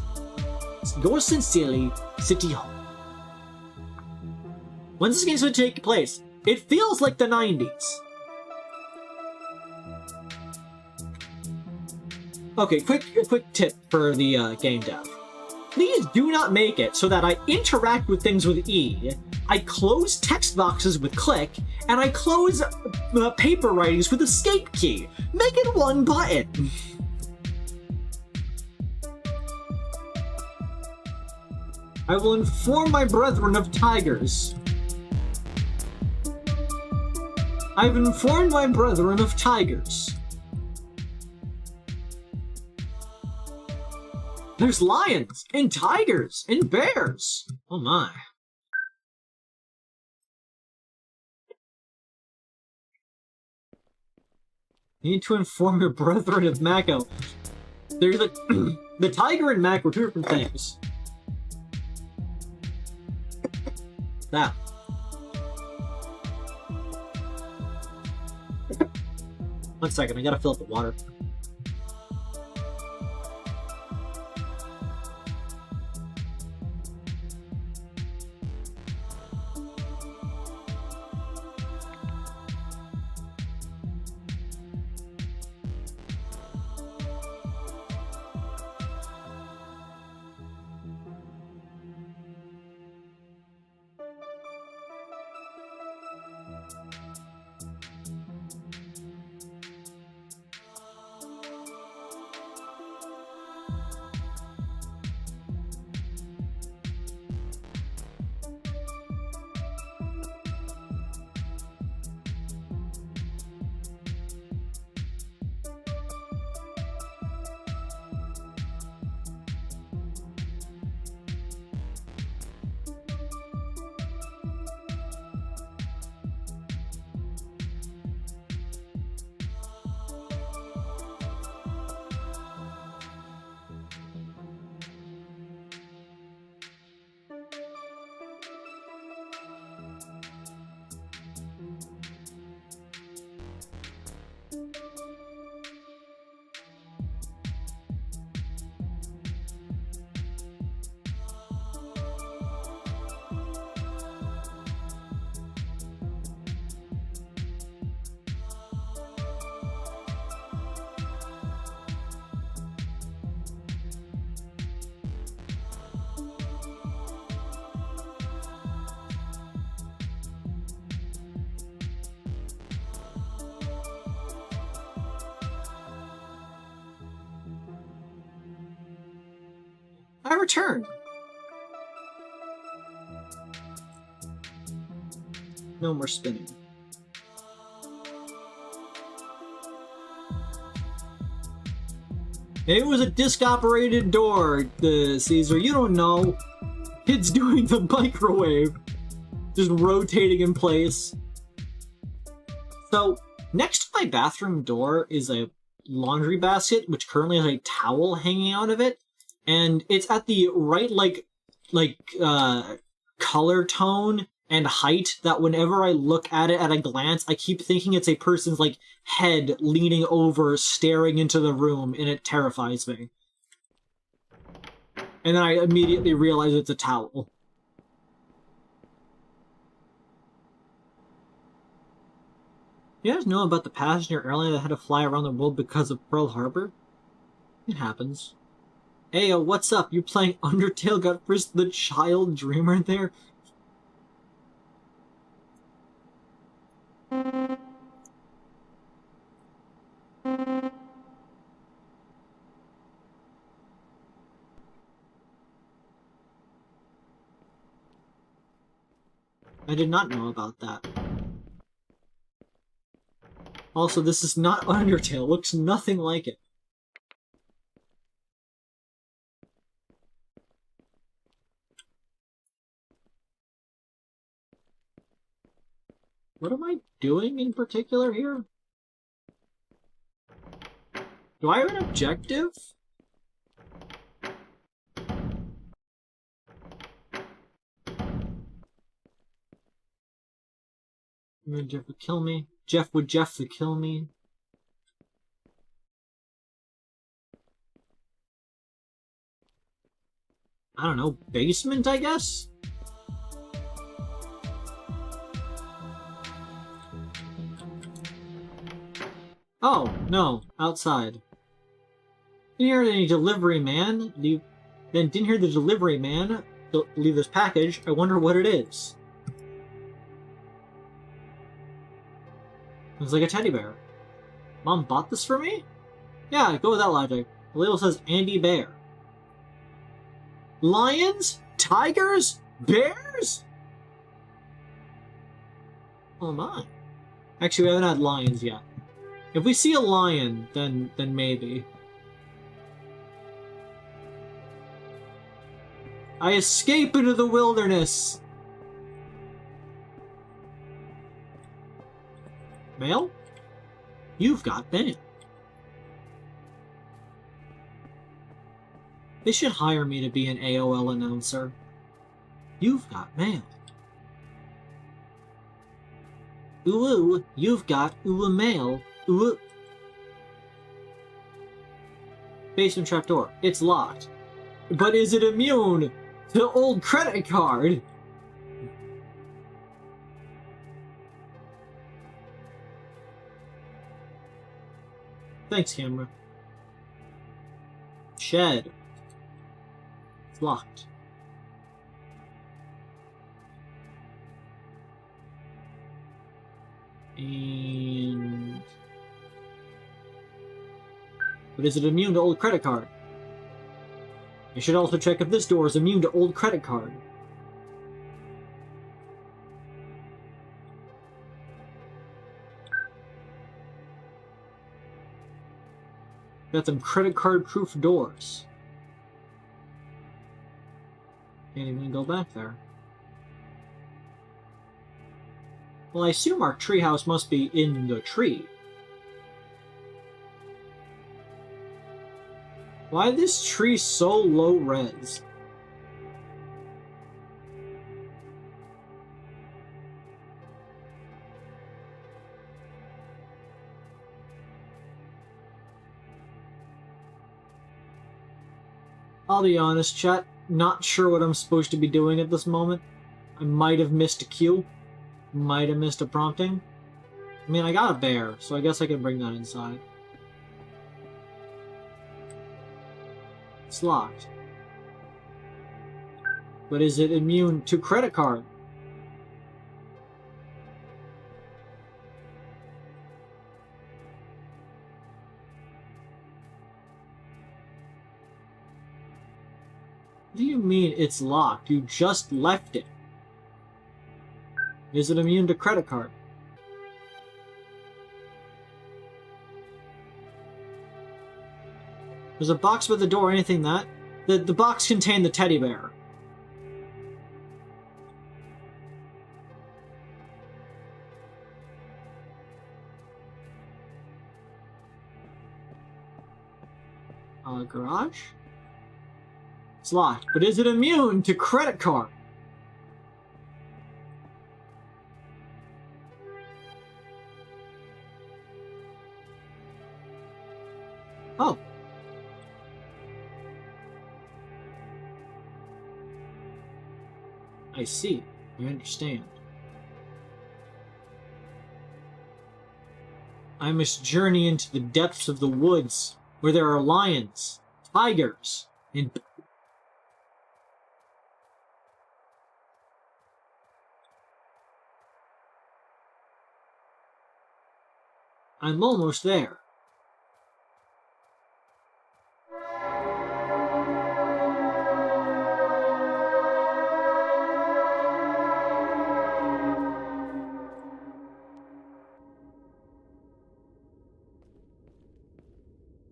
Yours sincerely, City Hall. When's this game going to take place? It feels like the 90s. Okay, quick tip for the game dev. Please do not make it so that I interact with things with E, I close text boxes with click, and I close paper writings with escape key. Make it one button. I will inform my brethren of tigers. I've informed my brethren of tigers. There's lions, and tigers, and bears. Oh my. You need to inform your brethren of Mako. They're the tiger and Mac were two different things. That. One second, I gotta fill up the water. I return. No more spinning. It was a disc-operated door, Caesar. You don't know. Kid's doing the microwave. Just rotating in place. So, next to my bathroom door is a laundry basket, which currently has a towel hanging out of it. And it's at the right, color tone and height that whenever I look at it at a glance, I keep thinking it's a person's, head leaning over, staring into the room, and it terrifies me. And then I immediately realize it's a towel. You guys know about the passenger airline that had to fly around the world because of Pearl Harbor? It happens. Hey, what's up? You playing Undertale? Got first the child dreamer there? I did not know about that. Also, this is not Undertale. It looks nothing like it. What am I doing in particular here? Do I have an objective? Would Jeff would kill me? Would Jeff kill me? I don't know, basement, I guess? Oh, no, outside. Didn't hear any delivery man. Didn't hear the delivery man leave this package. I wonder what it is. It was like a teddy bear. Mom bought this for me? Yeah, go with that logic. The label says Andy Bear. Lions? Tigers? Bears? Oh my. Actually, we haven't had lions yet. If we see a lion, then maybe. I escape into the wilderness! Mail? You've got mail. They should hire me to be an AOL announcer. You've got mail. Ooh, you've got mail. Ooh. Basement trapdoor. It's locked. But is it immune to old credit card? Thanks, camera. Shed. It's locked. And... but is it immune to old credit card? I should also check if this door is immune to old credit card. Got some credit card proof doors. Can't even go back there. Well, I assume our treehouse must be in the tree. Why is this tree so low res? I'll be honest, chat. Not sure what I'm supposed to be doing at this moment. I might have missed a cue. Might have missed a prompting. I mean, I got a bear, so I guess I can bring that inside. It's locked. But is it immune to credit card? What do you mean it's locked? You just left it. Is it immune to credit card? There's a box by the door, anything that? The box contained the teddy bear. Garage? It's locked, but is it immune to credit card? Oh. I see. I understand. I must journey into the depths of the woods, where there are lions, tigers, and... I'm almost there.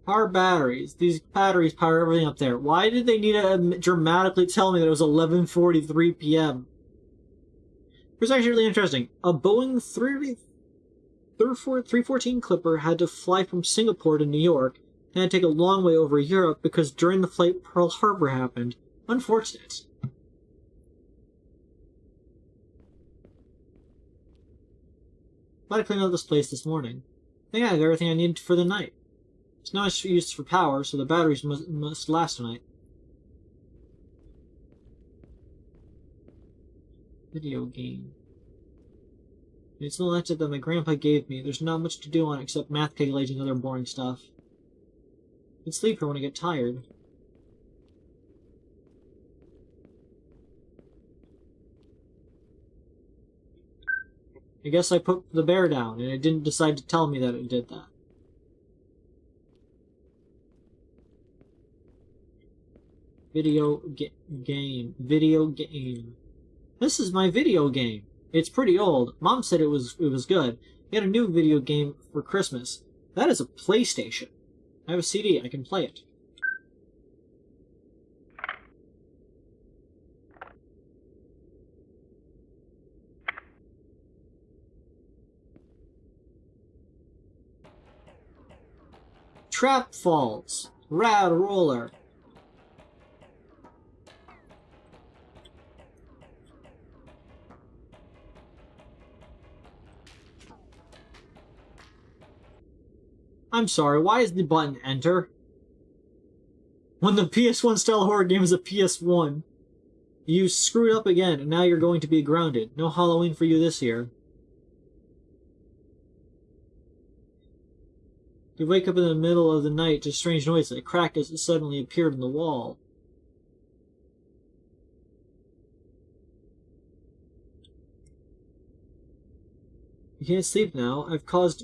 Power batteries. These batteries power everything up there. Why did they need to dramatically tell me that it was 11:43 p.m.? It's actually really interesting. A Boeing 314 Clipper had to fly from Singapore to New York and had to take a long way over Europe because during the flight Pearl Harbor happened. Unfortunate. Glad I cleaned out this place this morning. I think I have everything I need for the night. It's not much use for power, so the batteries must last tonight. Video game. It's the laptop that my grandpa gave me. There's not much to do on it except math calculations and other boring stuff. I can sleep here when I get tired. I guess I put the bear down, and it didn't decide to tell me that it did that. Video game. This is my video game. It's pretty old. Mom said it was good. We had a new video game for Christmas. That is a PlayStation. I have a CD. I can play it. Trap Falls. Rad Roller. I'm sorry, why is the button enter? When the PS1 style horror game is a PS1. You screwed up again, and now you're going to be grounded. No Halloween for you this year. You wake up in the middle of the night to a strange noise, like a crack as it suddenly appeared in the wall. You can't sleep now. I've saved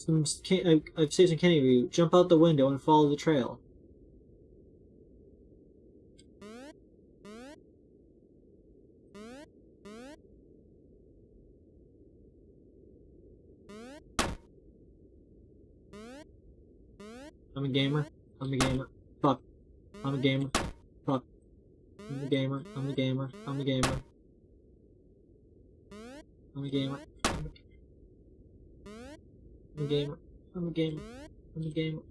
some candy for you. Jump out the window and follow the trail. I'm a gamer. I'm a gamer. Fuck. I'm a gamer. Fuck. I'm a gamer. I'm a gamer. I'm a gamer. I'm a gamer. I'm a gamer. I'm a gamer. I'm a gamer.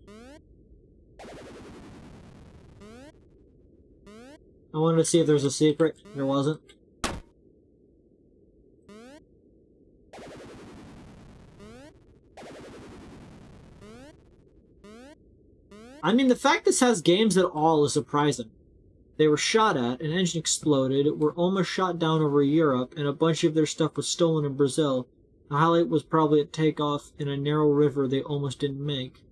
I wanted to see if there was a secret. There wasn't. I mean, the fact this has games at all is surprising. They were shot at, an engine exploded, were almost shot down over Europe, and a bunch of their stuff was stolen in Brazil. The highlight was probably a takeoff in a narrow river they almost didn't make.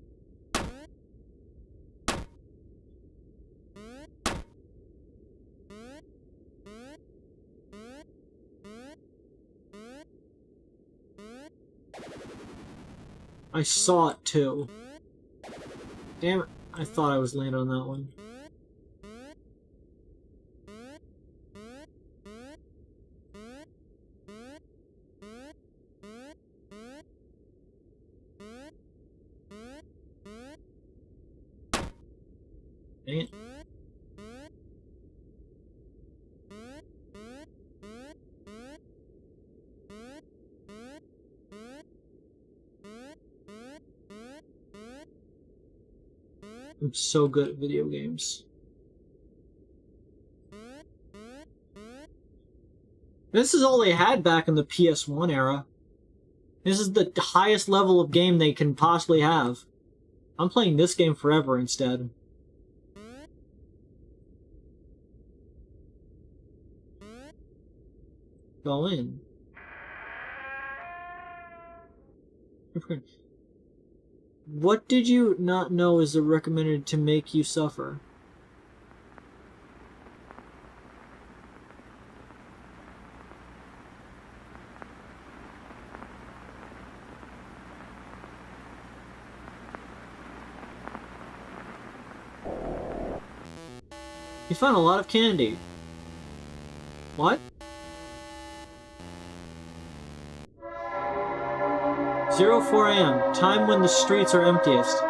I saw it too. Damn it, I thought I was landing on that one. Dang it. I'm so good at video games. This is all they had back in the PS1 era. This is the highest level of game they can possibly have. I'm playing this game forever instead. Go in. What did you not know is recommended to make you suffer? You found a lot of candy. What? 04 AM, time when the streets are emptiest.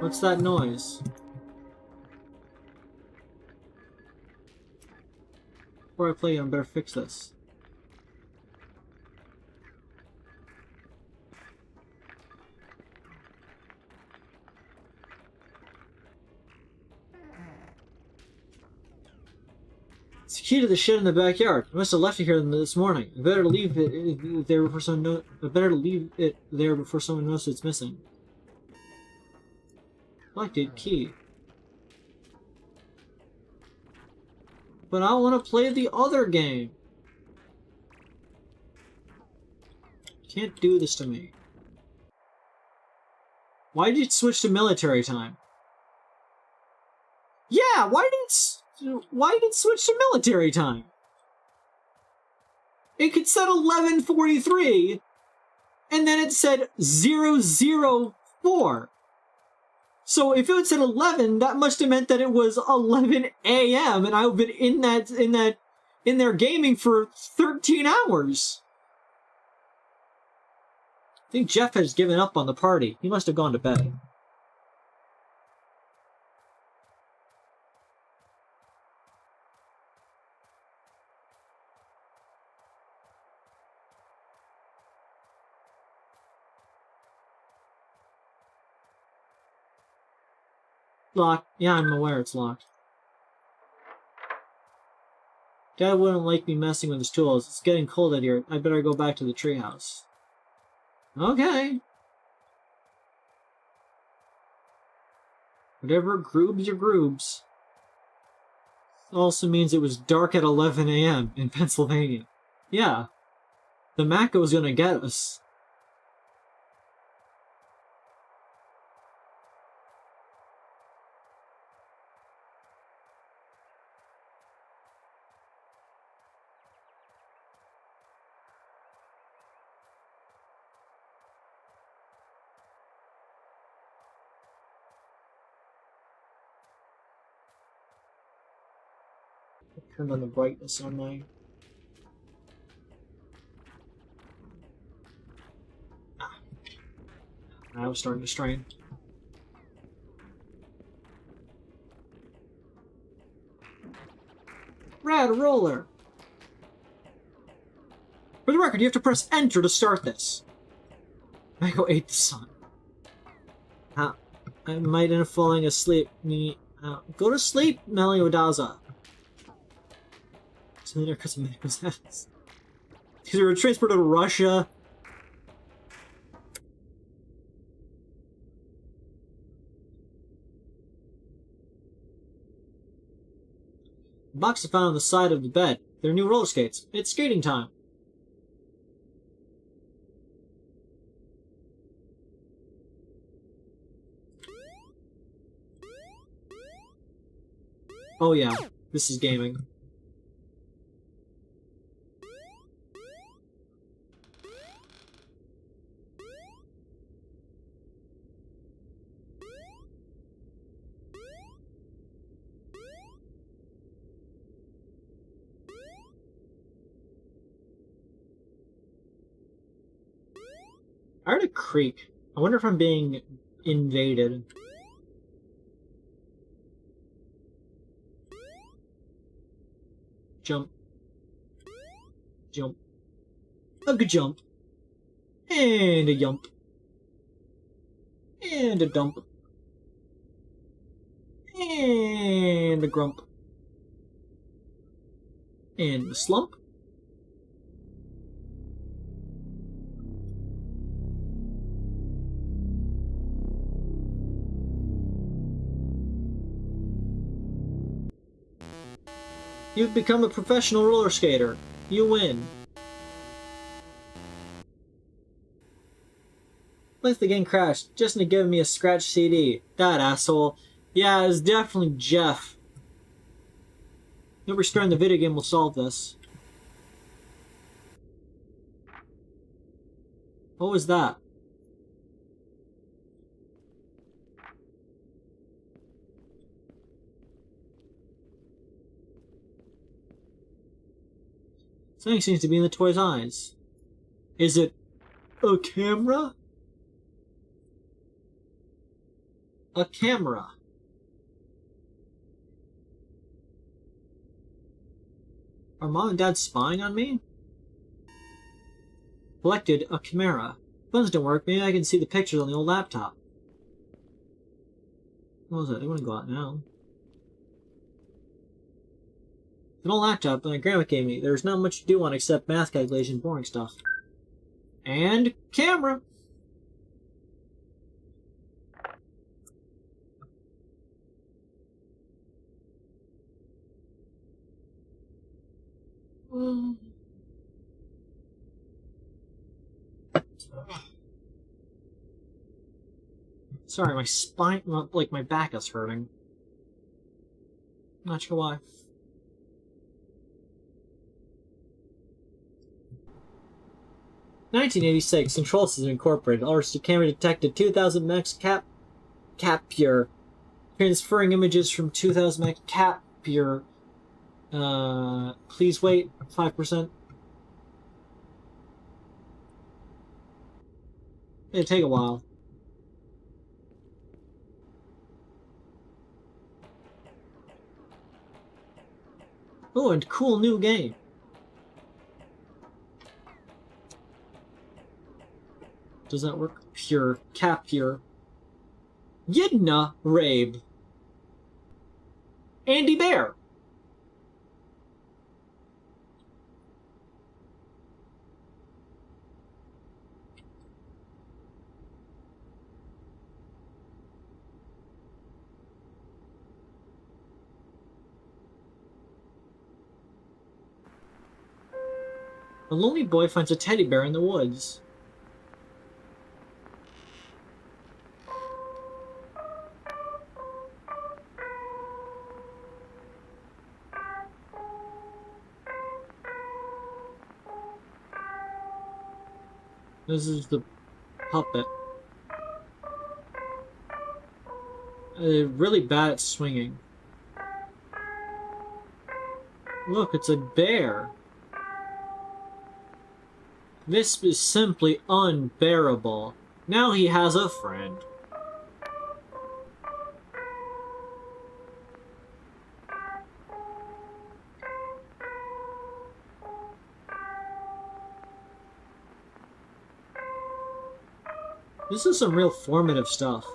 What's that noise? Before I play, I better fix this. It's the key to the shed in the backyard. I must have left it here this morning. I better leave it there before someone knows it's missing. Selected key. But I want to play the other game. Can't do this to me. Why did it switch to military time? Yeah, why did it switch to military time? It could set 11:43, and then it said 004. So if it said 11, that must have meant that it was 11 a.m. and I've been in there gaming for 13 hours. I think Jeff has given up on the party. He must have gone to bed. Locked. Yeah, I'm aware it's locked. Dad wouldn't like me messing with his tools. It's getting cold out here. I better go back to the treehouse. Okay. Whatever groobs your groobs. Also means it was dark at 11 a.m. in Pennsylvania. Yeah. The Maco's gonna get us. Turn on the brightness on my... I was starting to strain. Rad roller! For the record, you have to press enter to start this. Mako ate the sun. I might end up falling asleep. Go to sleep, Meliodaza. So there because of Mako's ass. These were transported to Russia. The box I found on the side of the bed. They're new roller skates. It's skating time. Oh yeah, this is gaming. I heard a creak. I wonder if I'm being invaded. Jump. Jump. A good jump. And a yump. And a dump. And a grump. And a slump. You've become a professional roller skater. You win. Once the game crashed, Justin had given me a scratch CD. That asshole. Yeah, it's definitely Jeff. No restoring the video game will solve this. What was that? Something seems to be in the toy's eyes. Is it a camera? A camera. A Are mom and dad spying on me? Collected a camera. Buttons don't work. Maybe I can see the pictures on the old laptop. What was that? I want to go out now. An old laptop that my grandma gave me. There's not much to do on except math calculation, boring stuff. And camera. Sorry, my spine, like my back is hurting. Not sure why. "1986, Control System Incorporated. Ulster camera detected 2000 max capture. Transferring images from 2000 max capture. Please wait. 5%. It'll take a while. Oh, and cool new game. Does that work? Pure. Capture. Yidna Rabe. Andy Bear. A lonely boy finds a teddy bear in the woods. This is the puppet. Really bad at swinging. Look, it's a bear. This is simply unbearable. Now he has a friend. This is some real formative stuff.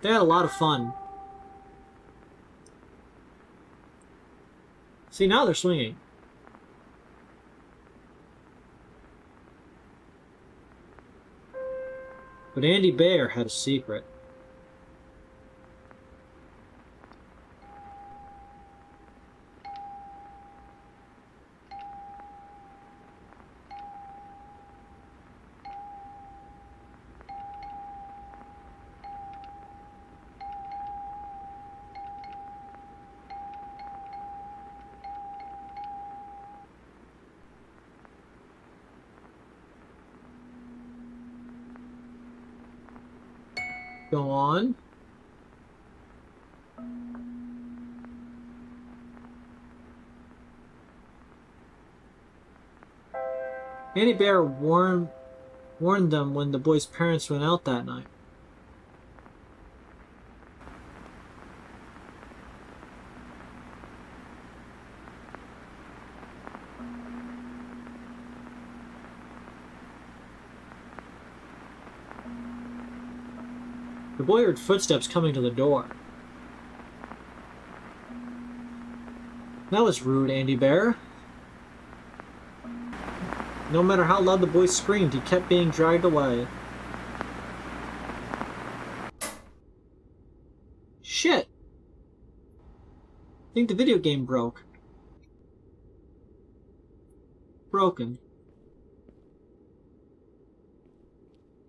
They had a lot of fun. See, now they're swinging. But Andy Bear had a secret. Go on. Andy Bear warned them when the boy's parents went out that night. The boy heard footsteps coming to the door. That was rude, Andy Bear. No matter how loud the boy screamed, he kept being dragged away. Shit! I think the video game broke. Broken.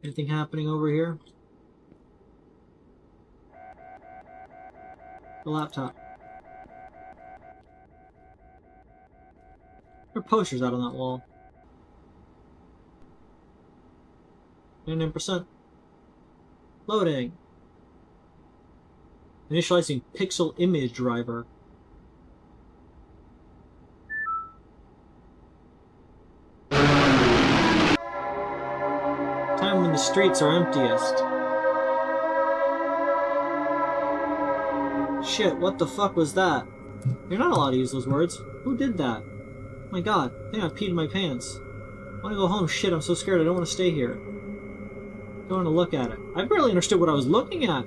Anything happening over here? The laptop. There are posters out on that wall. 99%. Loading. Initializing pixel image driver. Time when the streets are emptiest. shit, what the fuck was that? You're not allowed to use those words. Who did that? Oh my god, I think I peed in my pants. I wanna go home. Shit, I'm so scared. I don't want to stay here. I don't want to look at it. I barely understood what I was looking at.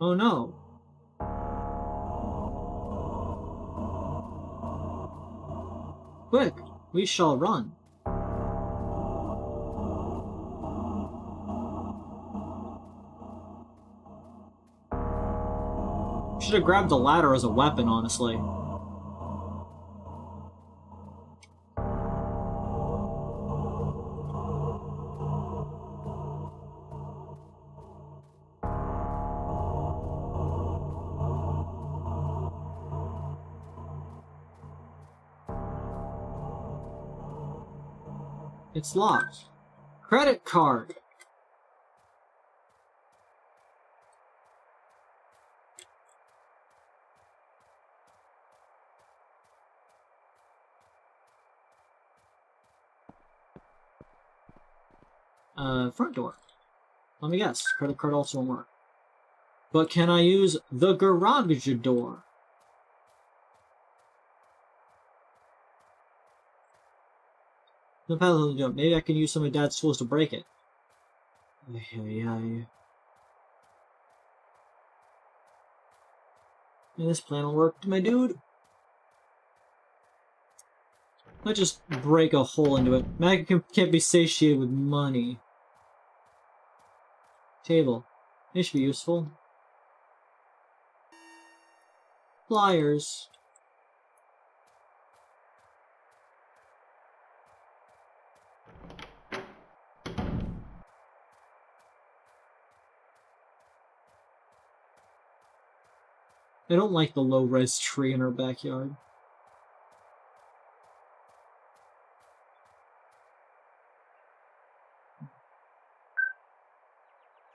Oh no. Quick, we shall run. Should have grabbed the ladder as a weapon, honestly. It's locked. Credit card. Front door. Let me guess. Credit card also won't work. But can I use the garage door? The pedal jump. Maybe I can use some of Dad's tools to break it. Yeah. This plan will work, my dude. Let's just break a hole into it. Mag can't be satiated with money. Table. This should be useful. Pliers. I don't like the low-res tree in our backyard.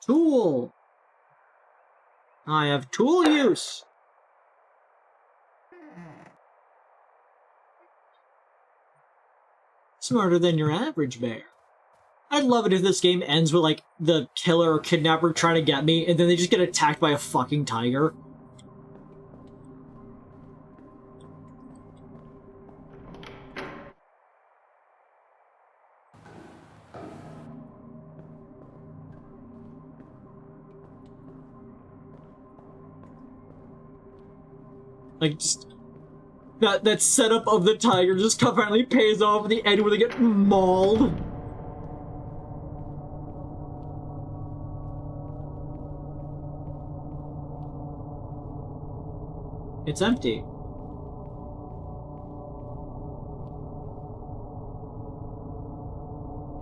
Tool! I have tool use! Smarter than your average bear. I'd love it if this game ends with, like, the killer or kidnapper trying to get me, and then they just get attacked by a fucking tiger. Like, just that setup of the tiger just finally pays off at the end where they get mauled. It's empty.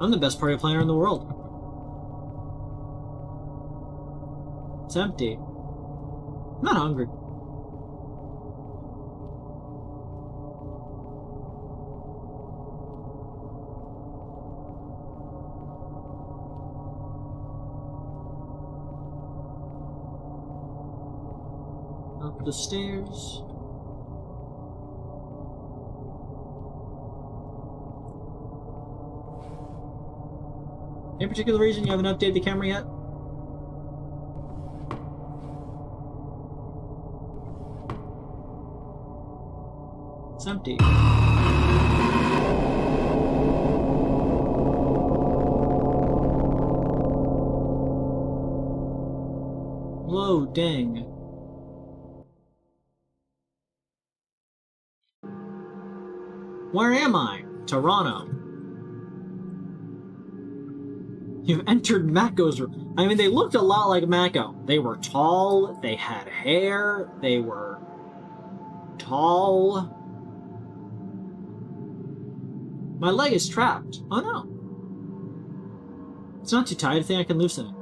I'm the best party planner in the world. It's empty. I'm not hungry. Up the stairs. Any particular reason you haven't updated the camera yet? It's empty. Loading. Where am I? Toronto. You've entered Mako's room. I mean, they looked a lot like Mako. They were tall, they had hair, they were tall. My leg is trapped. Oh no. It's not too tight, I think I can loosen it.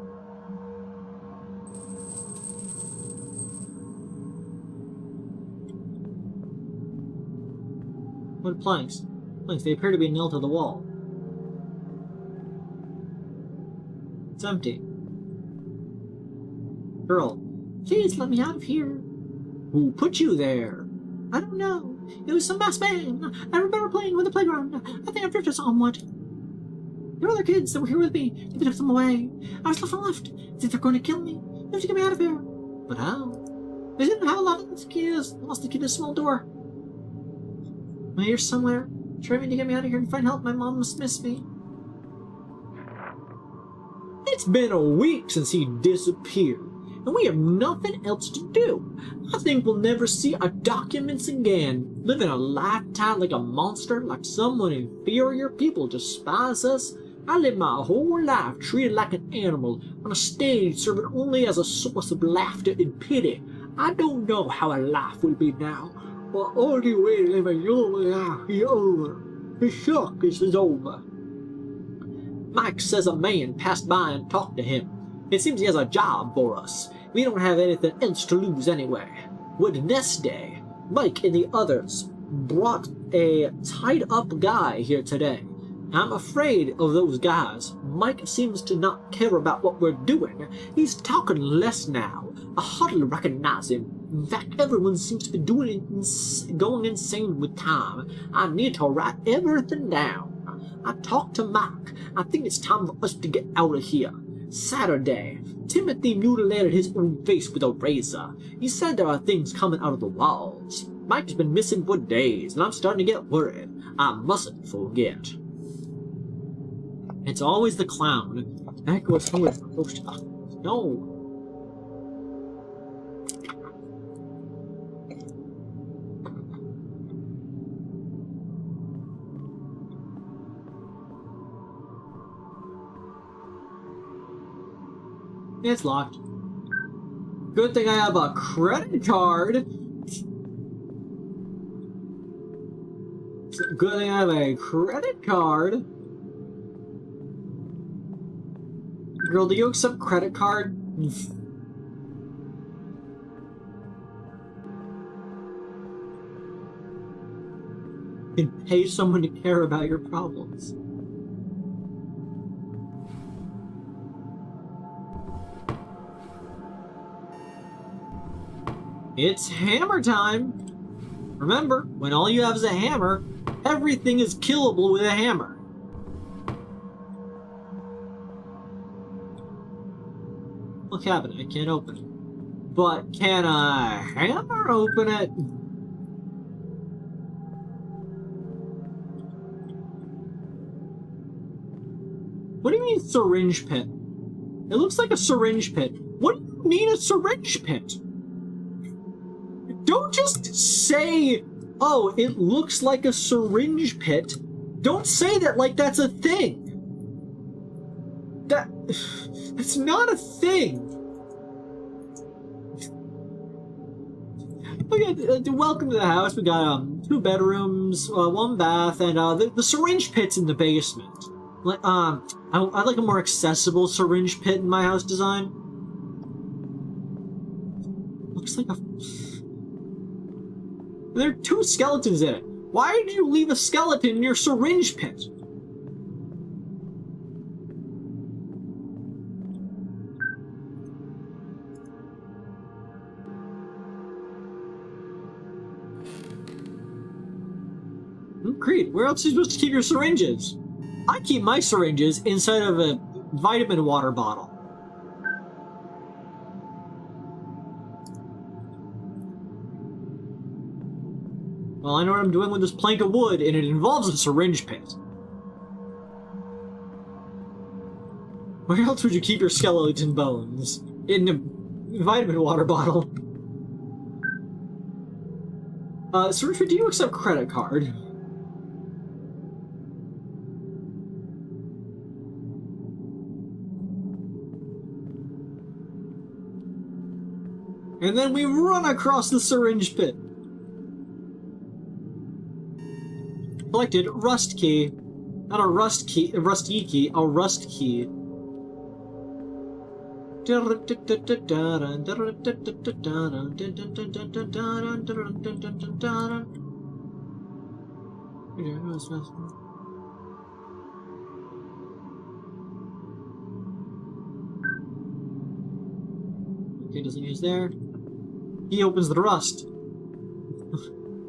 What planks? Planks, they appear to be nailed to the wall. It's empty. Girl, please let me out of here. Who put you there? I don't know. It was some masked man. I remember playing with the playground. I think I've drifted somewhat. There were other kids that were here with me. They took them away. I was left and left. I think they're going to kill me. They have to get me out of here. But how? They didn't have a lot of the keys. I lost the key to a small door. I'm here somewhere. Trying to get me out of here and find help. My mom must miss me. It's been a week since he disappeared, and we have nothing else to do. I think we'll never see our documents again. Living a lifetime like a monster, like someone inferior, people despise us. I lived my whole life treated like an animal, on a stage serving only as a source of laughter and pity. I don't know how our life will be now, but only way to live a young life is over. The circus is over. Mike says a man passed by and talked to him. It seems he has a job for us. We don't have anything else to lose anyway. Wednesday, Mike and the others brought a tied-up guy here today. I'm afraid of those guys. Mike seems to not care about what we're doing. He's talking less now. I hardly recognize him. In fact, everyone seems to be going insane with time. I need to write everything down. I talked to Mike. I think it's time for us to get out of here. Saturday, Timothy mutilated his own face with a razor. He said there are things coming out of the walls. Mike's been missing for days, and I'm starting to get worried. I mustn't forget. It's always the clown. That goes always supposed to. No. It's locked. Good thing I have a credit card. Good thing I have a credit card. Girl, do you accept credit card? You can pay someone to care about your problems. It's hammer time! Remember, when all you have is a hammer, everything is killable with a hammer. Well, cabinet, I can't open it. But can a hammer open it? What do you mean syringe pit? It looks like a syringe pit. What do you mean a syringe pit? Don't just say, oh, it looks like a syringe pit. Don't say that like that's a thing. That's not a thing. Okay, welcome to the house. We got 2 bedrooms, 1 bath, and the syringe pit's in the basement. I'd like a more accessible syringe pit in my house design. Looks like a... There are 2 skeletons in it. Why did you leave a skeleton in your syringe pit? Creed, where else are you supposed to keep your syringes? I keep my syringes inside of a vitamin water bottle. Well, I know what I'm doing with this plank of wood, and it involves a syringe pit. Where else would you keep your skeleton bones? In a vitamin water bottle. Syringe pit, do you accept credit card? And then we run across the syringe pit. Collected rust key. Not a rust key, a rusty key, a rust key. Okay, doesn't use there. He opens the rust.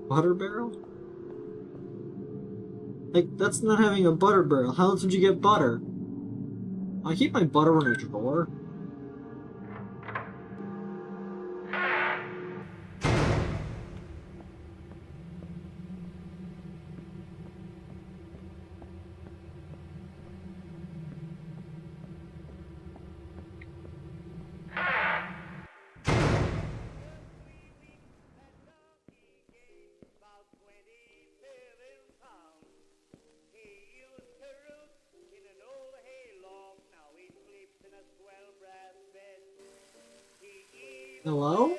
Butter barrel? Like, that's not having a butter barrel. How else would you get butter? I keep my butter in a drawer. Hello?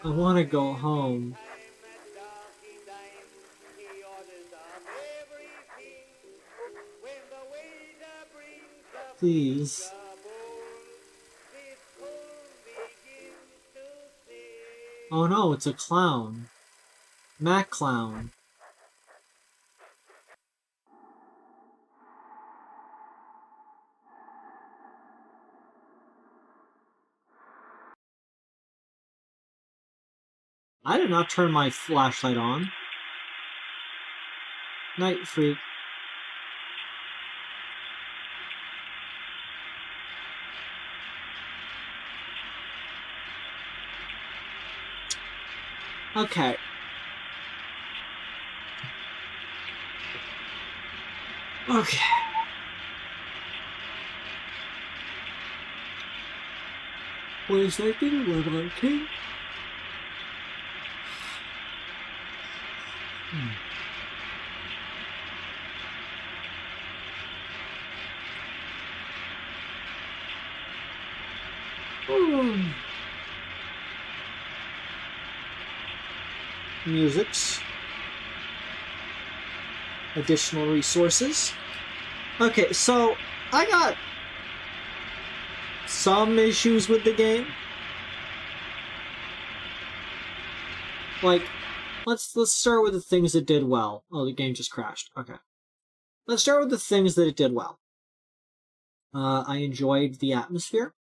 I want to go home. Please. Oh no, it's a clown. Mac Clown. I did not turn my flashlight on. Night freak. Okay. Okay. Wait a second, what about King? Musics. Additional resources. Okay, so I got some issues with the game. Like, let's start with the things it did well. Oh, the game just crashed. Okay. Let's start with the things that it did well. I enjoyed the atmosphere.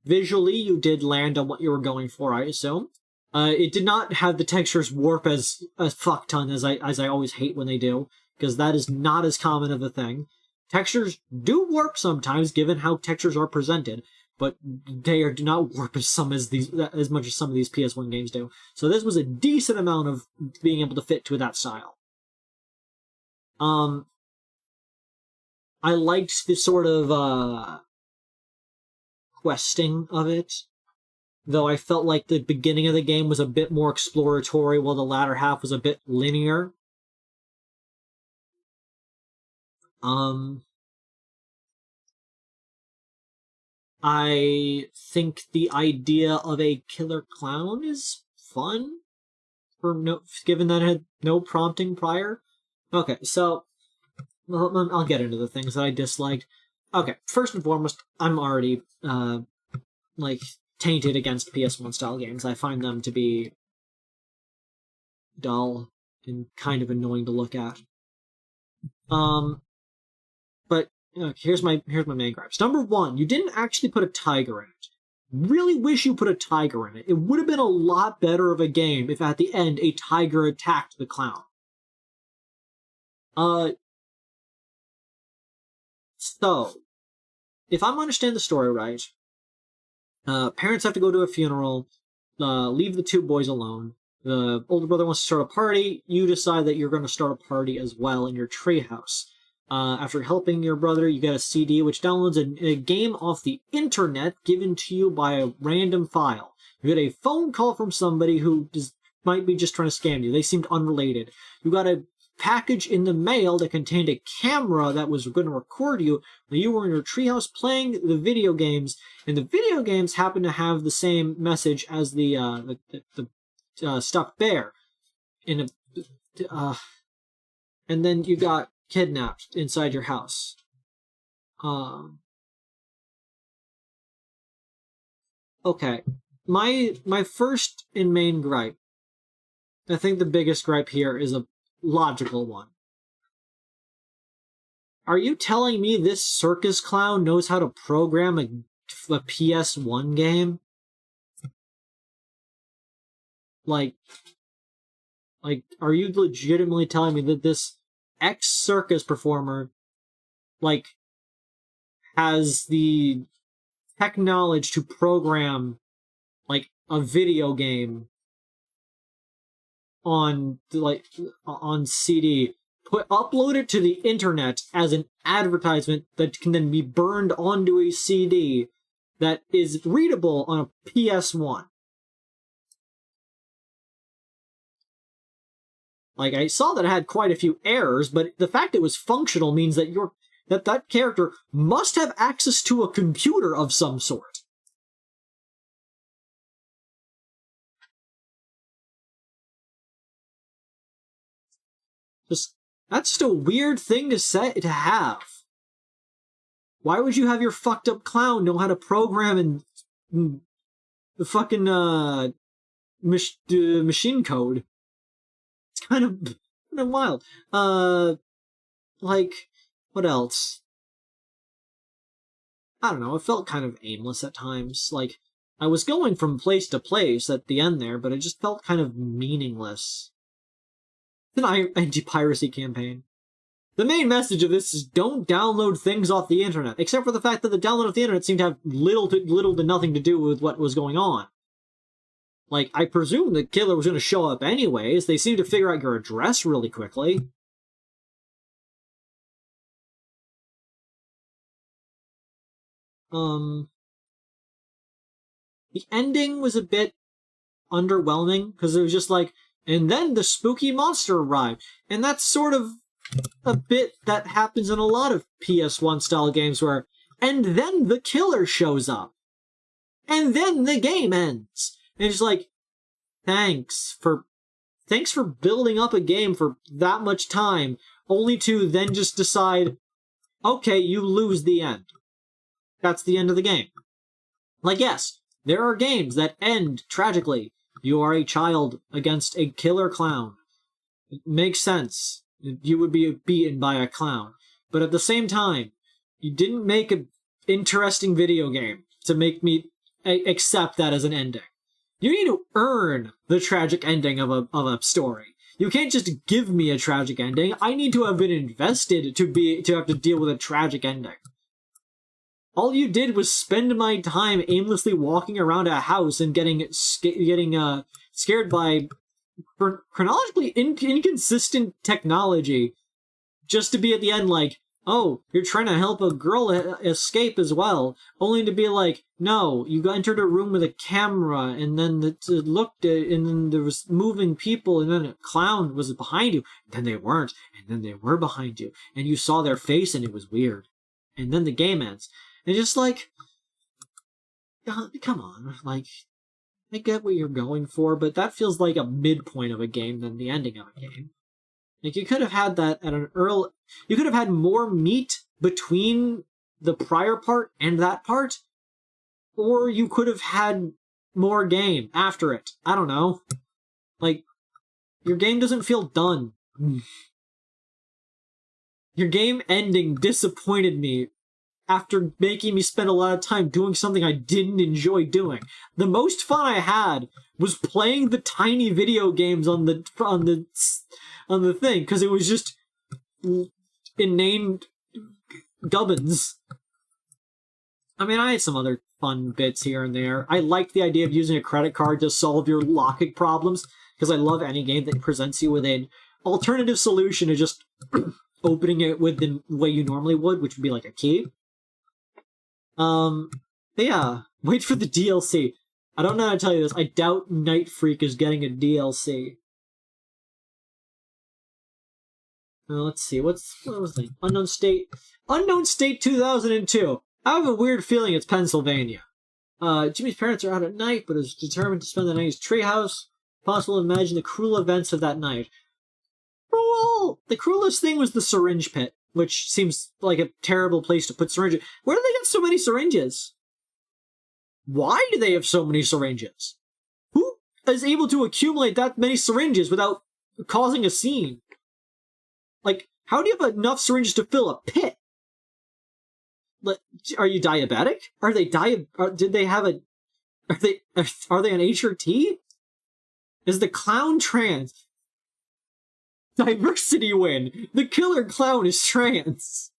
Visually, you did land on what you were going for, I assume. It did not have the textures warp as a fuck ton as I always hate when they do, because that is not as common of a thing. Textures do warp sometimes, given how textures are presented, but they do not warp as much as some of these PS1 games do. So this was a decent amount of being able to fit to that style. I liked the sort of questing of it, though I felt like the beginning of the game was a bit more exploratory, while the latter half was a bit linear. I think the idea of a killer clown is fun, given that it had no prompting prior. Okay, so I'll get into the things that I disliked. Okay, first and foremost, I'm already tainted against PS1 style games. I find them to be dull and kind of annoying to look at. But here's my main gripes. Number one, you didn't actually put a tiger in it. Really wish you put a tiger in it. It would have been a lot better of a game if at the end a tiger attacked the clown. So, if I'm understanding the story right, parents have to go to a funeral, leave the two boys alone. The older brother wants to start a party. You decide that you're going to start a party as well in your treehouse. After helping your brother, you get a CD which downloads a game off the internet given to you by a random file. You get a phone call from somebody who might be just trying to scam you. They seemed unrelated. You got a package in the mail that contained a camera that was going to record you when you were in your treehouse playing the video games, and the video games happen to have the same message as the stuffed bear. And then you got kidnapped inside your house. Okay. My first and main gripe, I think the biggest gripe here is a logical one. Are you telling me this circus clown knows how to program a PS1 game? Like, are you legitimately telling me that this ex-circus performer, like, has the tech knowledge to program, like, a video game on CD, upload it to the internet as an advertisement that can then be burned onto a CD that is readable on a PS1? Like, I saw that it had quite a few errors, but the fact it was functional means that that character must have access to a computer of some sort. That's just a weird thing to have. Why would you have your fucked up clown know how to program in the fucking machine code? It's kind of wild. Like, what else? I don't know, it felt kind of aimless at times. Like, I was going from place to place at the end there, but it just felt kind of meaningless. It's an anti-piracy campaign. The main message of this is don't download things off the internet, except for the fact that the download of the internet seemed to have little to nothing to do with what was going on. Like, I presume the killer was going to show up anyways. They seem to figure out your address really quickly. The ending was a bit underwhelming, because it was just like, and then the spooky monster arrived. And that's sort of a bit that happens in a lot of PS1 style games where, and then the killer shows up. And then the game ends. And it's like, thanks for building up a game for that much time, only to then just decide, okay, you lose the end. That's the end of the game. Like, yes, there are games that end tragically. You are a child against a killer clown. It makes sense. You would be beaten by a clown. But at the same time, you didn't make an interesting video game to make me accept that as an ending. You need to earn the tragic ending of a story. You can't just give me a tragic ending. I need to have been invested to have to deal with a tragic ending. All you did was spend my time aimlessly walking around a house and getting scared by chronologically inconsistent technology, just to be at the end like, oh, you're trying to help a girl escape as well, only to be like, no, you entered a room with a camera, and then it looked, and then there was moving people, and then a clown was behind you, and then they weren't, and then they were behind you, and you saw their face, and it was weird. And then the game ends. And just like, come on, like, I get what you're going for, but that feels like a midpoint of a game than the ending of a game. Like, you could have had that at you could have had more meat between the prior part and that part, or you could have had more game after it. I don't know. Like, your game doesn't feel done. Your game ending disappointed me after making me spend a lot of time doing something I didn't enjoy doing. The most fun I had was playing the tiny video games on the thing, because it was just inane gubbins. I mean, I had some other fun bits here and there. I liked the idea of using a credit card to solve your locking problems, because I love any game that presents you with an alternative solution to just opening it with the way you normally would, which would be like a key. But yeah, wait for the DLC. I don't know how to tell you this. I doubt Night Freak is getting a DLC. Let's see. What was the Unknown State? Unknown State 2002. I have a weird feeling it's Pennsylvania. Jimmy's parents are out at night, but is determined to spend the night in his treehouse. Possible to imagine the cruel events of that night. Cruel! The cruelest thing was the syringe pit, which seems like a terrible place to put syringes. Where do they get so many syringes? Why do they have so many syringes? Who is able to accumulate that many syringes without causing a scene? Like, How do you have enough syringes to fill a pit? Are you diabetic? Are they did they have a... Are they an HRT? Is the clown trans? Diversity win! The killer clown is trans!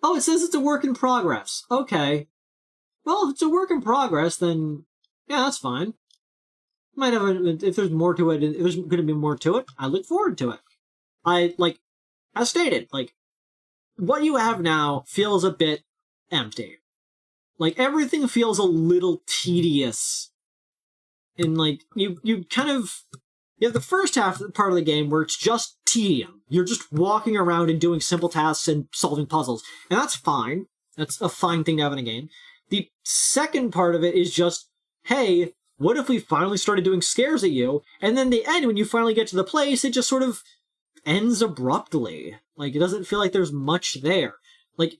Oh, it says it's a work in progress. Okay. Well, if it's a work in progress, then yeah, that's fine. Might have if there's more to it, if there's going to be more to it, I look forward to it. As stated, what you have now feels a bit empty. Everything feels a little tedious. And, you kind of... You have the first part of the game where it's just tedium. You're just walking around and doing simple tasks and solving puzzles. And that's fine. That's a fine thing to have in a game. The second part of it is just, hey, what if we finally started doing scares at you? And then the end, when you finally get to the place, it just sort of ends abruptly. It doesn't feel like there's much there.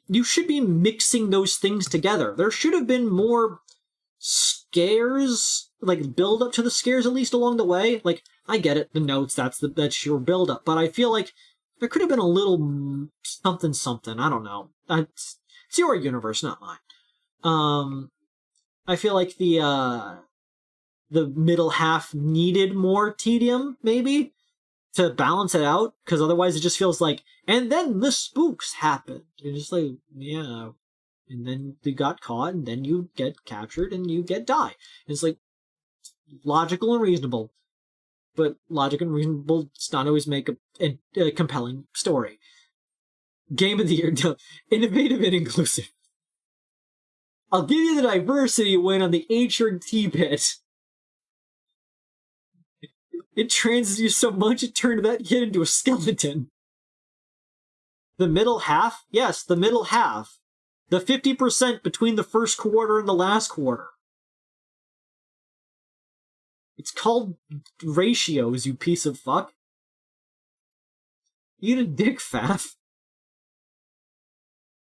You should be mixing those things together. There should have been more scares, build up to the scares at least along the way. I get it, the notes, that's your build up, but I feel like there could have been a little something, I don't know. It's your universe, not mine. I feel like the middle half needed more tedium, maybe, to balance it out, because otherwise it just feels and then the spooks happened. You're just yeah. And then you got caught, and then you get captured, and you die. It's logical and reasonable. But logic and reasonable does not always make a compelling story. Game of the year, innovative and inclusive. I'll give you the diversity win on the HRT pit. It transes you so much it turned that kid into a skeleton. The middle half? Yes, the middle half. The 50% between the first quarter and the last quarter. It's called ratios, you piece of fuck. Eat a dick, Faf.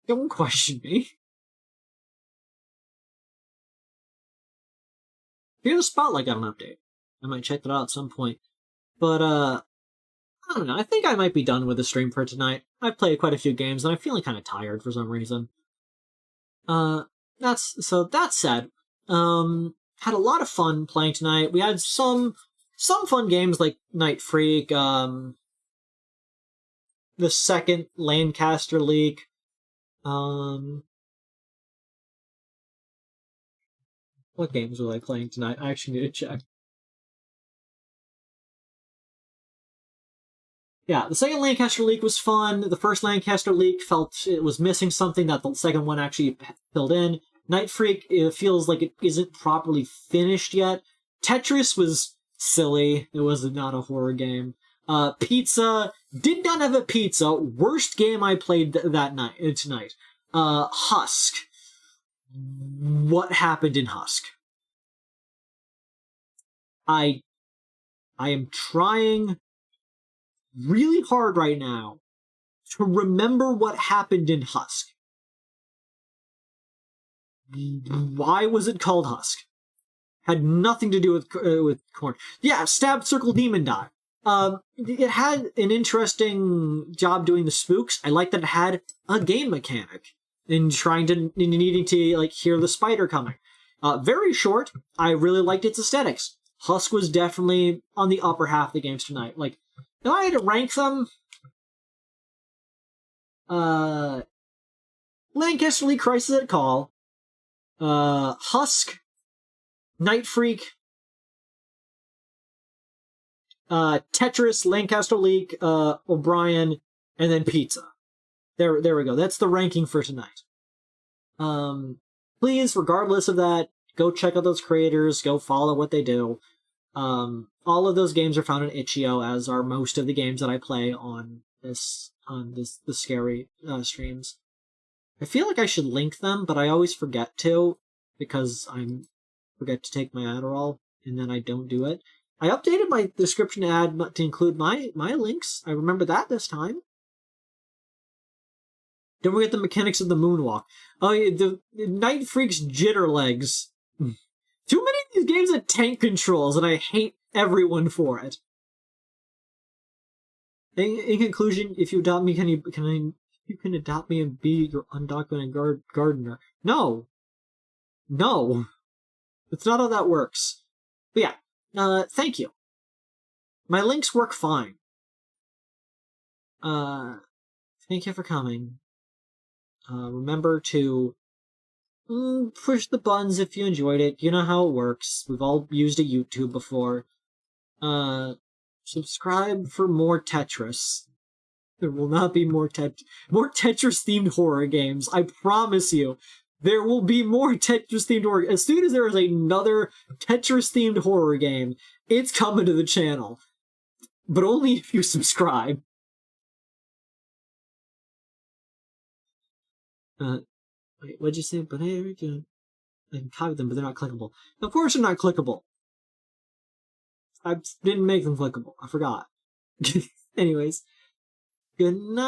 Don't question me. Here's the Spotlight got an update. I might check that out at some point. But, I don't know. I think I might be done with the stream for tonight. I've played quite a few games, and I'm feeling kind of tired for some reason. That said, had a lot of fun playing tonight. We had some fun games like Night Freak, the second Lancaster leak, what games was I playing tonight? I actually need to check. Yeah, the second Lancaster leak was fun. The first Lancaster leak felt it was missing something that the second one actually filled in. Night Freak, it feels like it isn't properly finished yet. Tetris was silly. It was not a horror game. Pizza, did not have a pizza. Worst game I played tonight. Husk. What happened in Husk? I am trying really hard right now to remember what happened in Husk. Why was it called Husk? Had nothing to do with corn. Yeah, Stab Circle Demon Die. It had an interesting job doing the spooks. I like that it had a game mechanic in needing to hear the spider coming. Very short. I really liked its aesthetics. Husk was definitely on the upper half of the games tonight. If I had to rank them, Lancaster League Crisis at Call, Husk, Night Freak, Tetris, Lancaster League, O'Brien, and then Pizza. There we go. That's the ranking for tonight. Please, regardless of that, go check out those creators, go follow what they do. All of those games are found in itch.io, as are most of the games that I play on the scary streams. I feel like I should link them, but I always forget to, because I forget to take my Adderall, and then I don't do it. I updated my description ad to include my links. I remember that this time. Don't forget the mechanics of the moonwalk. Oh, yeah, the Night Freak's jitter legs. Too many of these games have tank controls, and I hate everyone for it. In conclusion, if you adopt me, you can adopt me and be your undocumented gardener. No. No. That's not how that works. But yeah, thank you. My links work fine. Thank you for coming. Remember to push the buttons if you enjoyed it. You know how it works. We've all used a YouTube before. Subscribe for more Tetris. There will not be more Tetris-themed horror games. I promise you. There will be more Tetris-themed horror. As soon as there is another Tetris-themed horror game, it's coming to the channel. But only if you subscribe. Wait, what'd you say? But hey, I can copy them, but they're not clickable. Of course they're not clickable. I didn't make them clickable. I forgot. Anyways. Good night.